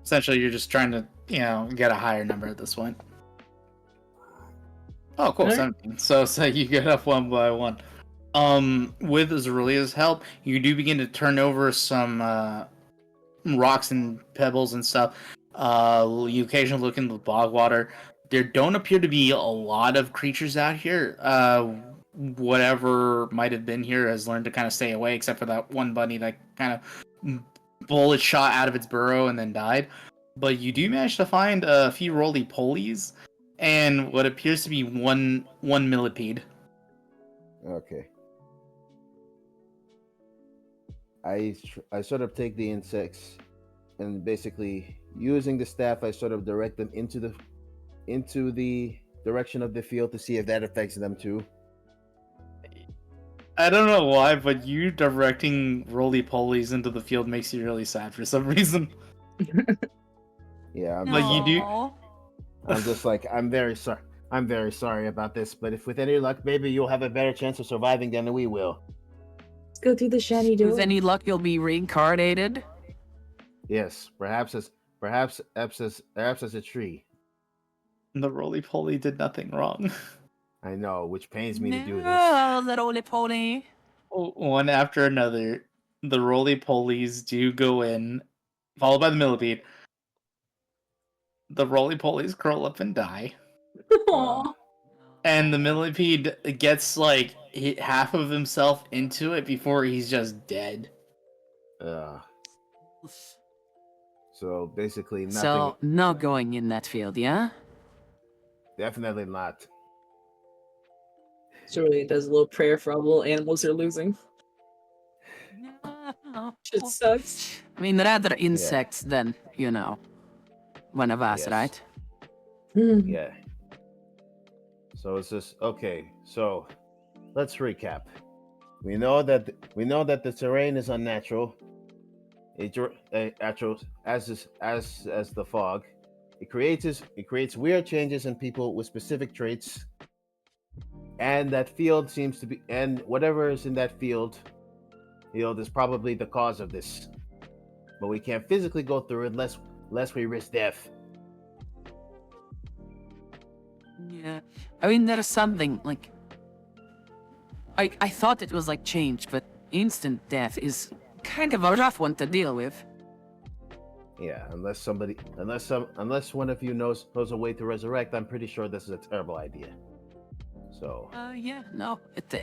essentially you're just trying to, get a higher number at this point. Oh, cool, Alright. 17. So you get up one by one. With Zerulia's help, you do begin to turn over some rocks and pebbles and stuff. You occasionally look into the bog water. There don't appear to be a lot of creatures out here. Whatever might have been here has learned to kind of stay away, except for that one bunny that kind of bullet shot out of its burrow and then died. But you do manage to find a few roly-polies and what appears to be one millipede. Okay. I sort of take the insects and basically using the staff, I sort of direct them into the direction of the field to see if that affects them too. I don't know why, but you directing roly-polies into the field makes you really sad for some reason. Yeah, But you do- No. I'm just like I'm very sorry about this, but if with any luck, maybe you'll have a better chance of surviving than we will. Let's go through the shiny door. With any luck, you'll be reincarnated. Yes, perhaps as a tree. The roly-poly did nothing wrong. I know, which pains me to do this. No, little pony. One after another, the roly-polies do go in, followed by the millipede. The roly-polies curl up and die. Aw. And the millipede gets half of himself into it before he's just dead. So basically nothing. So, not going in that field, yeah? Definitely not. So really does a little prayer for all the little animals they're losing. No. Shit sucks. I mean, rather insects than, one of us, Yes. right? Yeah. So it's just okay. So let's recap. We know that the terrain is unnatural. Natural as the fog. It creates weird changes in people with specific traits. And that field seems to be, and whatever is in that field, is probably the cause of this. But we can't physically go through it unless we risk death. Yeah. I mean, there's something, I thought it was, changed, but instant death is kind of a rough one to deal with. Yeah, unless one of you knows a way to resurrect, I'm pretty sure this is a terrible idea. So Yeah, no,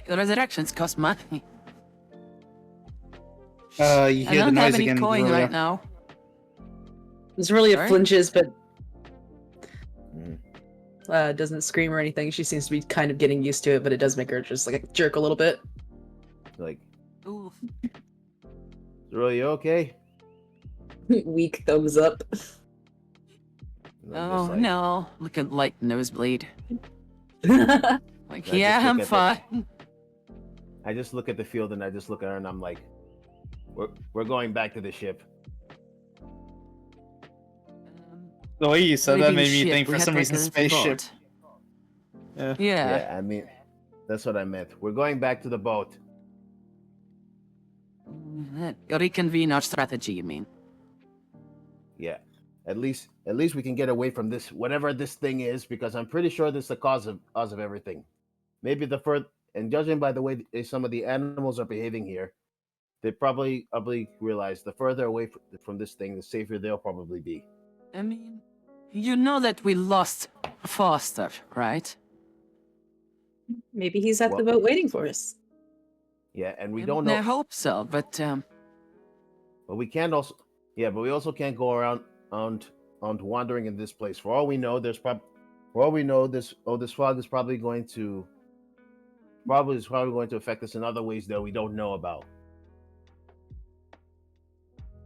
resurrections cost money. You I hear the don't have noise any again, coin Julia. right now. Zurelia Sorry? flinches, but mm, doesn't scream or anything. She seems to be kind of getting used to it, but it does make her just like jerk a little bit. like, Ooh. Zero, you okay? Weak thumbs up. And I'm Oh just like, no, look at light nosebleed. That's Like, I yeah, just I'm look at fine. I just look at the field and I just look at her and I'm like, we're going back to the ship. The way you said Maybe that made me ship, think we for had some to reason go to the spaceship. boat. Yeah. Yeah. Yeah, I mean, that's what I meant. We're going back to the boat. Reconvene our strategy, you mean? Yeah. At least we can get away from this, whatever this thing is, because I'm pretty sure this is the cause of everything. Maybe and judging by the way some of the animals are behaving here, they probably realize the further away from this thing, the safer they'll probably be. I mean, you know that we lost Foster, right? Maybe he's at the Well, boat waiting for us. Yeah, and we I don't mean, know. I hope so, but But we can't also. Yeah, but we also can't go around wandering in this place. For all we know, this fog is probably going to affect us in other ways that we don't know about.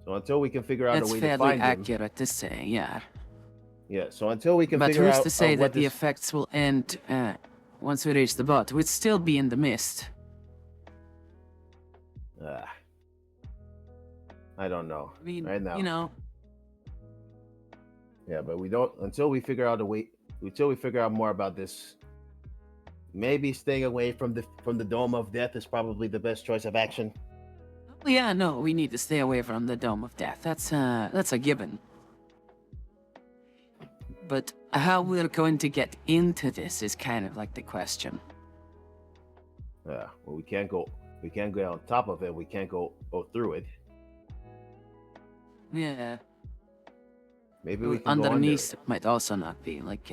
So until we can figure out that's a way to fairly find him, accurate to say, yeah. yeah. So until we can But figure who's out to say what that the this, effects will end once we reach the boat? We'd still be in the mist. I don't know. I mean, Right now. you know, Yeah, but we don't until we figure out more about this. Maybe staying away from the Dome of Death is probably the best choice of action. yeah, no, we need to stay away from the Dome of Death. That's a given. But how we're going to get into this is kind of like the question. Well, we can't go on top of it. We can't go through it. Yeah. Maybe we can go under Underneath it. might also not be like.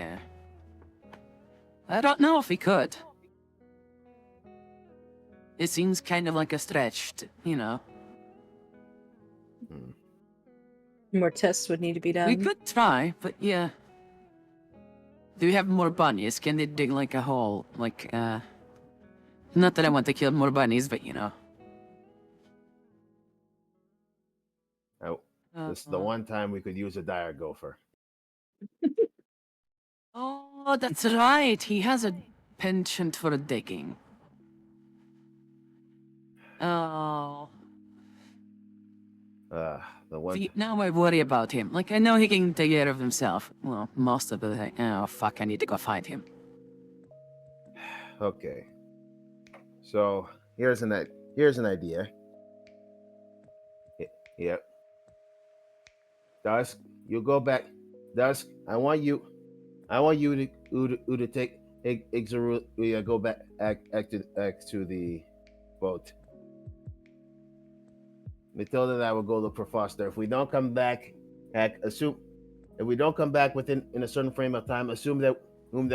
I don't know if we could. It seems kind of like a stretch, you know. More tests would need to be done. We could try, but yeah. Do we have more bunnies? Can they dig like a hole? Like, not that I want to kill more bunnies, but you know. Oh, this is the one time we could use a dire gopher. Oh, that's right. He has a penchant for digging. Oh. The one. See, now I worry about him. Like, I know he can take care of himself. Well, most of the time. Oh, fuck, I need to go find him. Okay. So here's an idea. Yep. Dusk, you go back. Dusk, I want you to take Ixaru, go back to the boat. Matilda and I will go look for Foster. If we don't come back, if we don't come back in a certain frame of time, assume that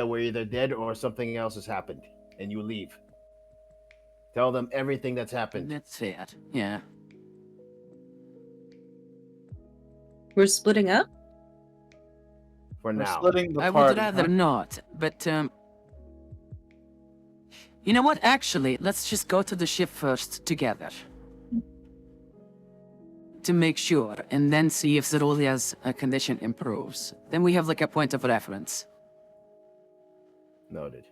we're either dead or something else has happened, and you leave. Tell them everything that's happened. That's fair. Yeah. We're splitting up? For We're now. splitting the I party, would rather huh? not, but you know what? Actually, let's just go to the ship first together. To make sure, and then see if Zerulia's condition improves. Then we have like a point of reference. Noted.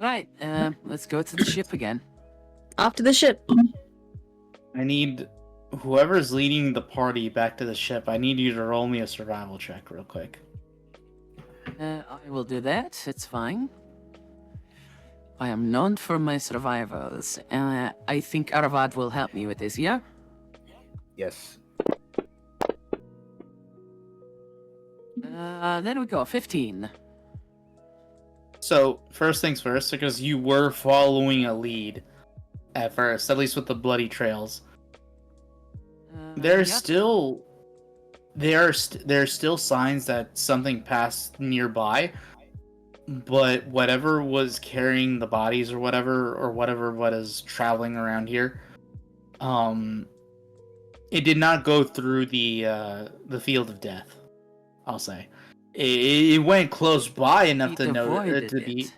Right, let's go to the ship again. Off to the ship. I need whoever's leading the party back to the ship. I need you to roll me a survival check real quick. I will do that, it's fine. I am known for my survivals. I think Arvad will help me with this, yeah? Yes. There we go, 15. So, first things first, because you were following a lead, at first, at least with the bloody trails. There's Yeah. still there's still signs that something passed nearby, but whatever was carrying the bodies or whatever what is traveling around here, it did not go through the field of death. I'll say it went close by enough It to know avoided to be.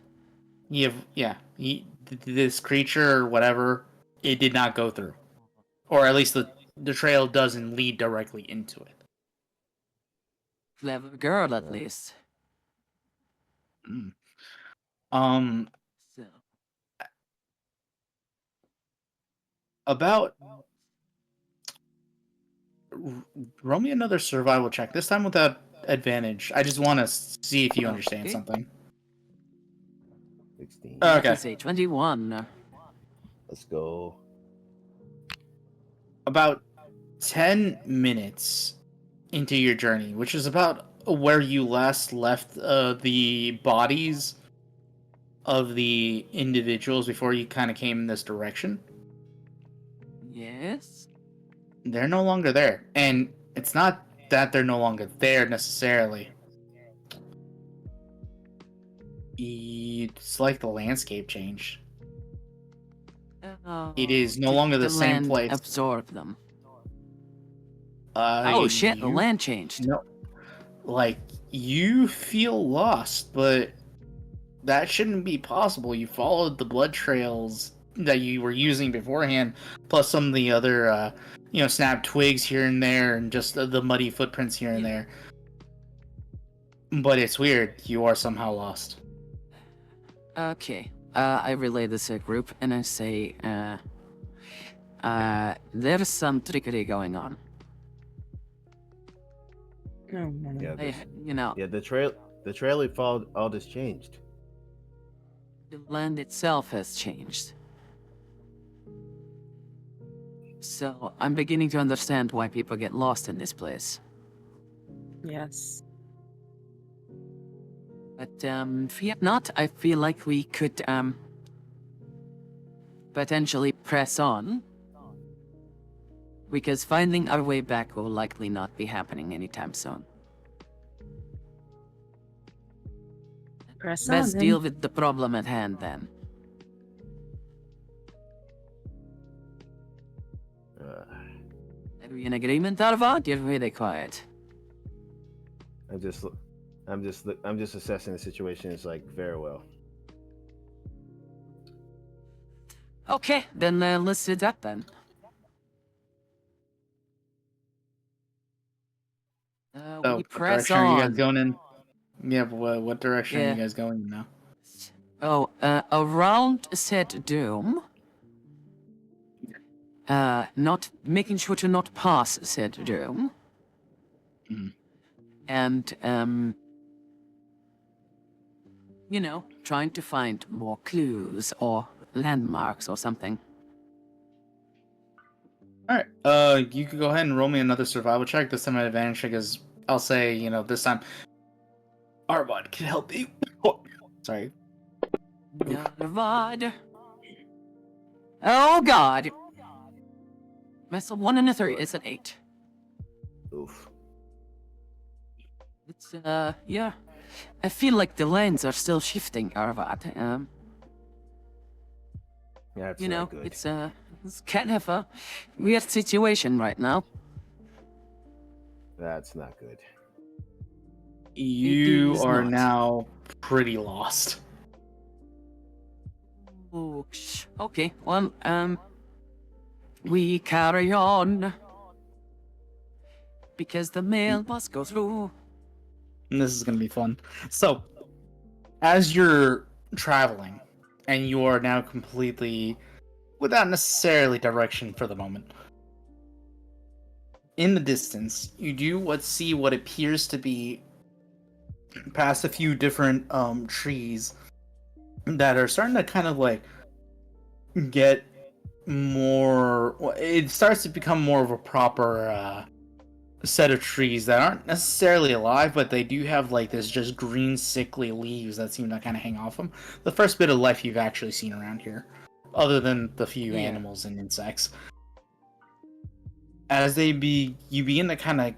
it. This creature or whatever, it did not go through, or at least the trail doesn't lead directly into it. Clever girl, at least. Mm. Um, So, about roll me another survival check. This time without advantage. I just want to see if you understand Okay. something. 16. Okay. that is a 21. Let's go. About 10 minutes into your journey, which is about where you last left the bodies of the individuals before you kind of came in this direction. Yes. They're no longer there. And it's not that they're no longer there necessarily. It's like the landscape changed. It is no Did longer the same land place. absorb them. Oh shit! The You- land changed. No, like you feel lost, but that shouldn't be possible. You followed the blood trails that you were using beforehand, plus some of the other, snapped twigs here and there, and just the muddy footprints here and Yeah. there. But it's weird. You are somehow lost. Okay. I relay this to group and I say, there's some trickery going on. Oh, no. Yeah, The the trail we followed all this changed. land itself has changed. So I'm beginning to understand why people get lost in this place. Yes. But fear not, I feel like we could potentially press on. Because finding our way back will likely not be happening anytime soon. Press Best on, deal then. with the problem at hand then. Are we in agreement, Arvad? You're really quiet. I'm just assessing the situation. It's like very well. Okay, then let's do that then. So, We what press direction are you guys on. going in? Yeah, but what direction are Yeah. you guys going in now? Oh, around said doom. Not making sure to not pass said doom. Mhm. And trying to find more clues or landmarks or something. All right. You could go ahead and roll me another survival check. This time at advantage because I'll say, this time Arvad can help you. Sorry. Arvad. Oh God. That's a 1 and a 3. It's an 8. Oof. It's yeah. I feel like the lanes are still shifting, Arvad. That's You not know, good. it's kind of a weird situation right now. That's not good. You is are not. now pretty lost. Okay, well, we carry on. Because the mail must go through. And this is going to be fun. So, as you're traveling, and you are now completely without necessarily direction for the moment, in the distance, you do see what appears to be past a few different trees that are starting to kind of like get more. It starts to become more of a proper set of trees that aren't necessarily alive, but they do have like this just green sickly leaves that seem to kind of hang off them. The first bit of life you've actually seen around here. other than the few Yeah. animals and insects. As you begin to kind of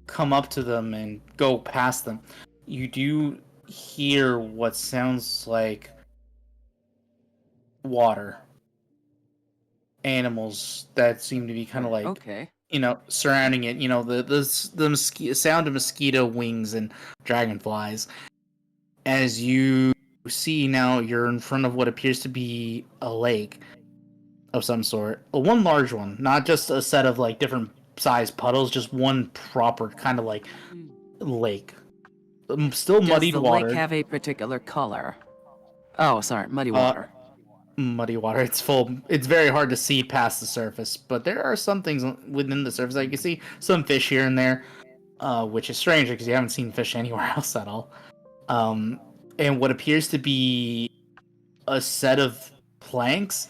come up to them and go past them, you do hear what sounds like water. Animals that seem to be kind of like, Okay. surrounding it. The sound of mosquito wings and dragonflies. As you see now, you're in front of what appears to be a lake of some sort. One large one, not just a set of like different size puddles, just one proper kind of like lake. Still Does muddied the water. lake have a particular color? Oh, sorry, muddy Uh, water. Muddy water. It's very hard to see past the surface, but there are some things within the surface that you can see. Some fish here and there, which is strange because you haven't seen fish anywhere else at all. And what appears to be a set of planks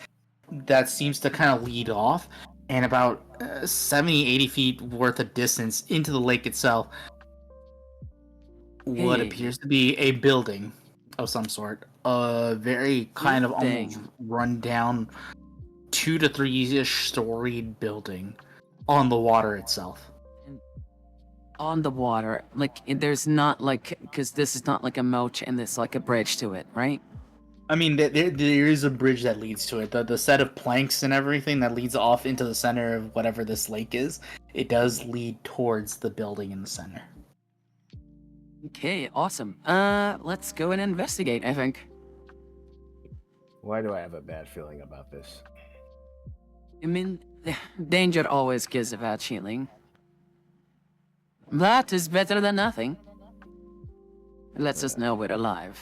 that seems to kind of lead off, and about 70, 80 feet worth of distance into the lake itself, what Hey. appears to be a building of some sort. A very kind of Building. almost run down 2 to 3-ish storied building on the water itself. On the water, like there's not like, because this is not like a moat and there's like a bridge to it, right? I mean, there is a bridge that leads to it. The set of planks and everything that leads off into the center of whatever this lake is, it does lead towards the building in the center. Okay, awesome. Let's go and investigate, I think. Why do I have a bad feeling about this? I mean, danger always gives a bad feeling. That is better than nothing. It lets us know we're alive.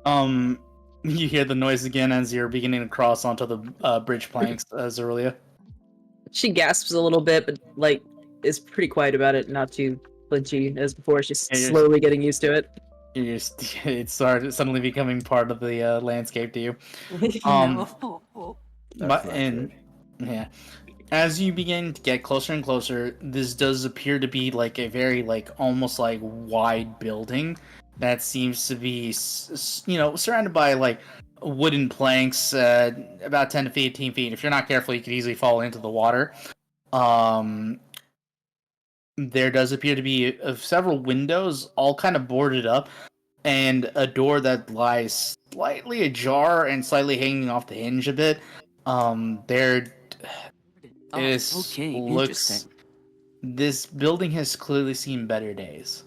You hear the noise again as you're beginning to cross onto the bridge planks, Zerulia. She gasps a little bit, but like is pretty quiet about it, not too flinchy as before. She's Yeah, you're- slowly getting used to it. It's suddenly becoming part of the landscape to you. No. That's not good. Yeah, as you begin to get closer and closer, this does appear to be like a very like almost like wide building that seems to be surrounded by like wooden planks, about 10 to 15 feet. If you're not careful, you could easily fall into the water. There does appear to be several windows, all kind of boarded up, and a door that lies slightly ajar and slightly hanging off the hinge a bit. There Oh, is okay, looks. interesting. This building has clearly seen better days.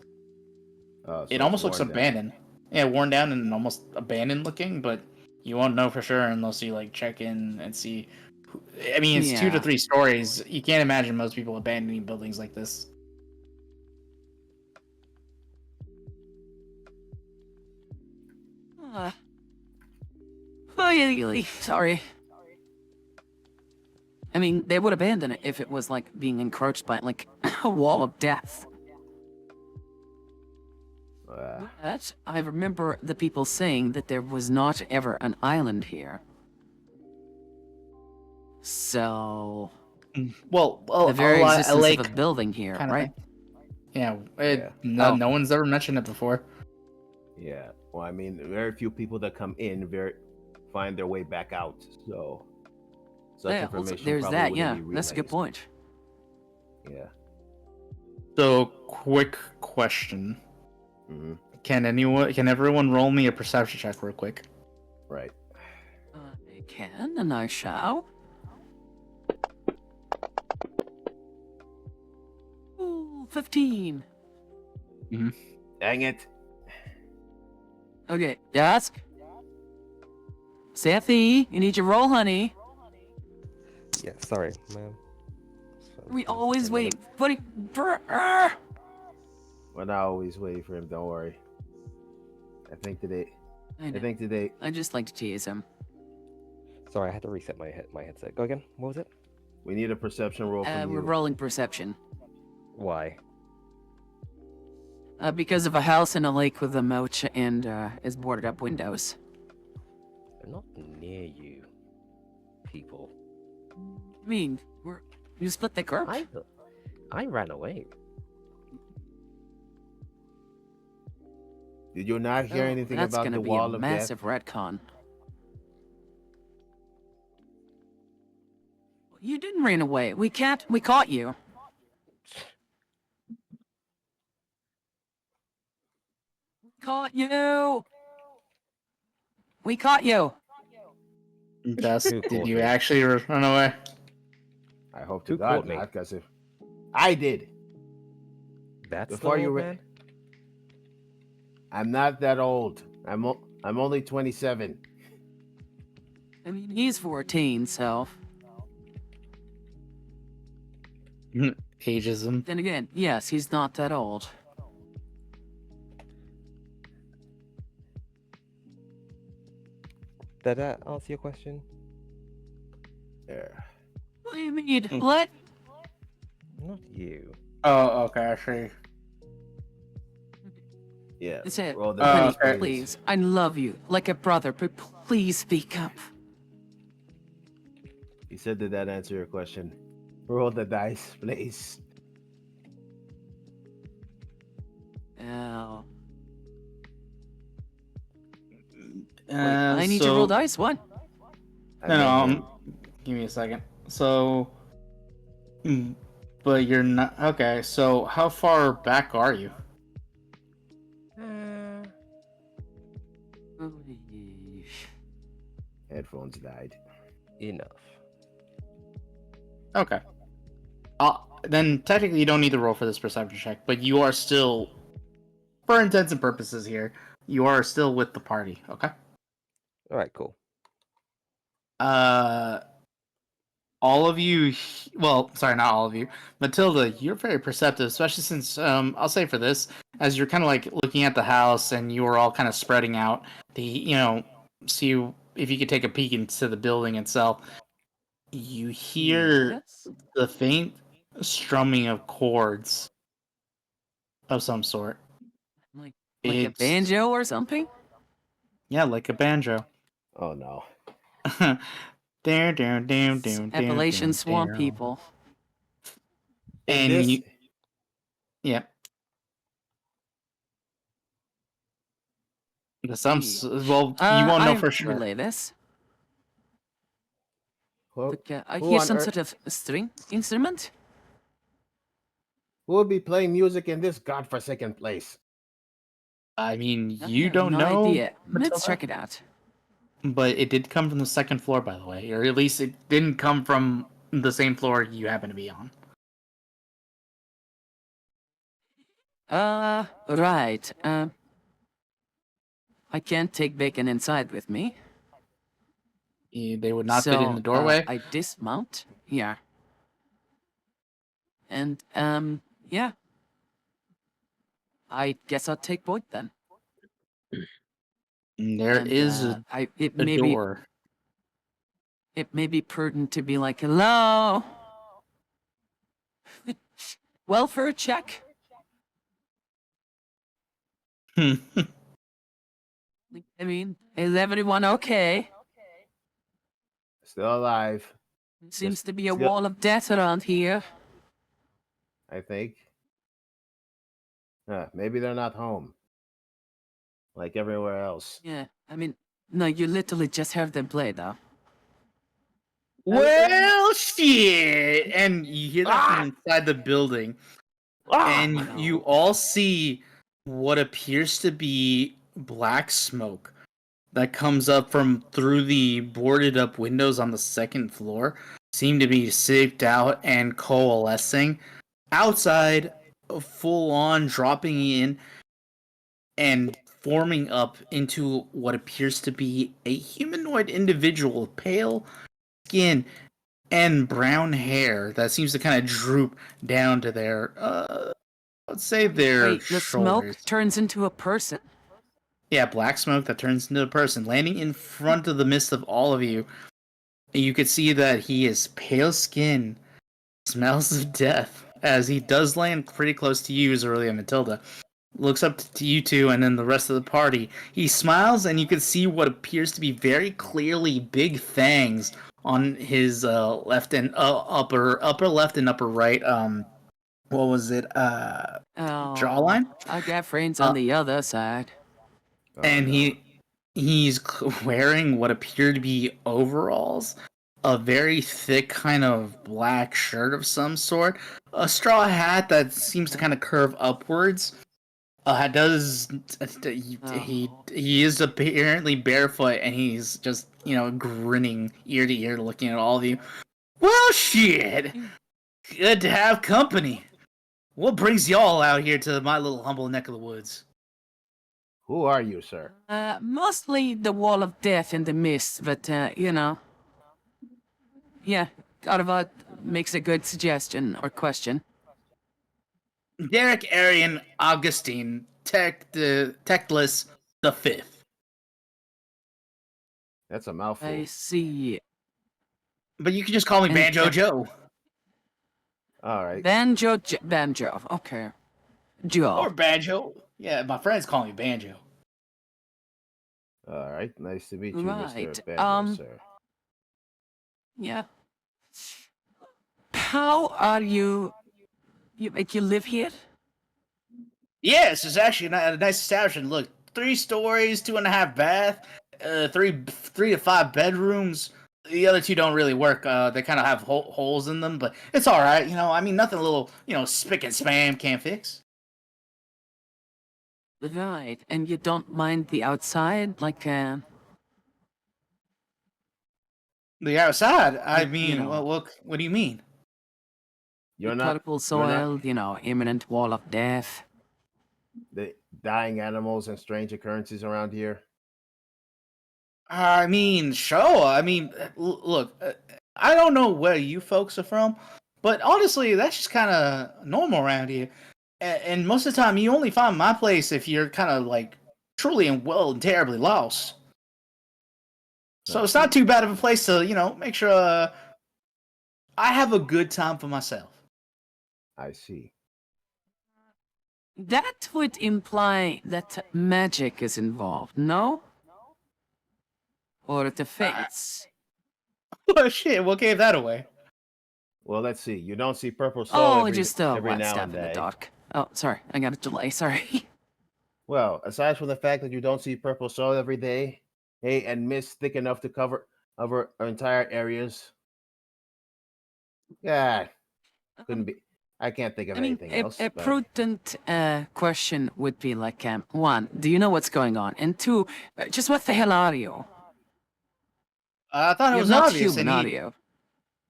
So It it's almost looks worn down. abandoned. Yeah, worn down and almost abandoned looking, but you won't know for sure unless you like check in and see. I mean, it's 2 to Yeah. 3 stories. You can't imagine most people abandoning buildings like this. Sorry. I mean, they would abandon it if it was like being encroached by like a wall of death. But I remember the people saying that there was not ever an island here. So Well, the very a existence lake of a building here, kind of right? thing. Yeah, Yeah. no one's ever mentioned it before. Yeah. Well, I mean, very few people that come in find their way back out. So such Yeah, also, information there's probably that. wouldn't Yeah, be that's a good relayed. point. Yeah. So, quick question: Hmm. Can everyone roll me a perception check real quick? Right. I can, and I shall. Ooh, 15. Dang it. Okay, Dusk. Sethy, you need your roll, honey. Yeah, sorry, man. We always wait. Buddy. Well, I always wait for him. Don't worry. I think today. I just like to tease him. Sorry, I had to reset my headset. Go again. What was it? We need a perception roll from We're you. rolling perception. Why? Because of a house in a lake with a moat and is boarded up windows. They're not near you, people. I mean, you split the group. I ran away. Did you not hear anything That's about gonna the be wall a of massive death? retcon. You didn't run away. We caught you. Caught you. We caught you. Dusk, Who did caught you me? actually run away? I hope to Who God caught me? not, because if I did, That's before the you old re- man? I'm not that old. I'm only 27. I mean, he's 14, so. Ageism. Then again, yes, he's not that old. Did that answer your question? Yeah. What do you mean? What? Not you. Oh, okay, I see. Yeah. It's it. Roll the Honey, dice, please. please. I love you like a brother, but please speak up. He said, did that answer your question? Roll the dice, please. Oh. Wait, Uh, I need to so- roll dice? What? I No, meant him. give me a second. So, but you're not okay. So, how far back are you? Headphones died. Enough. Okay. Then technically you don't need to roll for this perception check, but you are still, for intents and purposes here, you are still with the party. Okay. Alright, cool. All of you, well, sorry, not all of you. Matilda, you're very perceptive, especially since, I'll say for this, as you're kind of like looking at the house and you are all kind of spreading out, see if you could take a peek into the building itself. You hear Yes? the faint strumming of chords of some sort. Like a It's- banjo or something? Yeah, like a banjo. Oh no. Appalachian swamp people. In And this, you, well, you won't know I for sure. relay this. who, Look, I who hear on some earth- sort of string instrument. who will be playing music in this godforsaken place? I mean, I you have don't no know, idea. Let's Matilda? check it out. But it did come from the second floor, by the way, or at least it didn't come from the same floor you happen to be on. Right. I can't take bacon inside with me. They would not so, fit in the doorway. I dismount. Yeah. And, yeah. I guess I'll take Boyd then. There And, is it a may be door. it may be prudent to be like, hello. Welfare check. I mean, is everyone okay? Still alive, Seems to be a still- wall of death around here. I think. Maybe they're not home. Like everywhere else. Yeah, I mean, no, you literally just heard them play, though. Well, shit! And you hear that from inside the building, and you all see what appears to be black smoke that comes up from through the boarded up windows on the second floor, seem to be sipped out and coalescing outside, full on dropping in and forming up into what appears to be a humanoid individual, pale skin and brown hair that seems to kind of droop down to their let's say their Wait, the shoulders. smoke turns into a person? Yeah, black smoke that turns into a person, landing in front of the midst of all of you. And you could see that he is pale skin, smells of death, as he does land pretty close to you, Aurelia and Matilda. Looks up to you two and then the rest of the party. He smiles, and you can see what appears to be very clearly big fangs on his left and upper left and upper right. What was it? Oh, Jawline. I got friends on the other side. Oh, And no. he's wearing what appear to be overalls a very thick kind of black shirt of some sort, a straw hat that seems to kind of curve upwards. Does he is apparently barefoot and he's just grinning ear to ear, looking at all of you. Well, shit, good to have company. What brings y'all out here to my little humble neck of the woods? Who are you, sir? Mostly the wall of death in the mist, but, Yeah, Arvad makes a good suggestion or question. Derek Arian Augustine, Techless the Fifth. That's a mouthful. I see. But you can just call me And- Banjo Joe. All right. Banjo. Okay. Joe. Or Banjo. Yeah, my friends call me Banjo. All right. Nice to meet you, Right, Mr. Banjo, sir. Yeah. How are you? You live here? Yes, it's actually a nice establishment. Look, 3 stories, 2.5 bath, 3 to 5 bedrooms. The other 2 don't really work. They kind of have holes in them, but it's all right. I mean, nothing a little, spick and spam can't fix. Right, and you don't mind the outside, like The outside, I mean, know. what do you mean? You're the not purple soil, imminent wall of death. the dying animals and strange occurrences around here. I mean, sure. I mean, look, I don't know where you folks are from, but honestly, that's just kind of normal around here. And most of the time, you only find my place if you're kind of like truly and terribly lost. So it's not too bad of a place to, make sure I have a good time for myself. I see. That would imply that magic is involved, no? Or the fates. Oh shit! What gave that away? Well, let's see. You don't see purple soul Oh, every just a every white now step and in the then. dark. Oh, sorry, I got a delay. Sorry. Well, aside from the fact that you don't see purple soil every day, hey, and mist thick enough to cover our entire areas. Yeah, couldn't be. I can't think of I mean, anything else. a but- prudent question would be like, 1, do you know what's going on? And 2, just what the hell are you? I thought it You're was not obvious. human, and are he, you?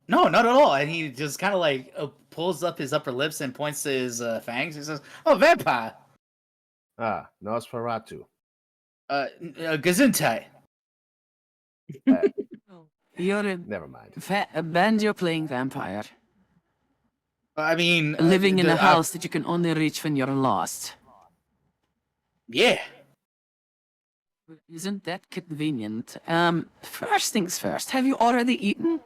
No, not at all. And he just kind of like pulls up his upper lips and points to his fangs. He says, "Oh, vampire, Nosferatu. Gesundheit." You're Never mind. a banjo playing vampire, I mean, living in a house that you can only reach when you're lost. Yeah. Isn't that convenient? First things first, have you already eaten?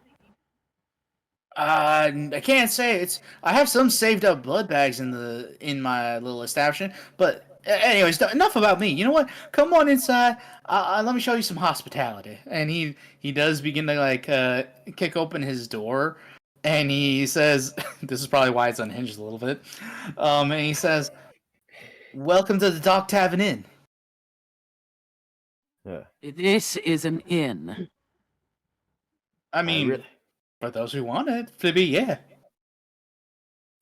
I can't say I have some saved up blood bags in my little establishment, but anyways, enough about me. You know what? Come on inside. Let me show you some hospitality. And he does begin to like kick open his door, and he says, "This is probably why it's unhinged a little bit." And he says, "Welcome to the Dock Tavern Inn." This is an inn. I mean, for those who want it to be, yeah.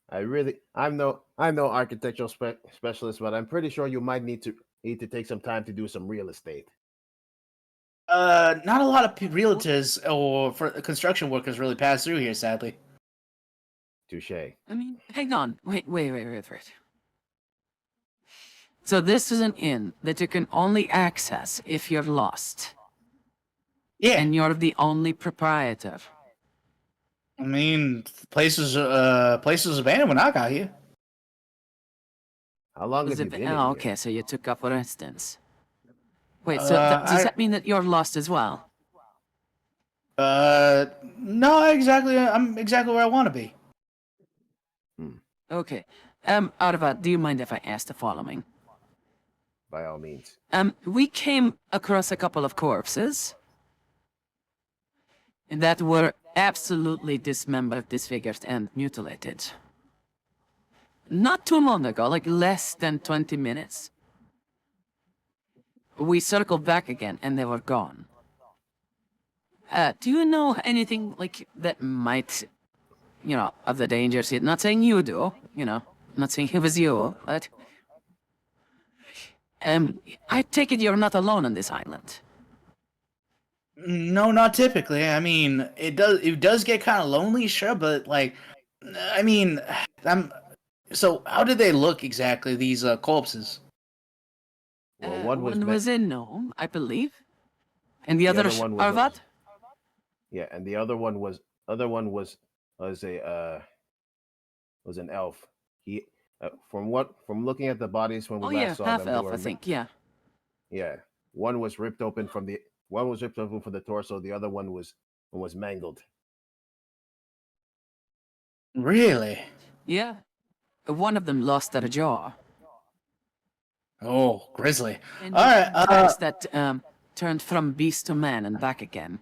I'm no architectural specialist, but I'm pretty sure you might need to take some time to do some real estate. Not a lot of realtors or for construction workers really pass through here, sadly. Touche. I mean, hang on. Wait. So this is an inn that you can only access if you're lost. Yeah. And you're the only proprietor. I mean, places abandoned when I got here. How long Was have it you been oh, in okay, here? so you took up residence. Wait, so does I- that mean that you're lost as well? No, exactly. I'm exactly where I want to be. Okay. Arvad, do you mind if I ask the following? By all means. We came across a couple of corpses that were absolutely dismembered, disfigured, and mutilated. Not too long ago, like less than 20 minutes. We circled back again, and they were gone. Do you know anything like that might, of the dangers? Not saying you do, not saying it was you, but I take it you're not alone on this island. No, not typically. I mean, it does get kind of lonely, sure, but like, I mean, I'm. So, how did they look exactly? These corpses. Well, one was One was in Nome, I believe, and the the other other one was Arvad. yeah, and the other one was an elf. He from looking at the bodies when we Oh yeah, last saw half them, they elf, were I think. Yeah. yeah. One was ripped open from the torso. The other one was mangled. Really? Yeah. One of them lost their jaw. Oh, grisly. And All right. attacks that turned from beast to man and back again.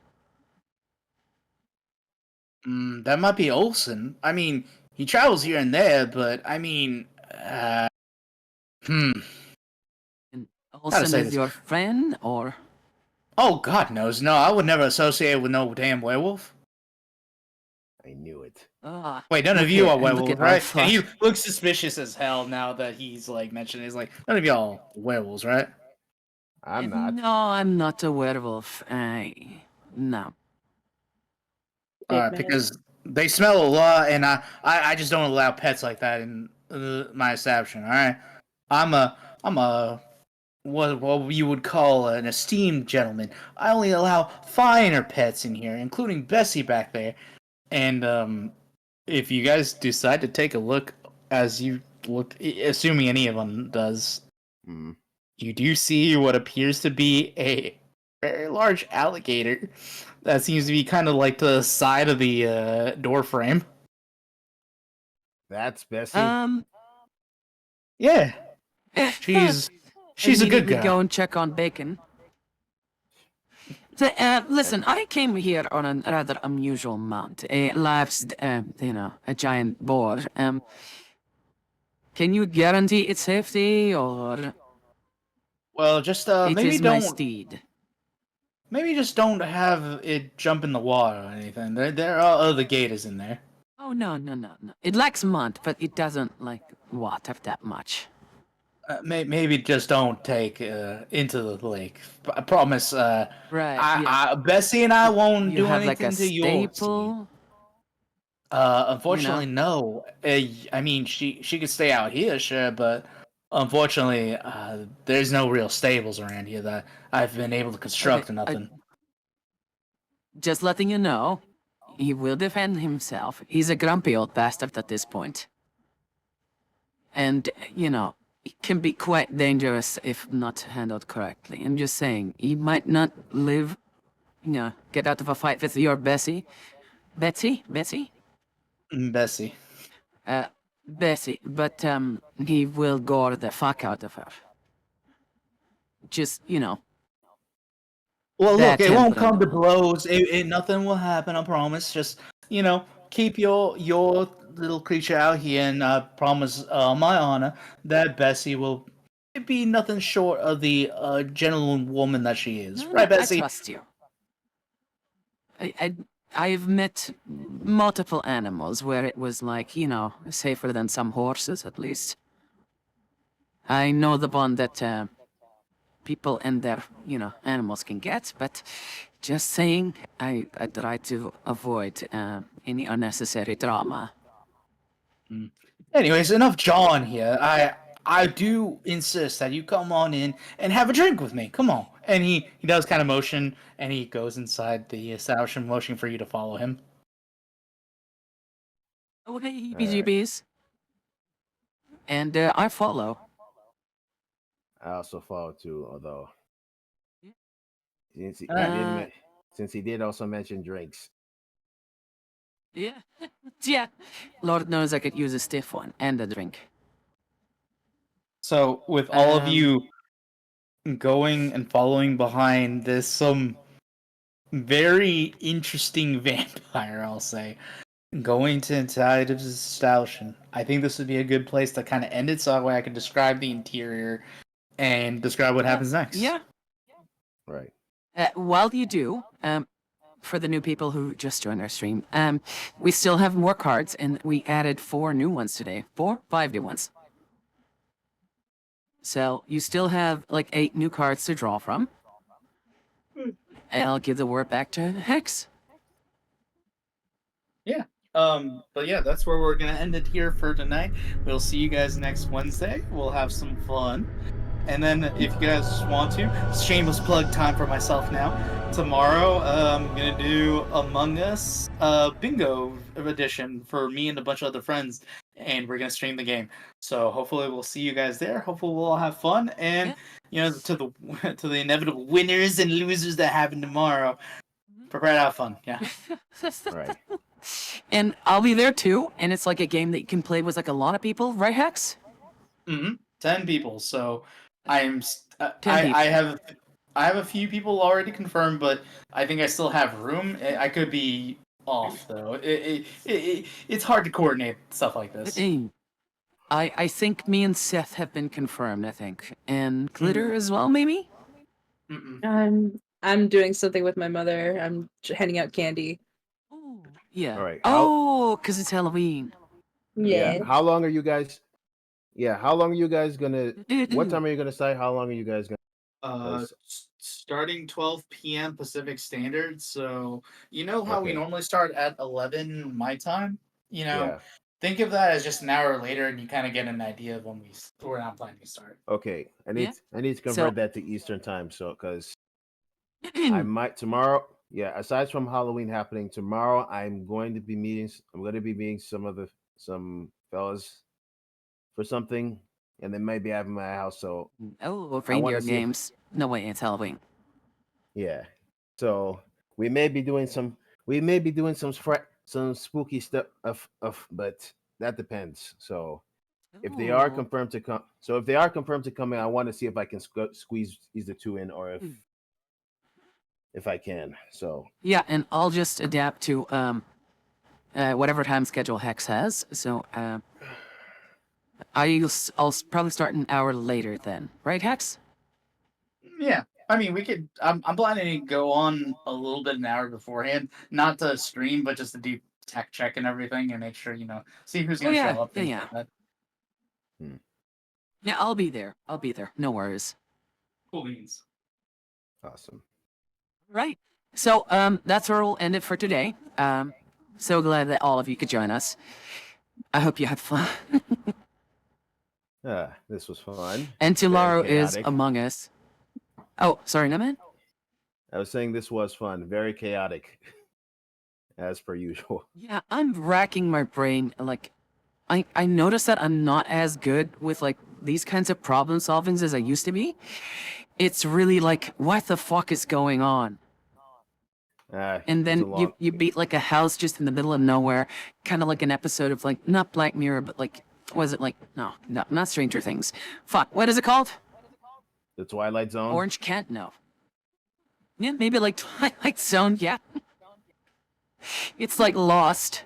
That might be Olsen. I mean, he travels here and there, but I mean, hmm. And How to Olsen say is this? your friend, or Oh, God knows. No, I would never associate with no damn werewolf. I knew it. Wait, none of you okay, are and look werewolves, at right? Arvad. And he looks suspicious as hell now that he's like mentioned. He's like, none of y'all are werewolves, right? I'm not. No, I'm not a werewolf. No. All Big right, man. because they smell a lot, and I just don't allow pets like that in my establishment. All right, I'm a what you would call an esteemed gentleman. I only allow finer pets in here, including Bessie back there. And if you guys decide to take a look, as you look, assuming any of them does, Mm. you do see what appears to be a very large alligator that seems to be kind of like the side of the door frame. That's Bessie. Yeah, she's a good Immediately girl. go and check on Bacon. So, listen, I came here on a rather unusual mount. Life's, a giant boar. Can you guarantee its safety, or Well, just it maybe is my don't steed? maybe just don't have it jump in the water or anything. There are other gators in there. Oh, no. It lacks mud, but it doesn't like water that much. Maybe just don't take into the lake. I promise. Right, yeah. Bessie and I won't You do have like a anything to your steed. staple? Unfortunately, no. I mean, she could stay out here, sure, but unfortunately, there's no real stables around here that I've been able to construct or nothing. Just letting you know, he will defend himself. He's a grumpy old bastard at this point. And, it can be quite dangerous if not handled correctly. I'm just saying, he might not live, get out of a fight with your Bessie. Betsy? Bessie. Bessie, but, he will gore the fuck out of her. Just, Well, look, That it won't temper, come to no. blows. Nothing will happen. I promise. Just keep your little creature out here, and I promise, my honor, that Bessie will be nothing short of the gentlewoman that she is. No, Right, I Bessie? trust you. I've met multiple animals where it was like, safer than some horses, at least. I know the bond that people and their, animals can get, but just saying, I try to avoid any unnecessary drama. Anyways, enough John here. I do insist that you come on in and have a drink with me. Come on. And he does kind of motion, and he goes inside the establishment, motioning for you to follow him. Okay, heebie-jeebies. And I follow. I also follow too, although since since he did also mention drinks. Yeah. Yeah. Lord knows I could use a stiff one and a drink. So, with all of Um, you going and following behind this some very interesting vampire, I'll say, going to inside of his establishment, I think this would be a good place to kind of end it, so that way I can describe the interior and describe what happens next. Yeah. Right. While you do, for the new people who just joined our stream, we still have more cards, and we added 4 new ones today. 5 new ones. So you still have like 8 new cards to draw from. And I'll give the word back to Hex. Yeah. But yeah, that's where we're gonna end it here for tonight. We'll see you guys next Wednesday. We'll have some fun. And then if you guys want to, shameless plug time for myself now. Tomorrow, I'm gonna do Among Us bingo edition for me and a bunch of other friends, and we're gonna stream the game. So hopefully we'll see you guys there. Hopefully we'll all have fun, and you know, to the inevitable winners and losers that happen tomorrow, prepare to have fun. Yeah. Right. And I'll be there too. And it's like a game that you can play with like a lot of people, right, Hex? 10 people. So I'm 10 I have a few people already confirmed, but I think I still have room. I could be off though. It's hard to coordinate stuff like this. I think me and Seth have been confirmed, I think. And Glitter as well, maybe? I'm doing something with my mother. I'm handing out candy. Yeah. All right. Oh, because it's Halloween. Yeah. How long are you guys? Yeah. How long are you guys gonna? What time are you gonna start? How long are you guys gonna? Starting 12 p.m. Pacific Standard. So you know how we Okay. normally start at 11 my time. You know, Yeah. think of that as just an hour later, and you kind of get an idea of when we're not planning to start. Okay. I need to So- convert that to Eastern time. So because I might tomorrow. Yeah. Aside from Halloween happening tomorrow, I'm going to be meeting some fellas for something, and they might be having my house. So Oh, I wanna reindeer see if- games. No way, it's Halloween. yeah. So we may be doing some some spooky stuff but that depends. So if they are Ooh. confirmed to come, in, I want to see if I can squeeze either two in, or if I can. So Yeah, and I'll just adapt to whatever time schedule Hex has. So I'll probably start an hour later then, right, Hex? Yeah, I mean, we could. I'm planning to go on a little bit an hour beforehand, not to stream, but just to do tech check and everything, and make sure see who's gonna show up. things like that. Yeah, I'll be there. No worries. Cool beans. awesome. Right. So that's where we'll end it for today. So glad that all of you could join us. I hope you had fun. This was fun. And tomorrow Very is chaotic. Among Us. Oh, sorry, Nomad? I was saying this was fun. Very chaotic, as per usual. Yeah, I'm racking my brain. Like, I noticed that I'm not as good with like these kinds of problem solvings as I used to be. It's really like, what the fuck is going on? And then you beat like a house just in the middle of nowhere, kind of like an episode of like not Black Mirror, but like was it like no, not Stranger Things. Fuck, what is it called? The Twilight Zone. Orange Cat? No. Yeah, maybe like Twilight Zone. Yeah. It's like Lost.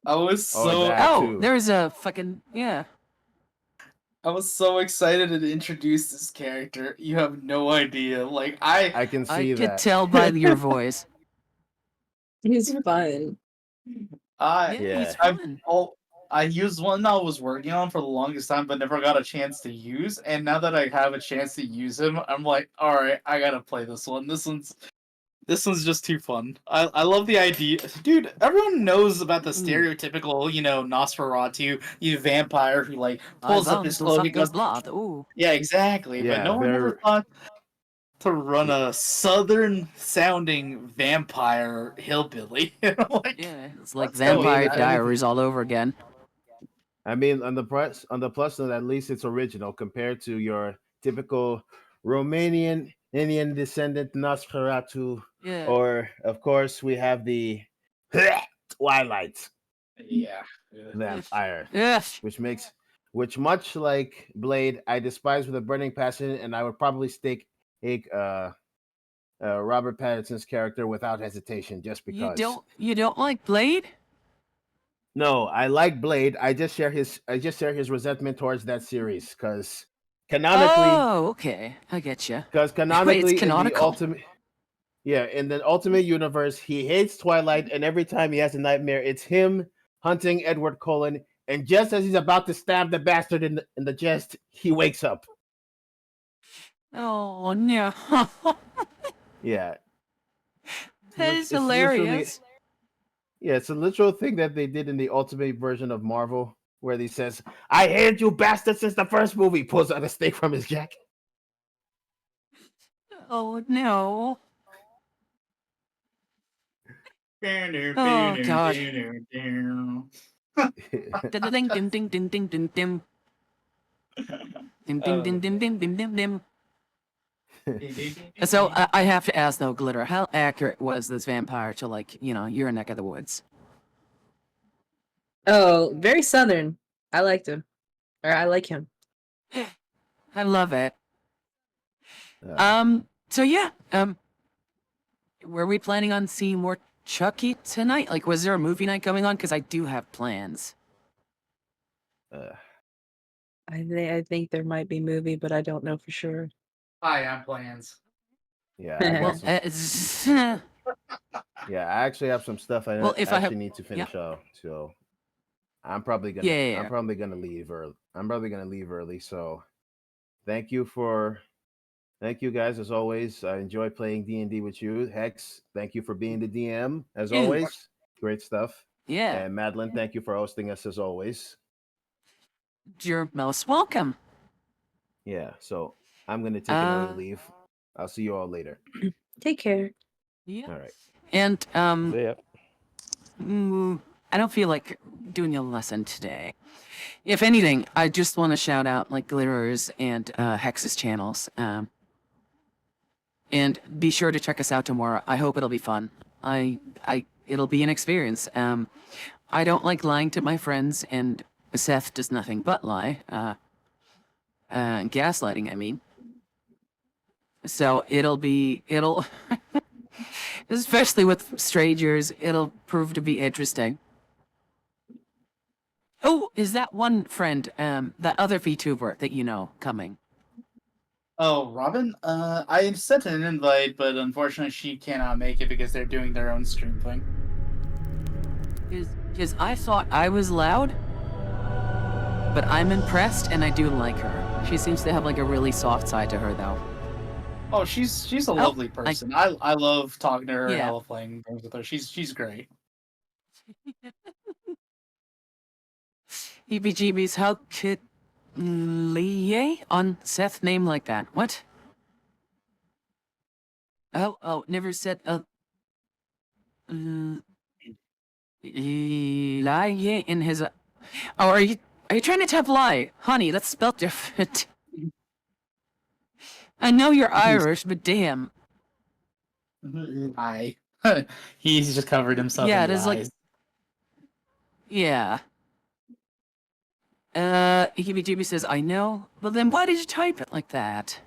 I was so that Oh, too. there's a fucking yeah. I was so excited to introduce this character. You have no idea. Like I can I see could that. tell by your voice. He's fun. Yeah, Yeah. he's fun. I used one I was working on for the longest time, but never got a chance to use. And now that I have a chance to use him, I'm like, all right, I gotta play this one. This one's just too fun. I love the idea, dude. Everyone knows about the stereotypical, Nosferatu, vampire who like pulls up his cloak and goes, blood. Ooh. yeah, exactly. Yeah, but no one ever thought to run a southern-sounding vampire hillbilly. Like, Yeah, it's like Let's go. Vampire I- Diaries all over again. I mean, on the plus side, at least it's original compared to your typical Romanian Indian descendant Nosferatu. Yeah. Or, of course, we have the Twilight yeah. vampire, Yeah. which much like Blade, I despise with a burning passion, and I would probably take Robert Pattinson's character without hesitation, just because. You don't like Blade? No, I like Blade. I just share his resentment towards that series because canonically, Oh, okay. I get you. canonically, it's canonical. Yeah, in the Ultimate Universe, he hates Twilight, and every time he has a nightmare, it's him hunting Edward Cullen. And just as he's about to stab the bastard in the chest, he wakes up. Oh no. Yeah, That is it's literally hilarious. yeah, it's a literal thing that they did in the Ultimate version of Marvel, where he says, "I hated you bastard since the first movie." Pulls out a stake from his jacket. Oh no. Oh god. Ding ding ding ding ding ding ding dim. Dim dim dim dim dim dim dim dim. So I have to ask though, Glitter, how accurate was this vampire to like, your neck of the woods? Oh, very southern. I liked him. Or I like him. I love it. Uh, So yeah, were we planning on seeing more Chucky tonight? Like, was there a movie night going on? Because I do have plans. uh, I think there might be movie, but I don't know for sure. I have plans. yeah, I got Well, some, yeah, I actually have some stuff I well, if I have, need to yeah, finish off. So I'm yeah. probably gonna leave early. I'm probably gonna leave early. So thank you for thank you guys as always. I enjoy playing D&D with you. Hex, thank you for being the DM as Yeah. always. Great stuff. Yeah, And Madeline, thank you for hosting us as always. you're most welcome. Yeah, so I'm gonna take an early leave. I'll see you all later. Take care. Yeah. All right. And See ya. I don't feel like doing a lesson today. If anything, I just want to shout out like Glitter's and Hex's channels. And be sure to check us out tomorrow. I hope it'll be fun. It'll be an experience. I don't like lying to my friends, and Seth does nothing but lie. Gaslighting, I mean. So it'll, especially with strangers, it'll prove to be interesting. Oh, is that one friend, that other VTuber that you know coming? Oh, Robin? I sent an invite, but unfortunately she cannot make it because they're doing their own stream thing. Because I thought I was loud, but I'm impressed and I do like her. She seems to have like a really soft side to her, though. Oh, she's a lovely person. I love talking to her and I Yeah. love playing games with her. She's great. EBGBs, how could Lie on Seth name like that? What? Oh, never said Lie in his. Oh, are you trying to type lie, honey? That's spelled different. I know you're Irish, but damn. Lie. He's just covered himself Yeah, in it is like. lies. Yeah. EBGB says, I know, but then why did you type it like that?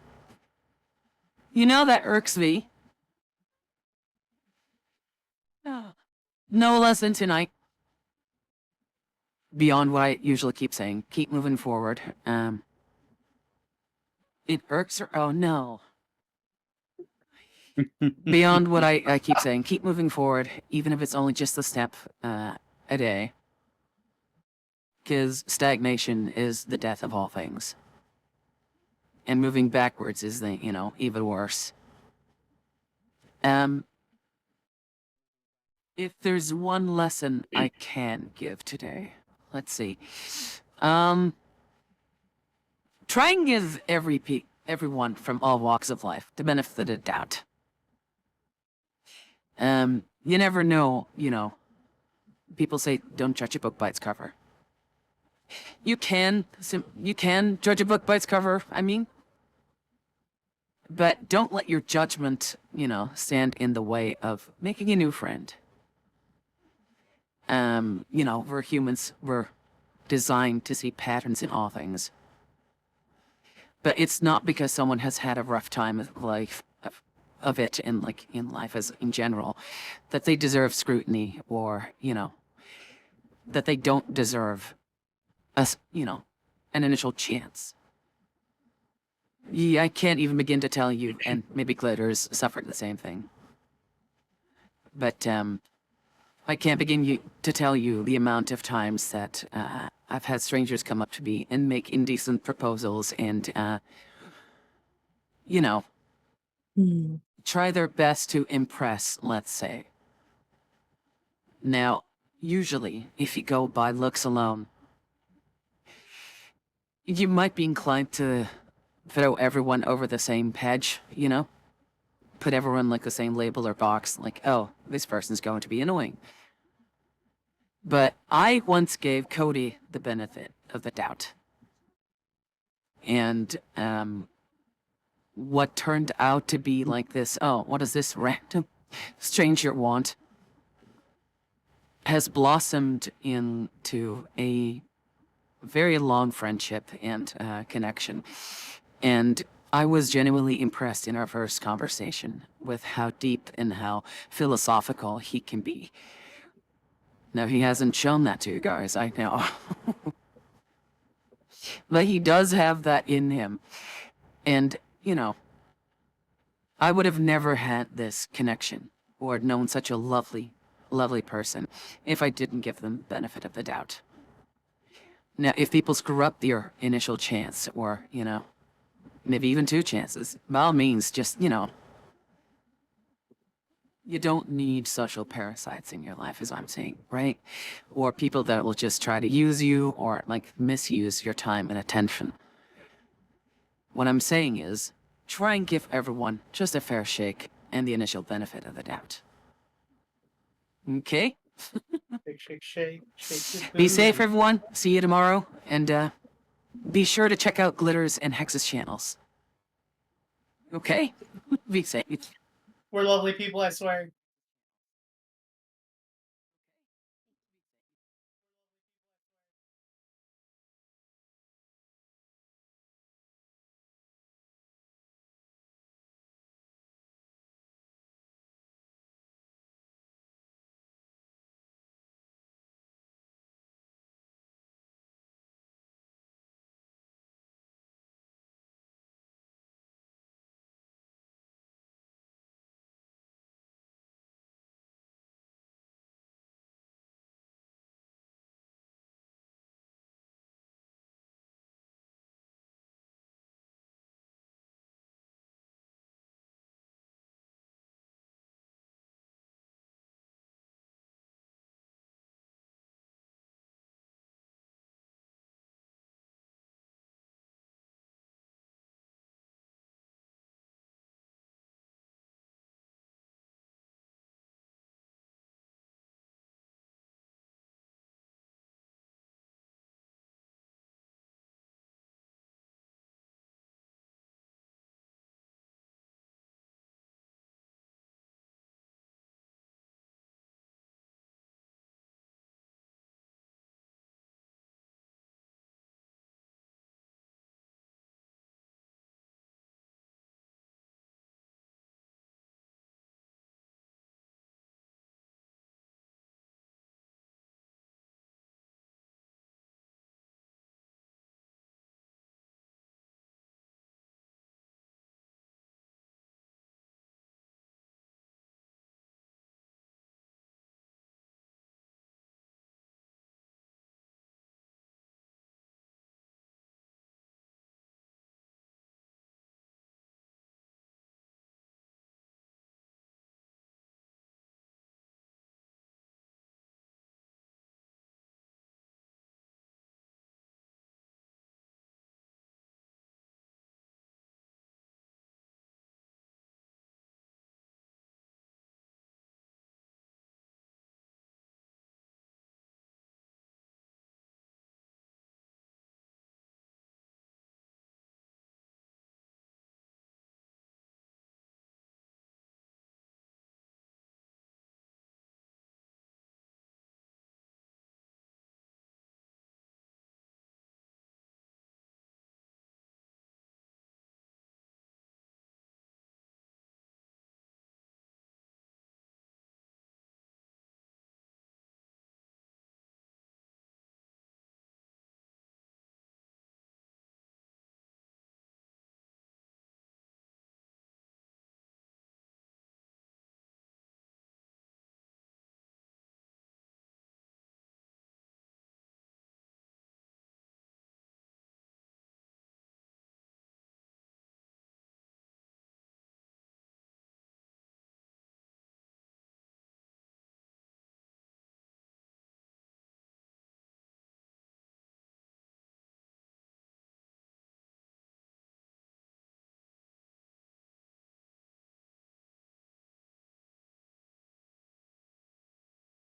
You know that irks me. No lesson tonight. Beyond what I usually keep saying. Keep moving forward. It irks her. Oh no. Beyond what I keep saying. Keep moving forward, even if it's only just a step a day. Because stagnation is the death of all things. And moving backwards is the, even worse. If there's one lesson I can give today, let's see. Try and give everyone from all walks of life the benefit of the doubt. You never know, people say don't judge a book by its cover. You can judge a book by its cover, I mean. But don't let your judgment, stand in the way of making a new friend. We're humans, we're designed to see patterns in all things. But it's not because someone has had a rough time of life, of it in life as in general, that they deserve scrutiny or, that they don't deserve an initial chance. Yeah, I can't even begin to tell you, and maybe Glitter's suffered the same thing. But I can't begin to tell you the amount of times that I've had strangers come up to me and make indecent proposals and, you know, Hmm. try their best to impress, let's say. Now, usually, if you go by looks alone, you might be inclined to throw everyone over the same page, you know? Put everyone like the same label or box, like, oh, this person's going to be annoying. But I once gave Cody the benefit of the doubt. And what turned out to be like this, oh, what is this random stranger want, has blossomed into a very long friendship and connection. And I was genuinely impressed in our first conversation with how deep and how philosophical he can be. Now, he hasn't shown that to you guys, I know. But he does have that in him. And, you know, I would have never had this connection or known such a lovely, lovely person if I didn't give them benefit of the doubt. Now, if people screw up your initial chance, or, you know, maybe even 2 chances, by all means, just, you know, you don't need social parasites in your life, is what I'm saying, right? Or people that will just try to use you or, like, misuse your time and attention. What I'm saying is, try and give everyone just a fair shake and the initial benefit of the doubt. Okay? Shake. Be safe, everyone. See you tomorrow. And, be sure to check out Glitter's and Hex's channels. Okay? Be safe. We're lovely people, I swear.